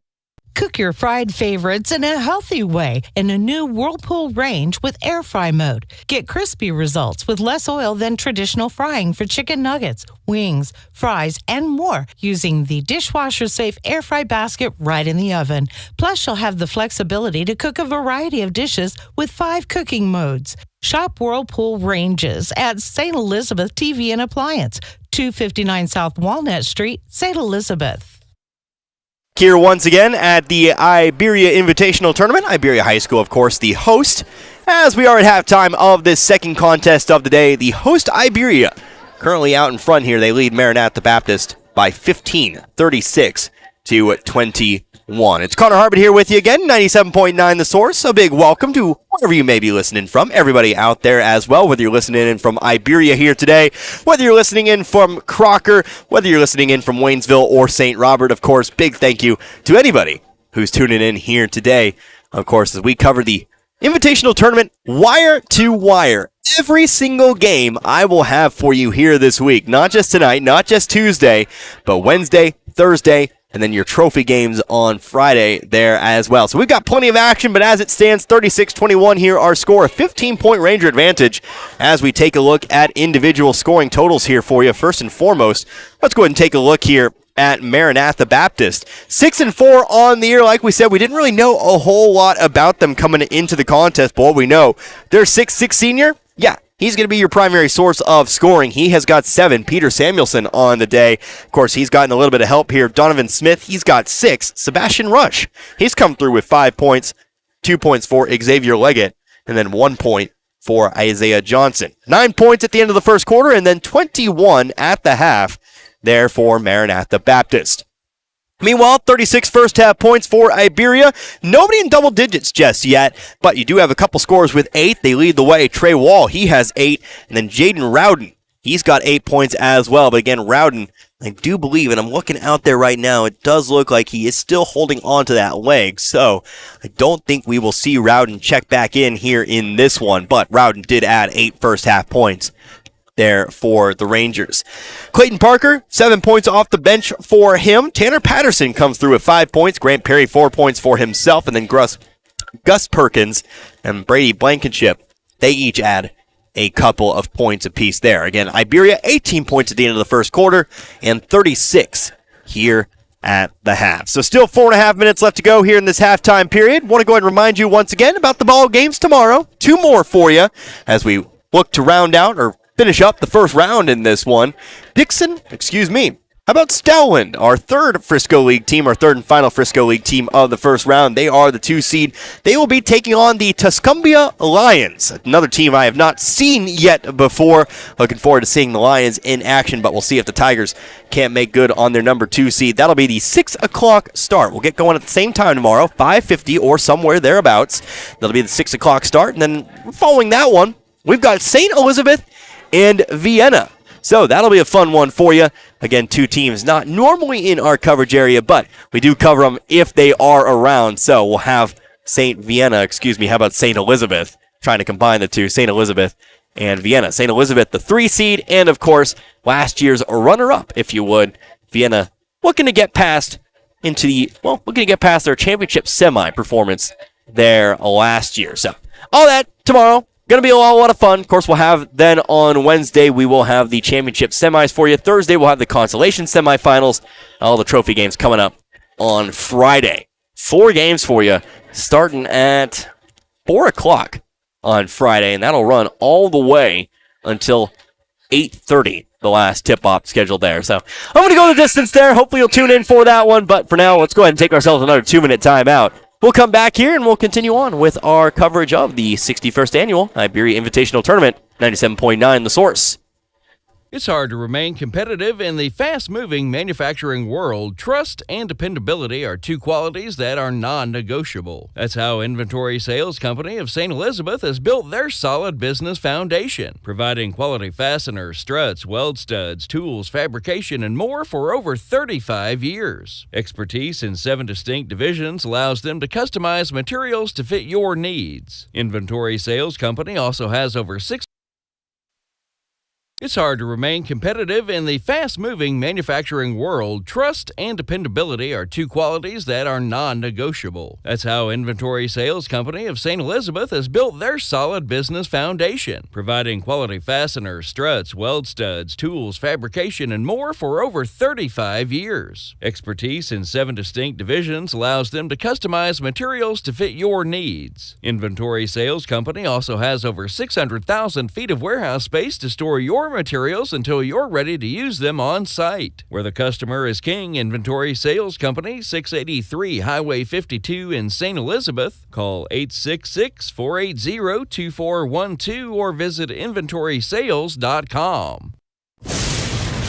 Cook your fried favorites in a healthy way in a new Whirlpool range with air fry mode. Get crispy results with less oil than traditional frying for chicken nuggets, wings, fries, and more using the dishwasher-safe air fry basket right in the oven. Plus, you'll have the flexibility to cook a variety of dishes with 5 cooking modes. Shop Whirlpool ranges at St. Elizabeth TV and Appliance, 259 South Walnut Street, St. Elizabeth. Here once again at the Iberia Invitational Tournament. Iberia High School, of course, the host. As we are at halftime of this second contest of the day, the host Iberia currently out in front here. They lead Maranatha Baptist by 15, 36 to 21. It's Connor Harbert here with you again, 97.9 The Source. A big welcome to wherever you may be listening from, everybody out there as well, whether you're listening in from Iberia here today, whether you're listening in from Crocker, whether you're listening in from Waynesville or St. Robert. Of course, big thank you to anybody who's tuning in here today. Of course, as we cover the Invitational Tournament wire to wire. Every single game I will have for you here this week. Not just tonight, not just Tuesday, but Wednesday, Thursday, and then your trophy games on Friday there as well. So we've got plenty of action, but as it stands, 36-21 here, our score, a 15-point Ranger advantage as we take a look at individual scoring totals here for you. First and foremost, let's go ahead and take a look here at Maranatha Baptist. 6-4 on the year. Like we said, we didn't really know a whole lot about them coming into the contest, but what we know, they're 6'6" senior. Yeah, he's going to be your primary source of scoring. He has got 7. Peter Samuelson on the day. Of course, he's gotten a little bit of help here. Donovan Smith, he's got 6. Sebastian Rush, he's come through with 5 points. 2 points for Xavier Leggett, and then 1 point for Isaiah Johnson. 9 points at the end of the first quarter, and then 21 at the half there for Maranatha Baptist. Meanwhile, 36 first-half points for Iberia. Nobody in double digits just yet, but you do have a couple scores with 8. They lead the way. Trey Wall, he has 8, and then Jaden Rowden, he's got 8 points as well. But again, Rowden, I do believe, and I'm looking out there right now, it does look like he is still holding on to that leg, so I don't think we will see Rowden check back in here in this one, but Rowden did add 8 first-half points there for the Rangers. Clayton Parker, 7 points off the bench for him. Tanner Patterson comes through with 5 points. Grant Perry, 4 points for himself. And then Gus Perkins and Brady Blankenship, they each add a couple of points apiece there. Again, Iberia, 18 points at the end of the first quarter and 36 here at the half. So still 4.5 minutes left to go here in this halftime period. Want to go ahead and remind you once again about the ball games tomorrow. 2 more for you as we look to round out or finish up the first round in this one. How about Stowland, our third Frisco League team, our third and final Frisco League team of the first round. They are the 2 seed. They will be taking on the Tuscumbia Lions, another team I have not seen yet before. Looking forward to seeing the Lions in action, but we'll see if the Tigers can't make good on their number 2 seed. That'll be the 6 o'clock start. We'll get going at the same time tomorrow, 5:50 or somewhere thereabouts. That'll be the 6 o'clock start, and then following that one, we've got St. Elizabeth and Vienna. So that'll be a fun one for you. Again, 2 teams not normally in our coverage area, but we do cover them if they are around. So we'll have St. Elizabeth? Trying to combine the two, St. Elizabeth and Vienna. St. Elizabeth, the 3 seed, and of course, last year's runner-up, if you would. Vienna looking to get past their championship semi-performance there last year. So all that tomorrow. Going to be a lot of fun. Of course, we'll have then on Wednesday, we will have the championship semis for you. Thursday, we'll have the consolation semifinals. All the trophy games coming up on Friday. 4 games for you starting at 4 o'clock on Friday, and that'll run all the way until 8:30, the last tip-off scheduled there. So I'm going to go the distance there. Hopefully you'll tune in for that one, but for now, let's go ahead and take ourselves another 2-minute timeout. We'll come back here and we'll continue on with our coverage of the 61st Annual Iberia Invitational Tournament, 97.9 The Source. It's hard to remain competitive in the fast-moving manufacturing world. Trust and dependability are 2 qualities that are non-negotiable. That's how Inventory Sales Company of St. Elizabeth has built their solid business foundation, providing quality fasteners, struts, weld studs, tools, fabrication, and more for over 35 years. Expertise in 7 distinct divisions allows them to customize materials to fit your needs. Inventory Sales Company also has over 6. It's hard to remain competitive in the fast-moving manufacturing world. Trust and dependability are 2 qualities that are non-negotiable. That's how Inventory Sales Company of St. Elizabeth has built their solid business foundation, providing quality fasteners, struts, weld studs, tools, fabrication, and more for over 35 years. Expertise in 7 distinct divisions allows them to customize materials to fit your needs. Inventory Sales Company also has over 600,000 feet of warehouse space to store your materials until you're ready to use them on site. Where the customer is king, Inventory Sales Company, 683 Highway 52 in St. Elizabeth. Call 866-480-2412 or visit inventorysales.com.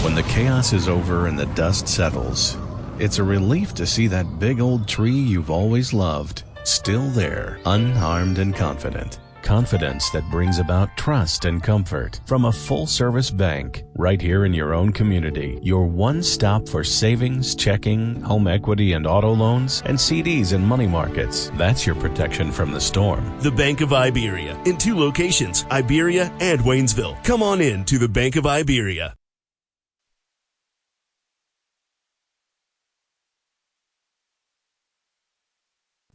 When the chaos is over and the dust settles, it's a relief to see that big old tree you've always loved still there, unharmed and confident. Confidence that brings about trust and comfort from a full-service bank right here in your own community. Your one stop for savings, checking, home equity and auto loans, and CDs and money markets. That's your protection from the storm. The Bank of Iberia in 2 locations, Iberia and Waynesville. Come on in to the Bank of Iberia.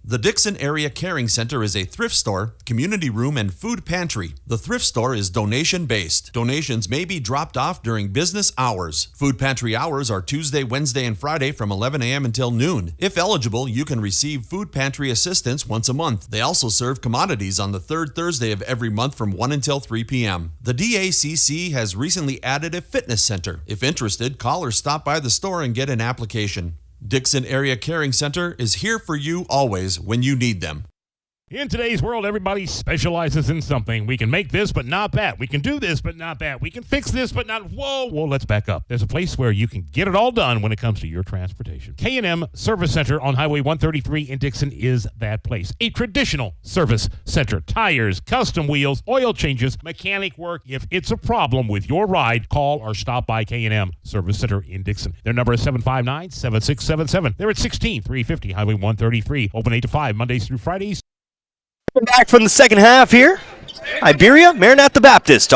The Dixon Area Caring Center is a thrift store, community room, and food pantry. The thrift store is donation-based. Donations may be dropped off during business hours. Food pantry hours are Tuesday, Wednesday, and Friday from 11 a.m. until noon. If eligible, you can receive food pantry assistance once a month. They also serve commodities on the 3rd Thursday of every month from 1 until 3 p.m. The DACC has recently added a fitness center. If interested, call or stop by the store and get an application. Dixon Area Caring Center is here for you always when you need them. In today's world, everybody specializes in something. We can make this, but not that. We can do this, but not that. We can fix this, but not... Whoa, let's back up. There's a place where you can get it all done when it comes to your transportation. K&M Service Center on Highway 133 in Dixon is that place. A traditional service center. Tires, custom wheels, oil changes, mechanic work. If it's a problem with your ride, call or stop by K&M Service Center in Dixon. Their number is 759-7677. They're at 16350 Highway 133. Open 8 to 5, Mondays through Fridays. Back from the second half here. Iberia, Maranatha Baptist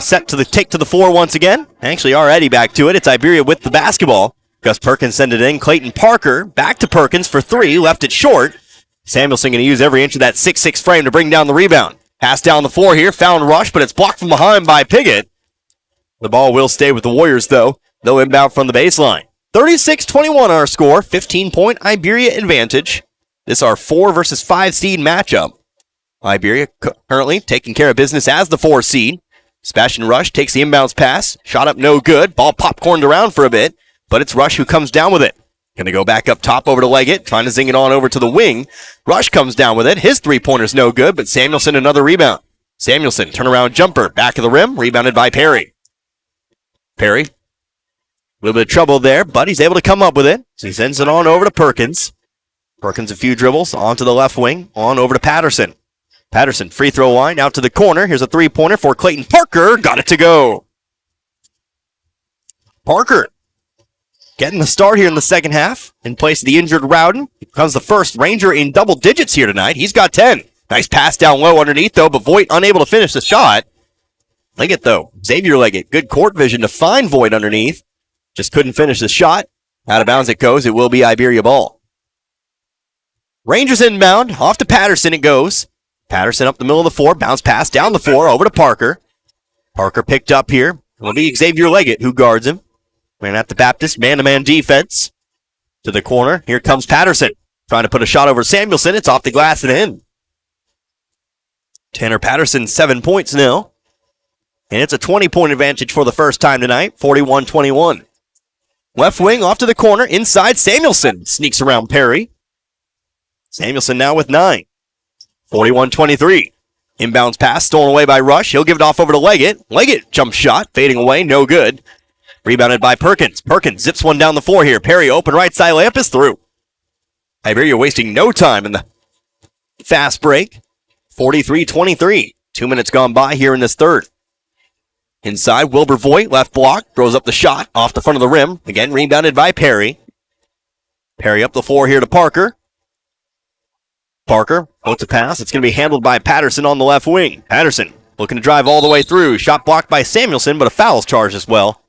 set to take to the floor once again. Actually already back to it. It's Iberia with the basketball. Gus Perkins sent it in. Clayton Parker back to Perkins for 3. Left it short. Samuelson going to use every inch of that 6'6 frame to bring down the rebound. Pass down the floor here. Found rush, but it's blocked from behind by Piggott. The ball will stay with the Warriors, though. They'll inbound from the baseline. 36-21 our score, 15-point Iberia advantage. This is our 4 versus 5 seed matchup. Iberia currently taking care of business as the 4 seed. Sebastian Rush takes the inbounds pass. Shot up no good. Ball popcorned around for a bit, but it's Rush who comes down with it. Going to go back up top over to Leggett, trying to zing it on over to the wing. Rush comes down with it. His three-pointer's no good, but Samuelson another rebound. Samuelson, turnaround jumper, back of the rim, rebounded by Perry. Perry, a little bit of trouble there, but he's able to come up with it. So he sends it on over to Perkins. Perkins a few dribbles, onto the left wing, on over to Patterson. Patterson, free throw line, out to the corner. Here's a three-pointer for Clayton Parker. Got it to go. Parker getting the start here in the second half. In place of the injured Rowden. He becomes the first Ranger in double digits here tonight. He's got 10. Nice pass down low underneath, though, but Voigt unable to finish the shot. Leggett, though. Xavier Leggett. Good court vision to find Voigt underneath. Just couldn't finish the shot. Out of bounds it goes. It will be Iberia ball. Rangers inbound. Off to Patterson it goes. Patterson up the middle of the floor. Bounce pass down the floor over to Parker. Parker picked up here. It will be Xavier Leggett who guards him. Man at the Baptist. Man-to-man defense. To the corner. Here comes Patterson. Trying to put a shot over Samuelson. It's off the glass and in. Tanner Patterson, 7 points now. And it's a 20-point advantage for the first time tonight. 41-21. Left wing off to the corner. Inside Samuelson. Sneaks around Perry. Samuelson now with 9. 41-23. Inbounds pass stolen away by Rush. He'll give it off over to Leggett. Leggett jump shot fading away. No good. Rebounded by Perkins. Perkins zips one down the floor here. Perry open right side layup is through. Iberia wasting no time in the fast break. 43-23. 2 minutes gone by here in this third. Inside, Wilbur Voigt, left block, throws up the shot off the front of the rim. Again, rebounded by Perry. Perry up the floor here to Parker. Parker wants a pass. It's going to be handled by Patterson on the left wing. Patterson looking to drive all the way through. Shot blocked by Samuelson, but a foul's charged as well.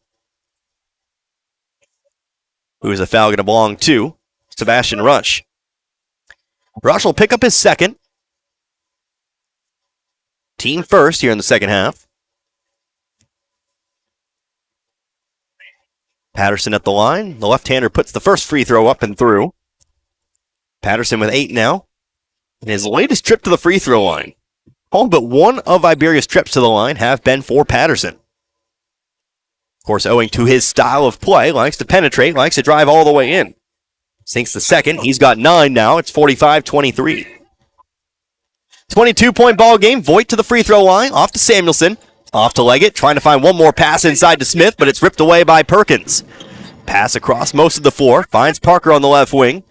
Who is a foul going to belong to? Sebastian Rush. Rush will pick up his second. Team first here in the second half. Patterson at the line. The left-hander puts the first free throw up and through. Patterson with 8 now. And his latest trip to the free throw line. All but one of Iberia's trips to the line have been for Patterson. Of course, owing to his style of play, likes to penetrate, likes to drive all the way in. Sinks the second. He's got 9 now. It's 45-23. 22-point ball game. Voigt to the free throw line. Off to Samuelson. Off to Leggett. Trying to find one more pass inside to Smith, but it's ripped away by Perkins. Pass across most of the floor. Finds Parker on the left wing.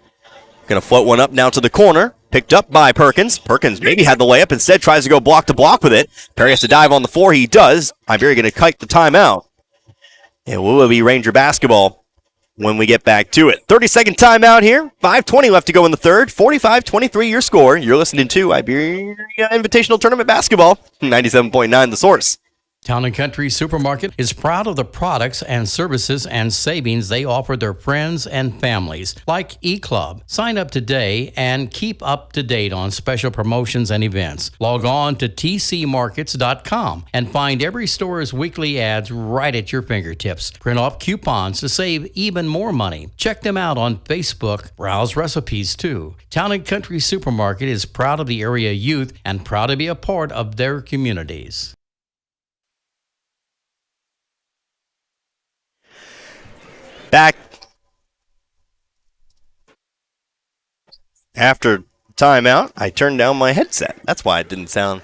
Going to float one up now to the corner. Picked up by Perkins. Perkins maybe had the layup. Instead tries to go block to block with it. Perry has to dive on the floor. He does. Iberia going to kite the timeout. It will be Ranger basketball when we get back to it. 30-second timeout here. 5:20 left to go in the third. 45-23 your score. You're listening to Iberia Invitational Tournament Basketball. 97.9 The Source. Town & Country Supermarket is proud of the products and services and savings they offer their friends and families, like E-Club. Sign up today and keep up to date on special promotions and events. Log on to tcmarkets.com and find every store's weekly ads right at your fingertips. Print off coupons to save even more money. Check them out on Facebook. Browse recipes too. Town & Country Supermarket is proud of the area youth and proud to be a part of their communities. Back after timeout, I turned down my headset. That's why it didn't sound.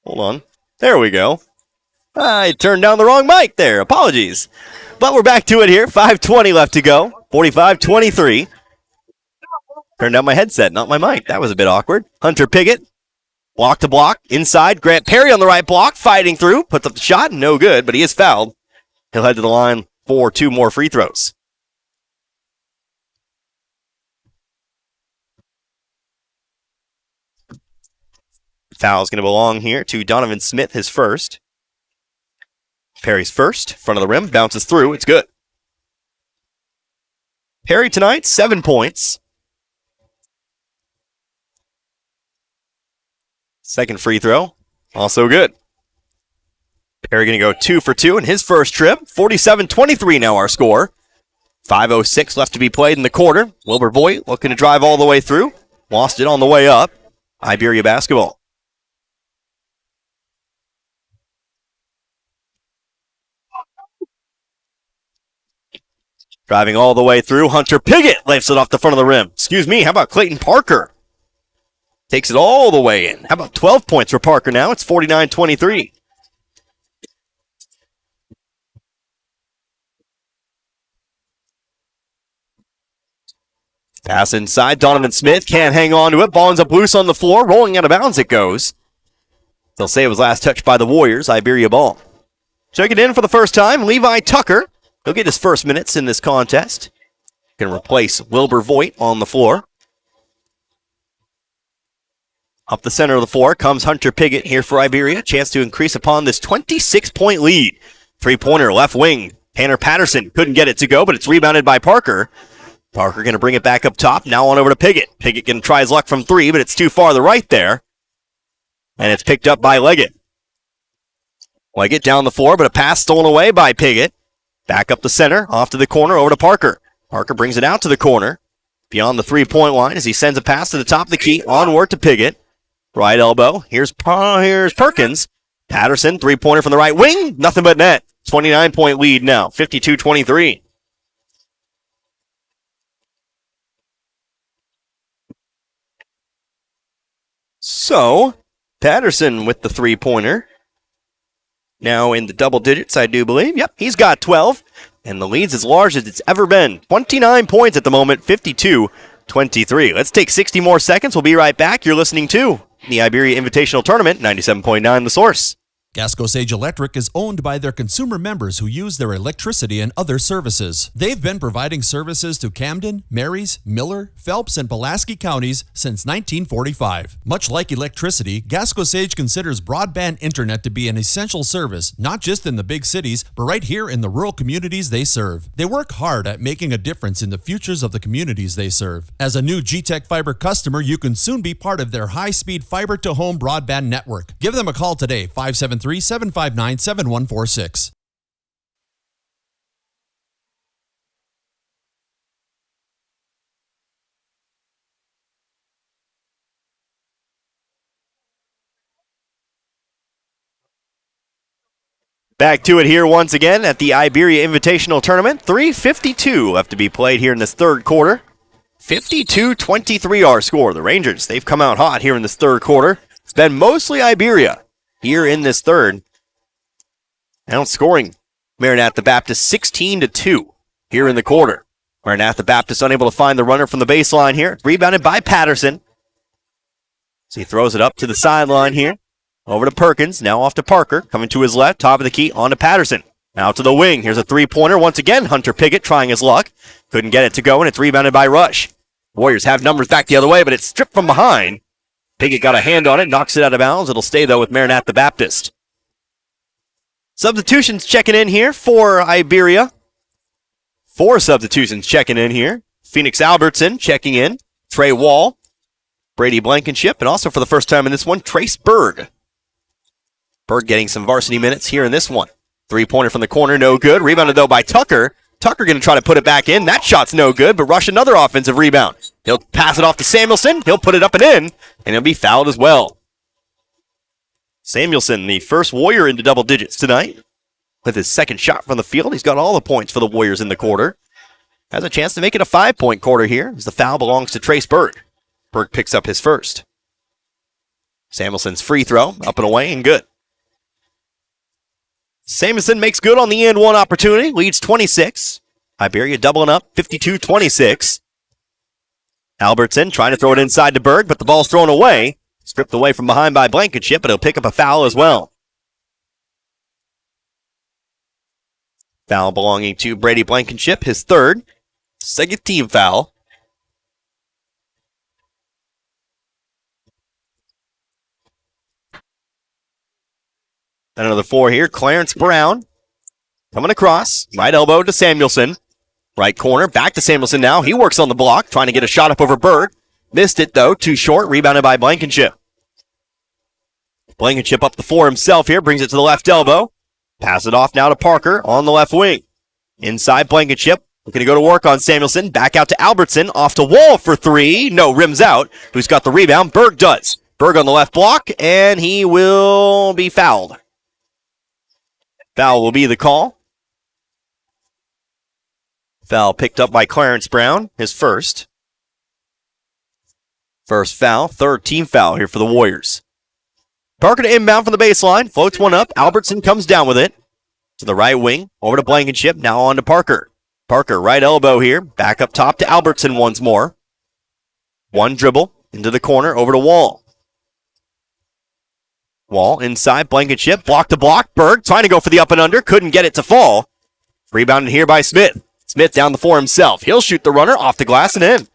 Hold on. There we go. I turned down the wrong mic there. Apologies. But we're back to it here. 5:20 left to go. 45-23. Turned down my headset, not my mic. That was a bit awkward. Hunter Piggott. Block to block. Inside. Grant Perry on the right block. Fighting through. Puts up the shot. No good, but he is fouled. He'll head to the line for 2 more free throws. Foul is going to belong here to Donovan Smith, his first. Perry's first, front of the rim, bounces through. It's good. Perry tonight, 7 points. Second free throw, also good. Perry going to go 2 for 2 in his first trip. 47-23 now our score. 5:06 left to be played in the quarter. Wilbur Voigt looking to drive all the way through. Lost it on the way up. Iberia basketball. Driving all the way through. Hunter Piggott lifts it off the front of the rim. Excuse me, how about Clayton Parker? Takes it all the way in. How about 12 points for Parker now? It's 49-23. Pass inside. Donovan Smith can't hang on to it. Ball ends up loose on the floor. Rolling out of bounds it goes. They'll say it was last touched by the Warriors. Iberia ball. Check it in for the first time. Levi Tucker. He'll get his first minutes in this contest. Going to replace Wilbur Voigt on the floor. Up the center of the floor comes Hunter Piggott here for Iberia. Chance to increase upon this 26-point lead. Three-pointer, left wing. Tanner Patterson couldn't get it to go, but it's rebounded by Parker. Parker going to bring it back up top. Now on over to Piggott. Piggott going to try his luck from three, but it's too far to the right there. And it's picked up by Leggett. Leggett down the floor, but a pass stolen away by Piggott. Back up the center, off to the corner, over to Parker. Parker brings it out to the corner. Beyond the three-point line as he sends a pass to the top of the key. Onward to Piggott. Right elbow. Here's Perkins. Patterson, three-pointer from the right wing. Nothing but net. 29-point lead now. 52-23. So, Patterson with the three-pointer. Now in the double digits, I do believe. Yep, he's got 12. And the lead's as large as it's ever been. 29 points at the moment, 52-23. Let's take 60 more seconds. We'll be right back. You're listening to the Iberia Invitational Tournament, 97.9 The Source. Gasco Sage Electric is owned by their consumer members who use their electricity and other services. They've been providing services to Camden, Marys, Miller, Phelps, and Pulaski counties since 1945. Much like electricity, Gasco Sage considers broadband internet to be an essential service, not just in the big cities, but right here in the rural communities they serve. They work hard at making a difference in the futures of the communities they serve. As a new G-Tech Fiber customer, you can soon be part of their high-speed fiber-to-home broadband network. Give them a call today, 573-759-7146. Back to it here once again at the Iberia Invitational Tournament. 3:52 left to be played here in this third quarter. 52-23 our score. The Rangers, they've come out hot here in this third quarter. It's been mostly Iberia here in this third. Outscoring Maranatha Baptist 16-2 here in the quarter. Maranatha Baptist unable to find the runner from the baseline here. Rebounded by Patterson. So he throws it up to the sideline here. Over to Perkins, now off to Parker. Coming to his left, top of the key, on to Patterson. Now to the wing. Here's a three-pointer. Once again, Hunter Piggott trying his luck. Couldn't get it to go, and it's rebounded by Rush. Warriors have numbers back the other way, but it's stripped from behind. Piggott got a hand on it, knocks it out of bounds. It'll stay, though, with Maranatha Baptist. Substitutions checking in here for Iberia. 4 substitutions checking in here. Phoenix Albertson checking in. Trey Wall. Brady Blankenship. And also for the first time in this one, Trace Berg. Berg getting some varsity minutes here in this one. Three-pointer from the corner, no good. Rebounded, though, by Tucker. Tucker going to try to put it back in. That shot's no good, but Rush another offensive rebound. He'll pass it off to Samuelson. He'll put it up and in, and he'll be fouled as well. Samuelson, the first Warrior into double digits tonight. With his second shot from the field, he's got all the points for the Warriors in the quarter. Has a chance to make it a 5-point quarter here, as the foul belongs to Trace Berg. Berg picks up his first. Samuelson's free throw, up and away, and good. Samuelson makes good on the and one opportunity, leads 26. Iberia doubling up, 52-26. Albertson trying to throw it inside to Berg, but the ball's thrown away. Stripped away from behind by Blankenship, but he'll pick up a foul as well. Foul belonging to Brady Blankenship, his third. Second team foul. Another 4 here. Clarence Brown coming across. Right elbow to Samuelson. Right corner. Back to Samuelson now. He works on the block, trying to get a shot up over Berg. Missed it, though. Too short. Rebounded by Blankenship. Blankenship up the floor himself here. Brings it to the left elbow. Pass it off now to Parker on the left wing. Inside Blankenship. Looking to go to work on Samuelson. Back out to Albertson. Off to Wall for three. No, rims out. Who's got the rebound? Berg does. Berg on the left block, and he will be fouled. Foul will be the call. Foul picked up by Clarence Brown, his first. First foul, third team foul here for the Warriors. Parker to inbound from the baseline. Floats one up. Albertson comes down with it. To the right wing. Over to Blankenship. Now on to Parker. Parker, right elbow here. Back up top to Albertson once more. One dribble into the corner. Over to Wall. Wall inside. Blankenship. Block to block. Berg trying to go for the up and under. Couldn't get it to fall. Rebounded here by Smith. Smith down the floor himself. He'll shoot the runner off the glass and in.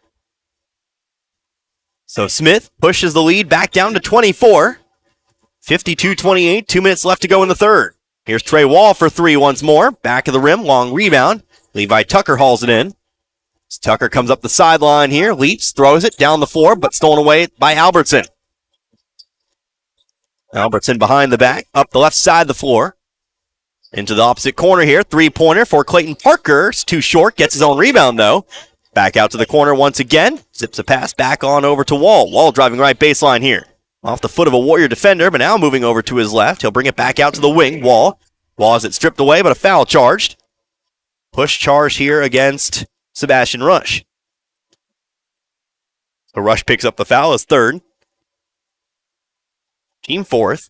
So Smith pushes the lead back down to 24. 52-28. 2 minutes left to go in the third. Here's Trey Wall for three once more. Back of the rim. Long rebound. Levi Tucker hauls it in. Tucker comes up the sideline here. Leaps. Throws it down the floor, but stolen away by Albertson. Albertson behind the back. Up the left side of the floor. Into the opposite corner here. Three-pointer for Clayton Parker. It's too short. Gets his own rebound, though. Back out to the corner once again. Zips a pass back on over to Wall. Wall driving right baseline here. Off the foot of a Warrior defender, but now moving over to his left. He'll bring it back out to the wing. Wall. Wall has it stripped away, but a foul charged. Push charge here against Sebastian Rush. So Rush picks up the foul as third. Team fourth.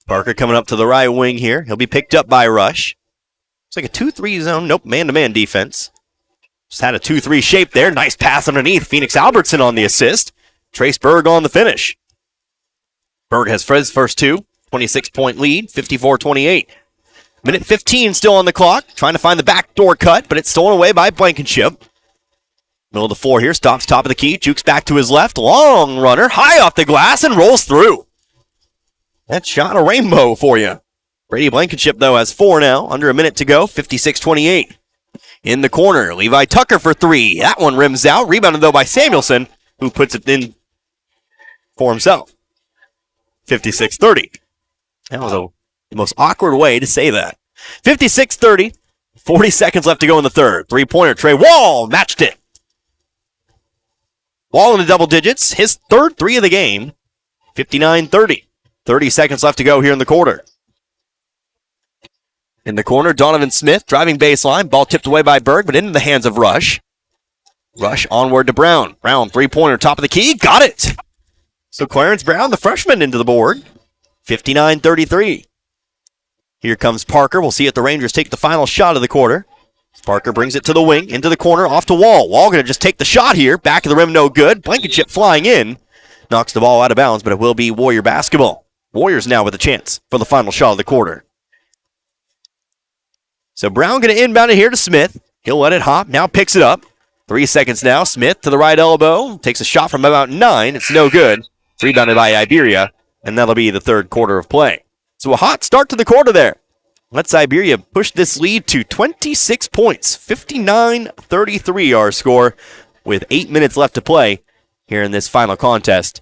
Parker coming up to the right wing here. He'll be picked up by Rush. It's like a 2-3 zone. Nope, man-to-man defense. Just had a 2-3 shape there. Nice pass underneath. Phoenix Albertson on the assist. Trace Berg on the finish. Berg has Fred's first two. 26-point lead, 54-28. Minute 15 still on the clock. Trying to find the backdoor cut, but it's stolen away by Blankenship. Middle of the floor here. Stops top of the key. Jukes back to his left. Long runner. High off the glass and rolls through. That shot a rainbow for you. Brady Blankenship, though, has four now. Under a minute to go. 56-28. In the corner, Levi Tucker for three. That one rims out. Rebounded, though, by Samuelson, who puts it in for himself. 56-30. That was the most awkward way to say that. 56-30. 40 seconds left to go in the third. Three-pointer, Trey Wall matched it. Wall in the double digits. His third three of the game. 59-30. 30 seconds left to go here in the quarter. In the corner, Donovan Smith driving baseline. Ball tipped away by Berg, but into the hands of Rush. Rush onward to Brown. Brown, three-pointer, top of the key. Got it! So Clarence Brown, the freshman, into the board. 59-33. Here comes Parker. We'll see if the Rangers take the final shot of the quarter. Parker brings it to the wing, into the corner, off to Wall. Wall going to just take the shot here. Back of the rim, no good. Blankenship flying in. Knocks the ball out of bounds, but it will be Warrior basketball. Warriors now with a chance for the final shot of the quarter. So Brown going to inbound it here to Smith. He'll let it hop. Now picks it up. 3 seconds now. Smith to the right elbow. Takes a shot from about 9. It's no good. It's rebounded by Iberia, and that'll be the third quarter of play. So a hot start to the quarter there. Let's Iberia push this lead to 26 points. 59-33 our score with 8 minutes left to play here in this final contest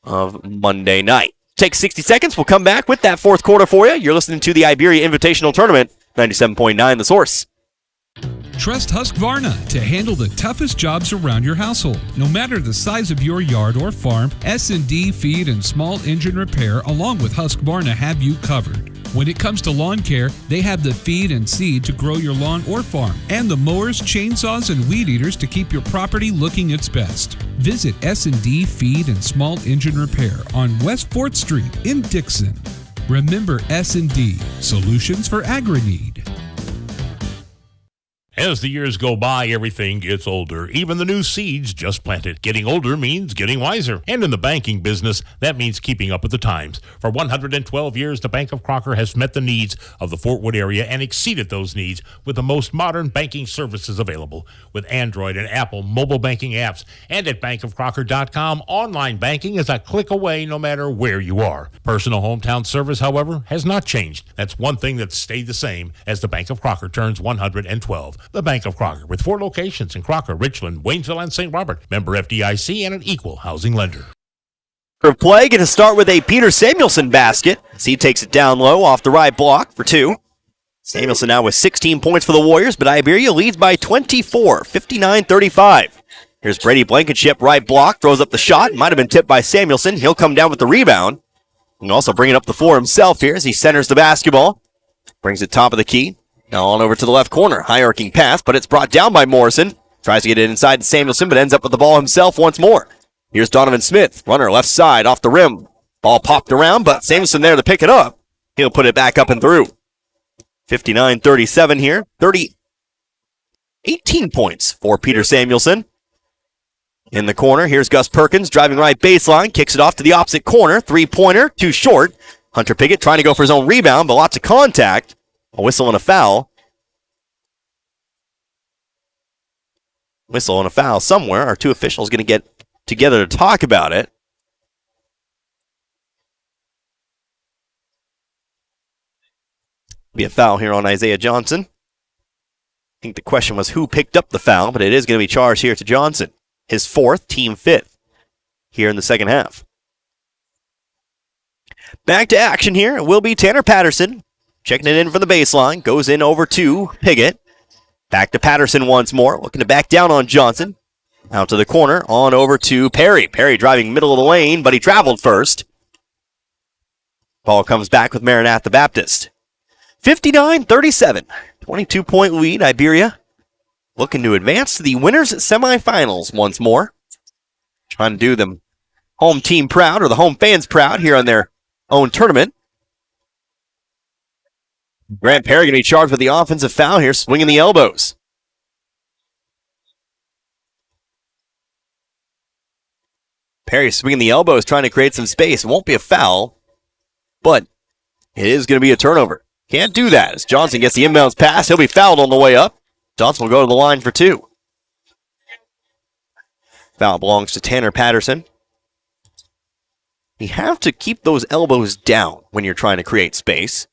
of Monday night. Take 60 seconds. We'll come back with that fourth quarter for you. You're listening to the Iberia Invitational Tournament, 97.9 The Source. Trust Husqvarna to handle the toughest jobs around your household. No matter the size of your yard or farm, S&D Feed and Small Engine Repair along with Husqvarna have you covered. When it comes to lawn care, they have the feed and seed to grow your lawn or farm, and the mowers, chainsaws, and weed eaters to keep your property looking its best. Visit S&D Feed and Small Engine Repair on West 4th Street in Dixon. Remember S&D, solutions for agri-need. As the years go by, everything gets older. Even the new seeds just planted. Getting older means getting wiser. And in the banking business, that means keeping up with the times. For 112 years, the Bank of Crocker has met the needs of the Fort Wood area and exceeded those needs with the most modern banking services available. With Android and Apple mobile banking apps. And at bankofcrocker.com, online banking is a click away no matter where you are. Personal hometown service, however, has not changed. That's one thing that's stayed the same as the Bank of Crocker turns 112. The Bank of Crocker, with 4 locations in Crocker, Richland, Waynesville, and St. Robert. Member FDIC and an equal housing lender. For play, going to start with a Peter Samuelson basket as he takes it down low off the right block for 2. Samuelson now with 16 points for the Warriors, but Iberia leads by 24, 59-35. Here's Brady Blankenship, right block, throws up the shot. Might have been tipped by Samuelson. He'll come down with the rebound. And also bringing up the floor himself here as he centers the basketball. Brings it top of the key. Now on over to the left corner. High arcing pass, but it's brought down by Morrison. Tries to get it inside to Samuelson, but ends up with the ball himself once more. Here's Donovan Smith, runner left side off the rim. Ball popped around, but Samuelson there to pick it up. He'll put it back up and through. 59-37 here. 18 points for Peter Samuelson. In the corner, here's Gus Perkins driving right baseline, kicks it off to the opposite corner. Three-pointer, too short. Hunter Piggott trying to go for his own rebound, but lots of contact. A whistle and a foul. Whistle and a foul somewhere. Our two officials going to get together to talk about it. Be a foul here on Isaiah Johnson. I think the question was who picked up the foul, but it is going to be charged here to Johnson. His fourth, team fifth, here in the second half. Back to action here. It will be Tanner Patterson. Checking it in from the baseline. Goes in over to Piggott. Back to Patterson once more. Looking to back down on Johnson. Out to the corner. On over to Perry. Perry driving middle of the lane, but he traveled first. Ball comes back with Maranatha Baptist. 59-37. 22-point lead, Iberia. Looking to advance to the winners semifinals once more. Trying to do them home team proud, or the home fans proud here on their own tournament. Grant Perry going to be charged with the offensive foul here, swinging the elbows. Perry swinging the elbows, trying to create some space. It won't be a foul, but it is going to be a turnover. Can't do that. As Johnson gets the inbounds pass, he'll be fouled on the way up. Johnson will go to the line for two. Foul belongs to Tanner Patterson. You have to keep those elbows down when you're trying to create space.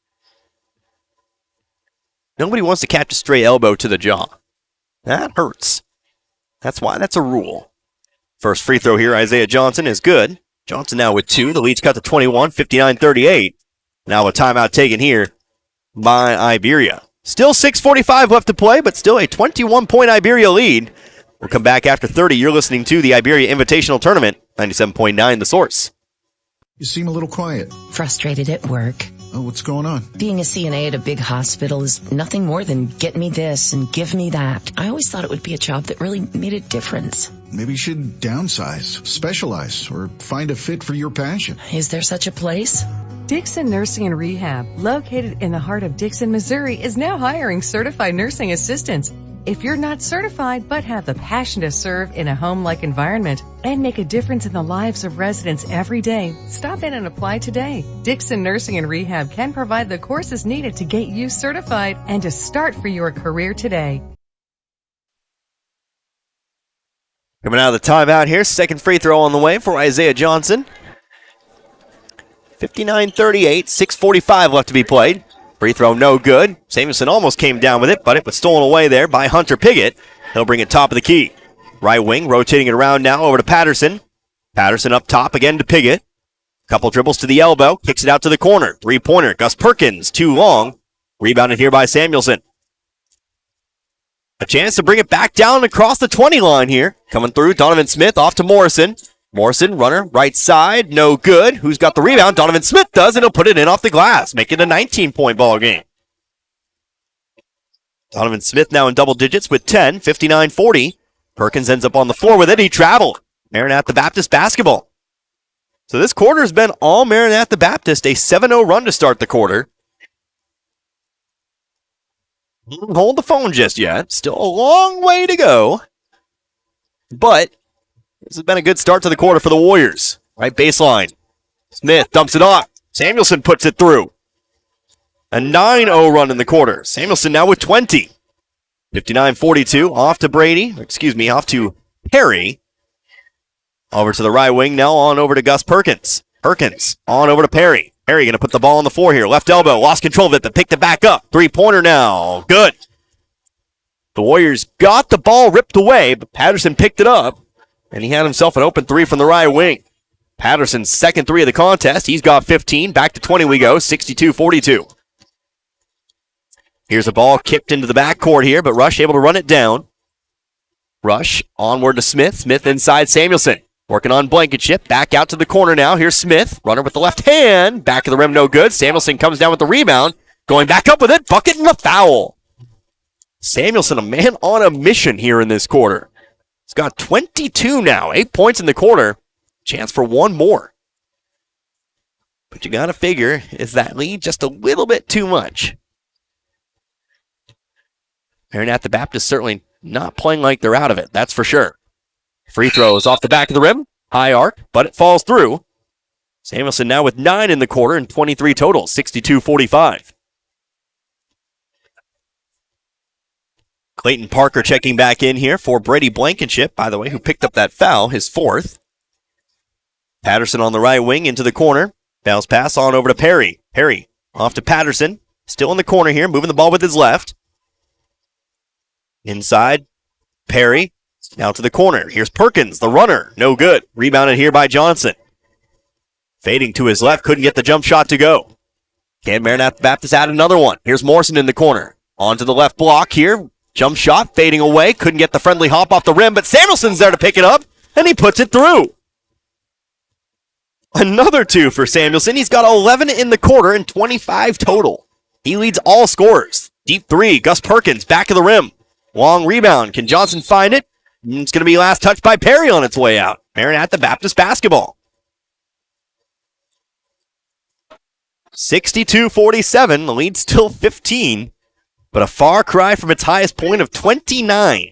Nobody wants to catch a stray elbow to the jaw. That hurts. That's why that's a rule. First free throw here, Isaiah Johnson, is good. Johnson now with two. The lead's cut to 21, 59-38. Now a timeout taken here by Iberia. Still 6:45 left to play, but still a 21-point Iberia lead. We'll come back after 30. You're listening to the Iberia Invitational Tournament, 97.9 The Source. You seem a little quiet. Frustrated at work. Oh, what's going on? Being a CNA at a big hospital is nothing more than get me this and give me that. I always thought it would be a job that really made a difference. Maybe you should downsize, specialize, or find a fit for your passion. Is there such a place? Dixon Nursing and Rehab, located in the heart of Dixon, Missouri, is now hiring certified nursing assistants. If you're not certified but have the passion to serve in a home-like environment and make a difference in the lives of residents every day, stop in and apply today. Dixon Nursing and Rehab can provide the courses needed to get you certified and to start for your career today. Coming out of the timeout here, second free throw on the way for Isaiah Johnson. 59-38, 6:45 left to be played. Free throw no good. Samuelson almost came down with it, but it was stolen away there by Hunter Piggott. He'll bring it top of the key. Right wing, rotating it around now over to Patterson. Patterson up top again to Piggott. Couple dribbles to the elbow, kicks it out to the corner. Three-pointer, Gus Perkins, too long. Rebounded here by Samuelson. A chance to bring it back down across the 20 line here. Coming through, Donovan Smith off to Morrison. Morrison, runner, right side, no good. Who's got the rebound? Donovan Smith does, and he'll put it in off the glass, making it a 19-point ball game. Donovan Smith now in double digits with 10, 59-40. Perkins ends up on the floor with it. He traveled. Maranatha Baptist basketball. So this quarter's been all Maranatha Baptist, a 7-0 run to start the quarter. Don't hold the phone just yet. Still a long way to go. But this has been a good start to the quarter for the Warriors. Right baseline. Smith dumps it off. Samuelson puts it through. A 9-0 run in the quarter. Samuelson now with 20. 59-42. Off to Perry. Over to the right wing. Now on over to Gus Perkins. Perkins on over to Perry. Perry going to put the ball on the floor here. Left elbow. Lost control of it, but picked it back up. Three-pointer now. Good. The Warriors got the ball ripped away, but Patterson picked it up. And he had himself an open three from the right wing. Patterson's second three of the contest. He's got 15. Back to 20 we go. 62-42. Here's a ball kicked into the backcourt here, but Rush able to run it down. Rush onward to Smith. Smith inside Samuelson. Working on Blankenship. Back out to the corner now. Here's Smith. Runner with the left hand. Back of the rim, no good. Samuelson comes down with the rebound. Going back up with it. Bucket and a foul. Samuelson, a man on a mission here in this quarter. He's got 22 now. 8 points in the quarter. Chance for one more. But you got to figure, is that lead just a little bit too much? Maranatha the Baptist certainly not playing like they're out of it. That's for sure. Free throws off the back of the rim. High arc, but it falls through. Samuelson now with 9 in the quarter and 23 total. 62-45. Clayton Parker checking back in here for Brady Blankenship, by the way, who picked up that foul, his 4th. Patterson on the right wing into the corner. Bounce pass on over to Perry. Perry off to Patterson. Still in the corner here, moving the ball with his left. Inside, Perry. Now to the corner. Here's Perkins, the runner. No good. Rebounded here by Johnson. Fading to his left. Couldn't get the jump shot to go. Can Maranatha Baptist add another one? Here's Morrison in the corner. On to the left block here. Jump shot fading away. Couldn't get the friendly hop off the rim, but Samuelson's there to pick it up, and he puts it through. Another 2 for Samuelson. He's got 11 in the quarter and 25 total. He leads all scorers. Deep 3. Gus Perkins, back of the rim. Long rebound. Can Johnson find it? It's going to be last touched by Perry on its way out. Maranatha Baptist basketball. 62-47. The lead's still 15, but a far cry from its highest point of 29.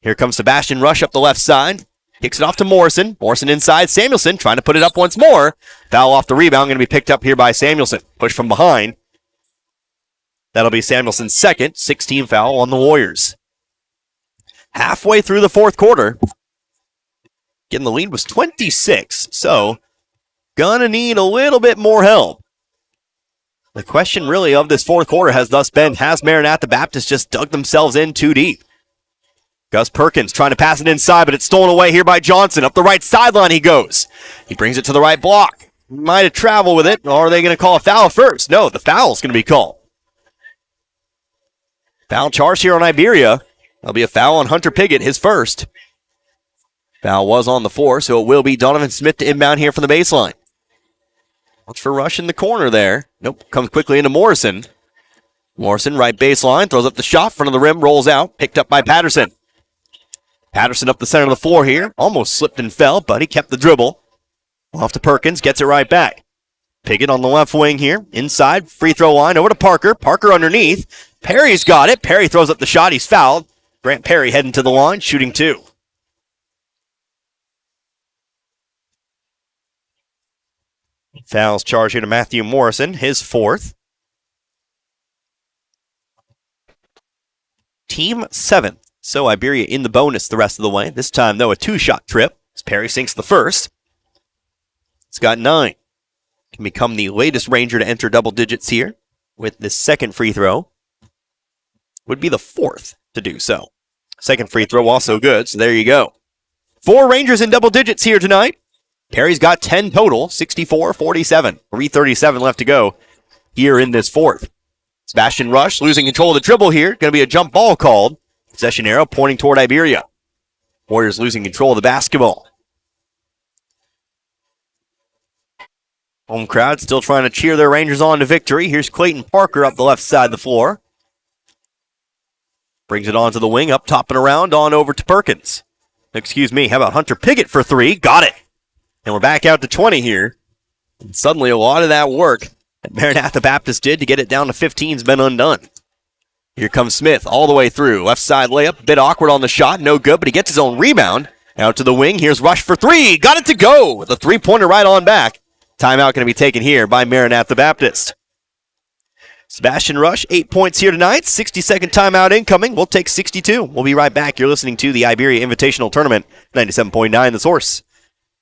Here comes Sebastian Rush up the left side. Kicks it off to Morrison. Morrison inside. Samuelson trying to put it up once more. Foul off the rebound. Going to be picked up here by Samuelson. Push from behind. That'll be Samuelson's 2nd. 16 foul on the Warriors. Halfway through the 4th quarter. Again, the lead was 26. So, gonna need a little bit more help. The question really of this 4th quarter has thus been, has Maranatha Baptist just dug themselves in too deep? Gus Perkins trying to pass it inside, but it's stolen away here by Johnson. Up the right sideline he goes. He brings it to the right block. Might have traveled with it, or are they going to call a foul first? No, the foul's going to be called. Foul charge here on Iberia. There'll be a foul on Hunter Piggott, his 1st. Foul was on the 4, so it will be Donovan Smith to inbound here from the baseline. Watch for Rush in the corner there. Nope, comes quickly into Morrison. Morrison, right baseline, throws up the shot, front of the rim, rolls out, picked up by Patterson. Patterson up the center of the floor here. Almost slipped and fell, but he kept the dribble. Off to Perkins, gets it right back. Piggott on the left wing here. Inside, free throw line, over to Parker. Parker underneath. Perry's got it. Perry throws up the shot. He's fouled. Grant Perry heading to the line, shooting 2. Fouls charge here to Matthew Morrison, his 4th. Team 7th. So Iberia in the bonus the rest of the way. This time, though, a 2-shot trip as Perry sinks the 1st. It's got 9. Can become the latest Ranger to enter double digits here with this 2nd free throw. Would be the 4th to do so. 2nd free throw also good, so there you go. 4 Rangers in double digits here tonight. Perry's got 10 total, 64-47. 3:37 left to go here in this 4th. Sebastian Rush losing control of the dribble here. Going to be a jump ball called. Possession arrow pointing toward Iberia. Warriors losing control of the basketball. Home crowd still trying to cheer their Rangers on to victory. Here's Clayton Parker up the left side of the floor. Brings it onto the wing, up top and around, on over to Perkins. Excuse me, how about Hunter Piggott for 3? Got it. And we're back out to 20 here. And suddenly a lot of that work that Maranatha Baptist did to get it down to 15 has been undone. Here comes Smith all the way through. Left side layup, a bit awkward on the shot, no good, but he gets his own rebound. Out to the wing, here's Rush for 3. Got it to go with a 3-pointer right on back. Timeout going to be taken here by Maranatha Baptist. Sebastian Rush, 8 points here tonight. 60-second timeout incoming. We'll take 62. We'll be right back. You're listening to the Iberia Invitational Tournament, 97.9 The Source.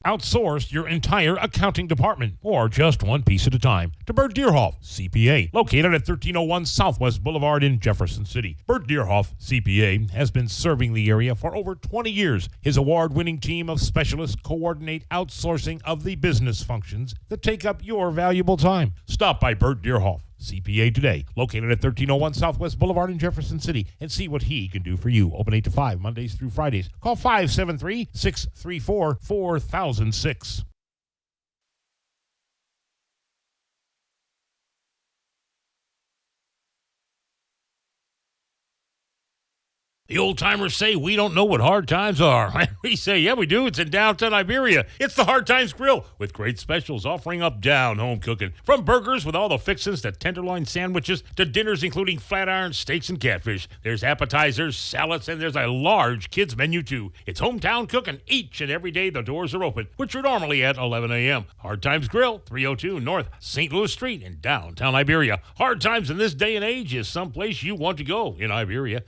Outsource your entire accounting department, or just one piece at a time, to Bert Deerhoff, CPA, located at 1301 Southwest Boulevard in Jefferson City. Bert Deerhoff, CPA, has been serving the area for over 20 years. His award-winning team of specialists coordinate outsourcing of the business functions that take up your valuable time. Stop by Bert Deerhoff, CPA today, located at 1301 Southwest Boulevard in Jefferson City, and see what he can do for you. Open 8 to 5, Mondays through Fridays. Call 573-634-4006. The old-timers say we don't know what hard times are. We say, yeah, we do. It's in downtown Iberia. It's the Hard Times Grill with great specials offering up down-home cooking. From burgers with all the fixins to tenderloin sandwiches to dinners including flat iron steaks and catfish. There's appetizers, salads, and there's a large kids menu too. It's hometown cooking each and every day the doors are open, which are normally at 11 a.m. Hard Times Grill, 302 North St. Louis Street in downtown Iberia. Hard times in this day and age is someplace you want to go in Iberia.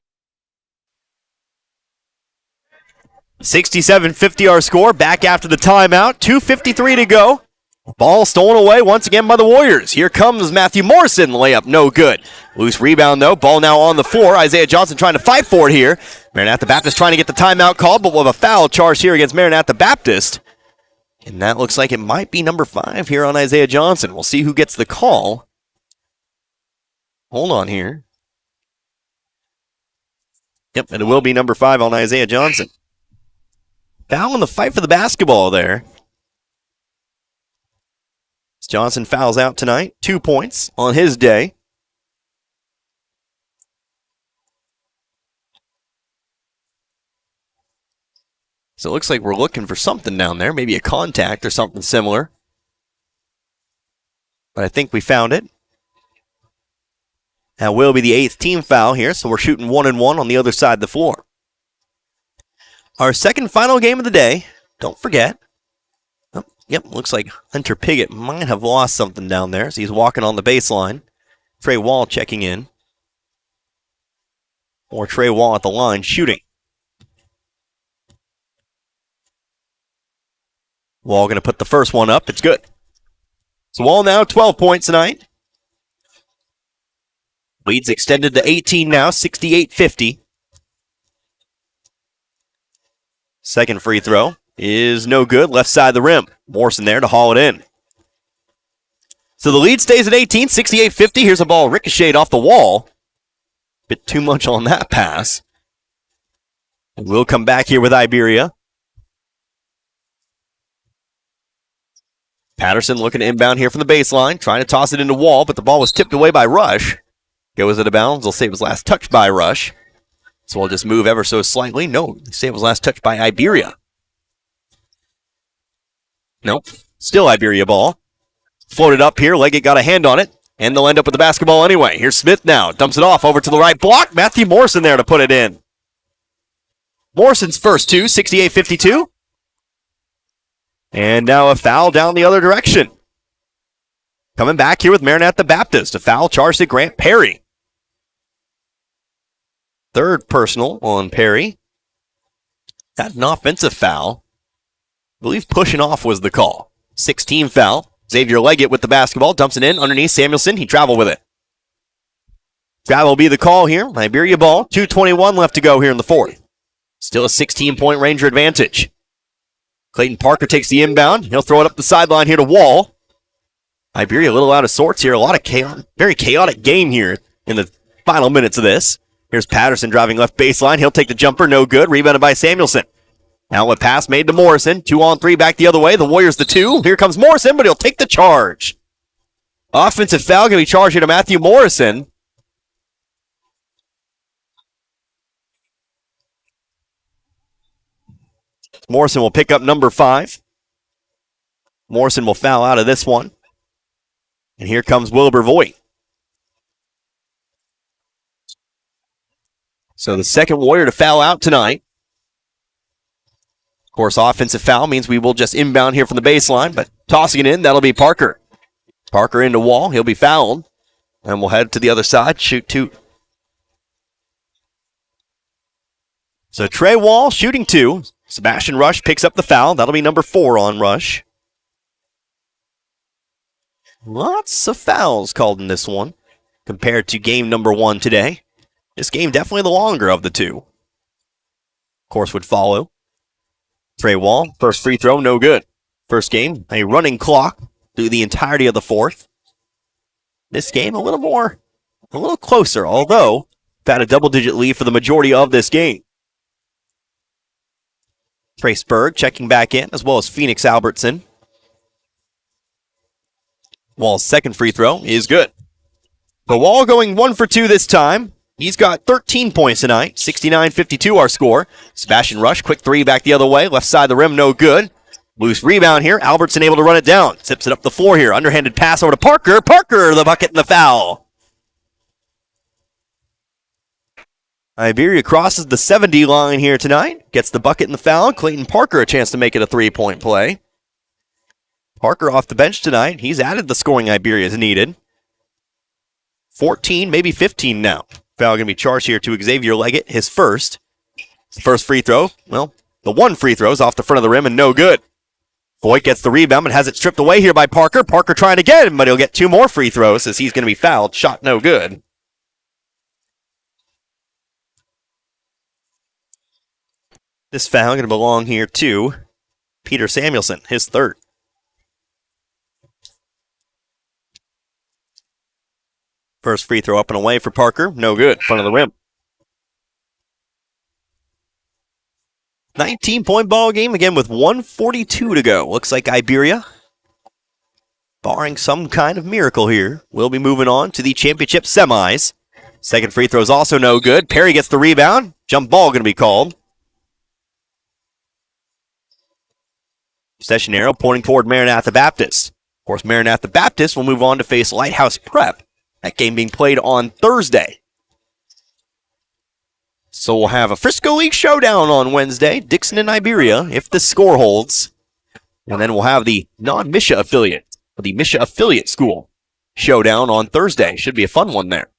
67-50 our score. Back after the timeout. 2:53 to go. Ball stolen away once again by the Warriors. Here comes Matthew Morrison. Layup no good. Loose rebound though. Ball now on the floor. Isaiah Johnson trying to fight for it here. Maranatha Baptist trying to get the timeout called, but we'll have a foul charge here against Maranatha Baptist. And that looks like it might be number 5 here on Isaiah Johnson. We'll see who gets the call. Hold on here. Yep, and it will be number 5 on Isaiah Johnson. Foul in the fight for the basketball there. Johnson fouls out tonight. 2 points on his day. So it looks like we're looking for something down there. Maybe a contact or something similar. But I think we found it. That will be the 8th team foul here. So we're shooting 1-1 on the other side of the floor. Our second final game of the day, don't forget. Oh, yep, looks like Hunter Piggott might have lost something down there, so he's walking on the baseline. Trey Wall checking in. Or Trey Wall at the line shooting. Wall going to put the first one up. It's good. So Wall now 12 points tonight. Lead's extended to 18 now, 68-50. Second free throw is no good. Left side of the rim. Morrison there to haul it in. So the lead stays at 18, 68-50. Here's a ball ricocheted off the wall. Bit too much on that pass. And we'll come back here with Iberia. Patterson looking to inbound here from the baseline. Trying to toss it into Wall, but the ball was tipped away by Rush. Goes out of bounds. They'll say it was last touched by Rush. So we'll just move ever so slightly. No, they say it was last touched by Iberia. Nope. Still Iberia ball. Floated up here. Leggett got a hand on it. And they'll end up with the basketball anyway. Here's Smith now. Dumps it off over to the right block. Matthew Morrison there to put it in. Morrison's first two, 68-52. And now a foul down the other direction. Coming back here with Maranatha Baptist. A foul charged at Grant Perry. Third personal on Perry. Got an offensive foul. I believe pushing off was the call. 16 foul. Xavier Leggett with the basketball. Dumps it in underneath Samuelson. He traveled with it. Travel will be the call here. Iberia ball. 2:21 left to go here in the fourth. Still a 16-point Ranger advantage. Clayton Parker takes the inbound. He'll throw it up the sideline here to Wall. Iberia a little out of sorts here. A lot of very chaotic game here in the final minutes of this. Here's Patterson driving left baseline. He'll take the jumper. No good. Rebounded by Samuelson. Outlet pass made to Morrison. 2-on-3 back the other way. The Warriors the 2. Here comes Morrison, but he'll take the charge. Offensive foul going to be charged here to Matthew Morrison. Morrison will pick up number 5. Morrison will foul out of this one. And here comes Wilbur Voigt. So the second Warrior to foul out tonight. Of course, offensive foul means we will just inbound here from the baseline, but tossing it in, that'll be Parker. Parker into Wall. He'll be fouled. And we'll head to the other side, shoot 2. So Trey Wall shooting 2. Sebastian Rush picks up the foul. That'll be number 4 on Rush. Lots of fouls called in this one compared to game number 1 today. This game definitely the longer of the 2. Of course would follow. Trey Wall, first free throw, no good. First game, a running clock through the entirety of the fourth. this game a little closer, although had a double-digit lead for the majority of this game. Trace Berg checking back in, as well as Phoenix Albertson. Wall's second free throw is good. The Wall going 1 for 2 this time. He's got 13 points tonight, 69-52 our score. Sebastian Rush, quick three back the other way, left side of the rim, no good. Loose rebound here, Albertson able to run it down. Zips it up the floor here, underhanded pass over to Parker. Parker, the bucket and the foul. Iberia crosses the 70 line here tonight. Gets the bucket and the foul. Clayton Parker a chance to make it a three-point play. Parker off the bench tonight. He's added the scoring Iberia is needed. 14, maybe 15 now. Foul going to be charged here to Xavier Leggett, his first. His first free throw, well, the one free throw is off the front of the rim and no good. Voigt gets the rebound but has it stripped away here by Parker. Parker trying again, but he'll get 2 more free throws as he's going to be fouled. Shot no good. This foul going to belong here to Peter Samuelson, his third. First free throw up and away for Parker. No good. Front of the rim. 19-point ball game again with 1:42 to go. Looks like Iberia, barring some kind of miracle here, will be moving on to the championship semis. Second free throw is also no good. Perry gets the rebound. Jump ball going to be called. Session arrow pointing toward Maranatha Baptist. Of course, Maranatha Baptist will move on to face Lighthouse Prep. That game being played on Thursday. So we'll have a Frisco League showdown on Wednesday. Dixon and Iberia, if the score holds. And then we'll have the non-Misha affiliate, or the Misha affiliate school showdown on Thursday. Should be a fun one there.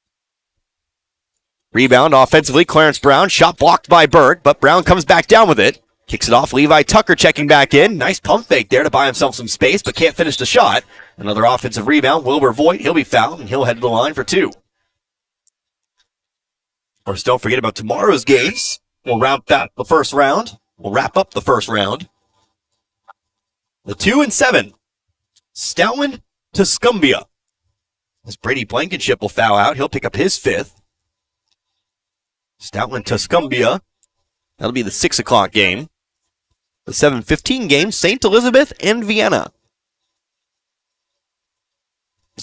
Rebound offensively, Clarence Brown. Shot blocked by Berg, but Brown comes back down with it. Kicks it off, Levi Tucker checking back in. Nice pump fake there to buy himself some space, but can't finish the shot. Another offensive rebound, Wilbur Voigt. He'll be fouled, and he'll head to the line for 2. Of course, don't forget about tomorrow's games. We'll wrap up the first round. The 2 and 7. Stoutland to Scumbia. As Brady Blankenship will foul out. He'll pick up his 5th. Stoutland to Scumbia. That'll be the 6 o'clock game. The 7:15 game, St. Elizabeth and Vienna.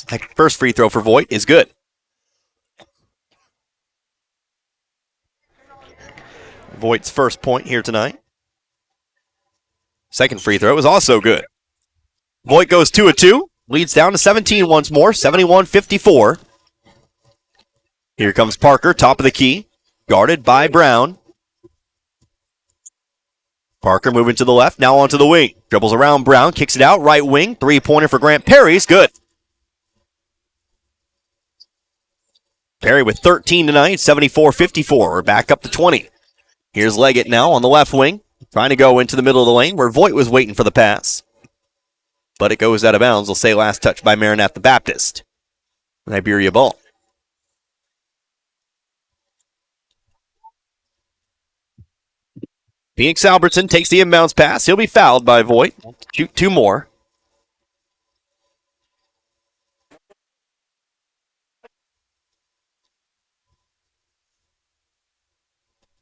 That first free throw for Voigt is good. Voigt's first point here tonight. Second free throw is also good. Voigt goes 2 of 2, leads down to 17 once more, 71-54. Here comes Parker, top of the key, guarded by Brown. Parker moving to the left, now onto the wing. Dribbles around Brown, kicks it out, right wing. Three-pointer for Grant Perry's good. Perry with 13 tonight, 74-54. We're back up to 20. Here's Leggett now on the left wing, trying to go into the middle of the lane where Voigt was waiting for the pass. But it goes out of bounds. We'll say last touch by Maranatha Baptist. Iberia ball. Phoenix Albertson takes the inbounds pass. He'll be fouled by Voigt. Shoot 2 more.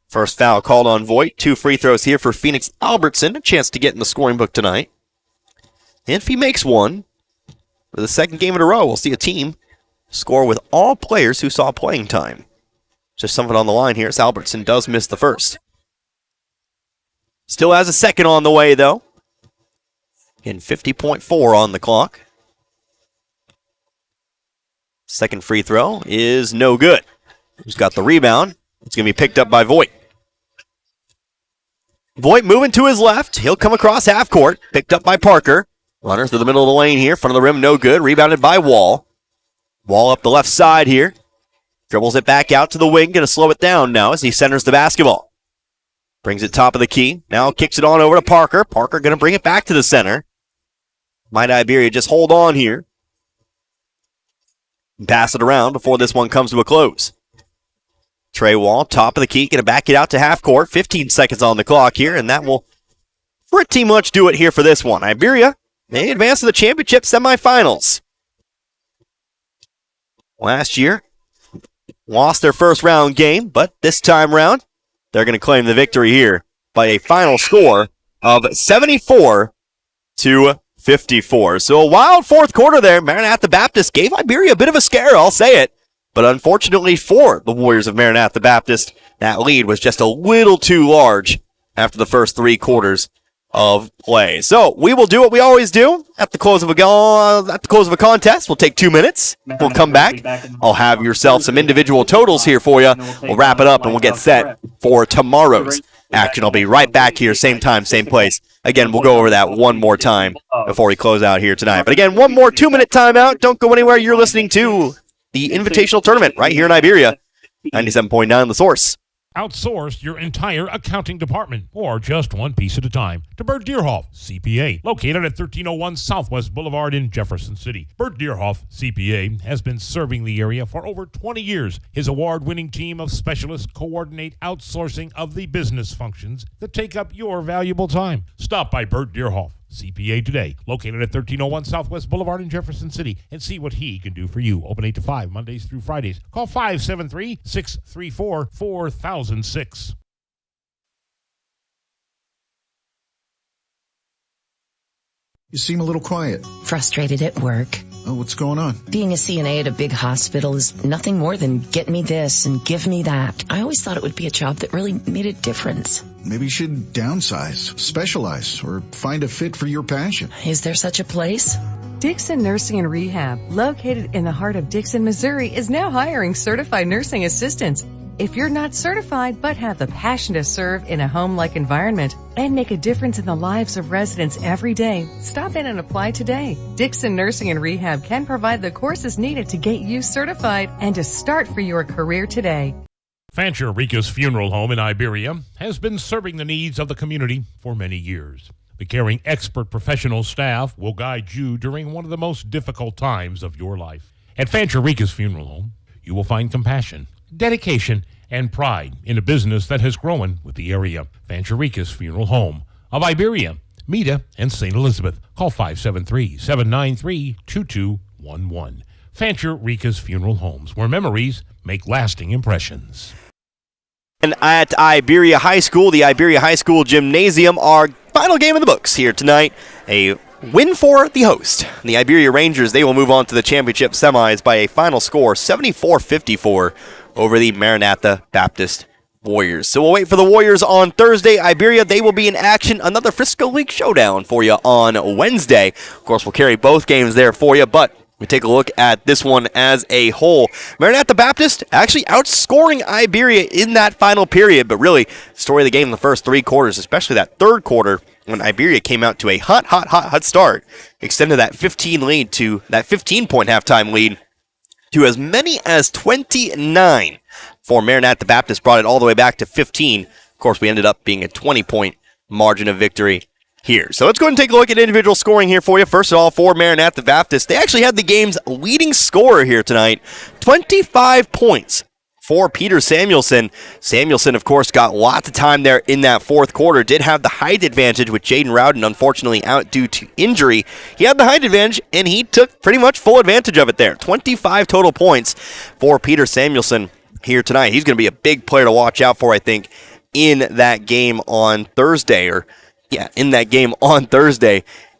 First foul called on Voigt. 2 free throws here for Phoenix Albertson. A chance to get in the scoring book tonight. And if he makes one, for the second game in a row, we'll see a team score with all players who saw playing time. Just something on the line here as Albertson does miss the first. Still has a second on the way, though. Again, 50.4 on the clock. Second free throw is no good. Who's got the rebound? It's going to be picked up by Voigt. Voigt moving to his left. He'll come across half court. Picked up by Parker. Runners to the middle of the lane here. Front of the rim, no good. Rebounded by Wall. Wall up the left side here. Dribbles it back out to the wing. Going to slow it down now as he centers the basketball. Brings it top of the key. Now kicks it on over to Parker. Parker going to bring it back to the center. Might Iberia just hold on here and pass it around before this one comes to a close. Trey Wall, top of the key, going to back it out to half court. 15 seconds on the clock here, and that will pretty much do it here for this one. Iberia, they advance to the championship semifinals. last year. Lost their first round game, but this time round, they're going to claim the victory here by a final score of 74-54. So a wild fourth quarter there. Maranatha Baptist gave Iberia a bit of a scare, I'll say it. But unfortunately for the Warriors of Maranatha Baptist, that lead was just a little too large after the first 3 quarters of play. So we will do what we always do at the close of a contest. We'll take 2 minutes. We'll come back. I'll have yourself some individual totals here for you. We'll wrap it up and we'll get set for tomorrow's action. I'll be right back here, same time, same place. Again, we'll go over that one more time before we close out here tonight. But again, one more 2-minute timeout. Don't go anywhere. You're listening to the Invitational Tournament right here in Iberia. 97.9 The Source. Outsource your entire accounting department, or just one piece at a time, to Bert Deerhoff, CPA, located at 1301 Southwest Boulevard in Jefferson City. Bert Deerhoff, CPA, has been serving the area for over 20 years. His award-winning team of specialists coordinate outsourcing of the business functions that take up your valuable time. Stop by Bert Deerhoff, CPA today, located at 1301 Southwest Boulevard in Jefferson City, and see what he can do for you. Open 8 to 5, Mondays through Fridays. Call 573-634-4006. You seem a little quiet. Frustrated at work. Oh, what's going on? Being a CNA at a big hospital is nothing more than get me this and give me that. I always thought it would be a job that really made a difference. Maybe you should downsize, specialize, or find a fit for your passion. Is there such a place? Dixon Nursing and Rehab, located in the heart of Dixon, Missouri, is now hiring certified nursing assistants. If you're not certified but have the passion to serve in a home-like environment and make a difference in the lives of residents every day, stop in and apply today. Dixon Nursing and Rehab can provide the courses needed to get you certified and to start for your career today. Fancher Rica's Funeral Home in Iberia has been serving the needs of the community for many years. The caring expert professional staff will guide you during one of the most difficult times of your life. At Fancher Rica's Funeral Home, you will find compassion, dedication, and pride in a business that has grown with the area. Fancher Rica's Funeral Home of Iberia, Meda, and St. Elizabeth. Call 573-793-2211. Fancher Rica's Funeral Homes, where memories make lasting impressions. And at Iberia High School, the Iberia High School Gymnasium, our final game in the books here tonight. A win for the host. The Iberia Rangers, they will move on to the championship semis by a final score 74-54 over the Maranatha Baptist Warriors. So we'll wait for the Warriors on Thursday. Iberia, they will be in action. Another Frisco League showdown for you on Wednesday. Of course, we'll carry both games there for you, but we take a look at this one as a whole. Maranatha Baptist actually outscoring Iberia in that final period, but really, story of the game in the first 3 quarters, especially that third quarter, when Iberia came out to a hot start, extended that 15-point halftime lead to as many as 29 for Maranatha Baptist, brought it all the way back to 15. Of course, we ended up being a 20-point margin of victory here. So let's go ahead and take a look at individual scoring here for you. First of all, for Maranatha Baptist, they actually had the game's leading scorer here tonight, 25 points for Peter Samuelson. Samuelson, of course, got lots of time there in that fourth quarter, did have the height advantage with Jaden Rowden, unfortunately out due to injury. He had the height advantage, and he took pretty much full advantage of it there. 25 total points for Peter Samuelson here tonight. He's going to be a big player to watch out for, I think, in that game on Thursday,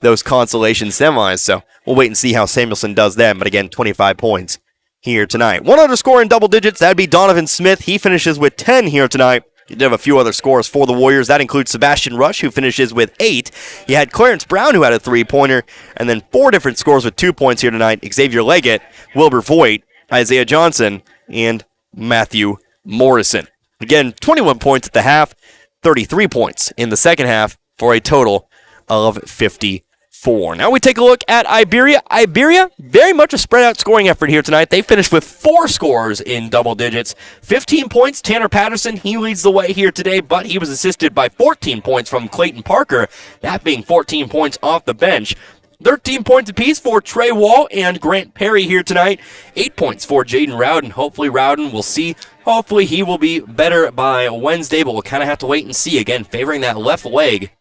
those consolation semis. So we'll wait and see how Samuelson does then. But again, 25 points here tonight. One other score in double digits, that'd be Donovan Smith. He finishes with 10 here tonight. You did have a few other scores for the Warriors. That includes Sebastian Rush, who finishes with 8. You had Clarence Brown, who had a 3-pointer, and then 4 different scores with 2 points here tonight. Xavier Leggett, Wilbur Voigt, Isaiah Johnson, and Matthew Morrison. Again, 21 points at the half, 33 points in the second half for a total of 54. Now we take a look at Iberia. Iberia, very much a spread-out scoring effort here tonight. They finished with 4 scores in double digits. 15 points, Tanner Patterson, he leads the way here today, but he was assisted by 14 points from Clayton Parker, that being 14 points off the bench. 13 points apiece for Trey Wall and Grant Perry here tonight. 8 points for Jaden Rowden. Hopefully Rowden, we'll see. Hopefully he will be better by Wednesday, but we'll kind of have to wait and see. Again, favoring that left leg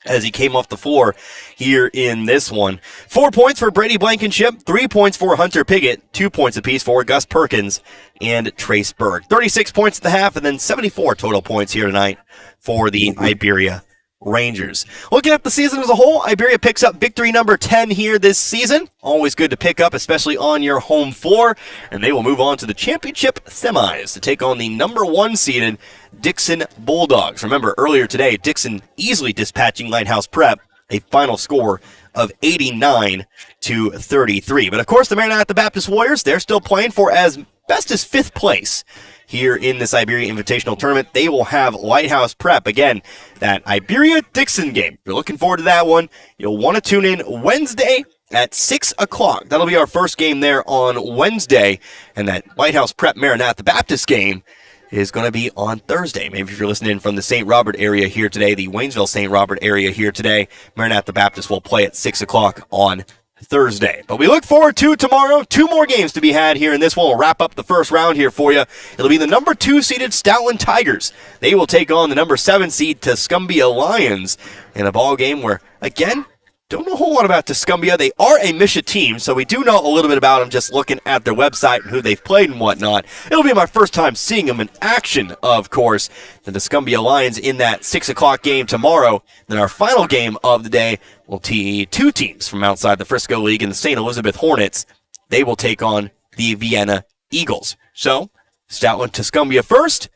as he came off the floor here in this one. 4 points for Brady Blankenship, 3 points for Hunter Piggott, 2 points apiece for Gus Perkins and Trace Berg. 36 points at the half, and then 74 total points here tonight for the Iberia Rangers. Looking at the season as a whole, Iberia picks up victory number 10 here this season. Always good to pick up, especially on your home floor. And they will move on to the championship semis to take on the number 1 seeded Dixon Bulldogs. Remember, earlier today, Dixon easily dispatching Lighthouse Prep, a final score of 89-33. But of course, the Maranatha Baptist Warriors, they're still playing for as best as 5th place here in this Iberia Invitational Tournament. They will have Lighthouse Prep. Again, that Iberia-Dixon game. If you're looking forward to that one, you'll want to tune in Wednesday at 6 o'clock. That'll be our first game there on Wednesday. And that Lighthouse Prep Maranatha Baptist game is going to be on Thursday. Maybe if you're listening from the St. Robert area here today, the Waynesville-St. Robert area here today, Maranatha Baptist will play at 6 o'clock on Thursday. But we look forward to tomorrow. 2 more games to be had here in this one. We'll wrap up the first round here for you. It'll be the number 2 seeded Stoutland Tigers. They will take on the number 7 seed Tuscumbia Lions in a ball game where, again, don't know a whole lot about Tuscumbia. They are a Misha team, so we do know a little bit about them just looking at their website and who they've played and whatnot. It'll be my first time seeing them in action, of course. The Tuscumbia Lions in that 6 o'clock game tomorrow. Then our final game of the day will see 2 teams from outside the Frisco League and the St. Elizabeth Hornets. They will take on the Vienna Eagles. So, Stoutland Tuscumbia first,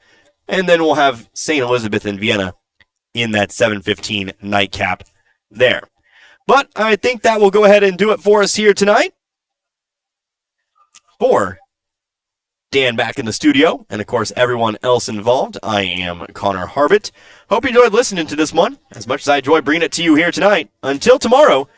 and then we'll have St. Elizabeth and Vienna in that 7:15 nightcap there. But I think that will go ahead and do it for us here tonight. For Dan back in the studio, and of course everyone else involved, I am Connor Harbitt. Hope you enjoyed listening to this one, as much as I enjoyed bringing it to you here tonight. Until tomorrow,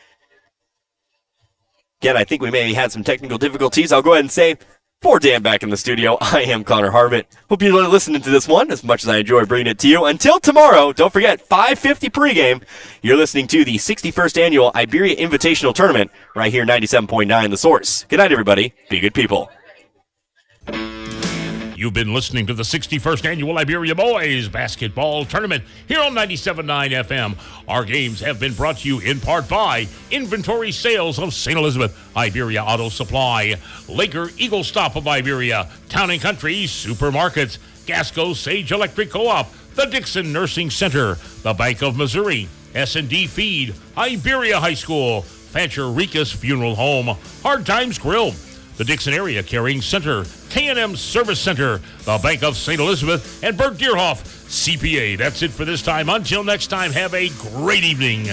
again, I think we maybe had some technical difficulties. I'll go ahead and say, for Dan back in the studio, I am Connor Harbitt. Hope you enjoyed listening to this one as much as I enjoy bringing it to you. Until tomorrow, don't forget, 5:50 pregame. You're listening to the 61st Annual Iberia Invitational Tournament right here, 97.9 The Source. Good night, everybody. Be good people. You've been listening to the 61st Annual Iberia Boys Basketball Tournament here on 97.9 FM. Our games have been brought to you in part by Inventory Sales of St. Elizabeth, Iberia Auto Supply, Laker Eagle Stop of Iberia, Town & Country Supermarkets, Gasco Sage Electric Co-op, the Dixon Nursing Center, the Bank of Missouri, S&D Feed, Iberia High School, Fancher Ricas Funeral Home, Hard Times Grill, the Dixon Area Carrying Center, K&M Service Center, the Bank of St. Elizabeth, and Bert Deerhoff, CPA. That's it for this time. Until next time, have a great evening.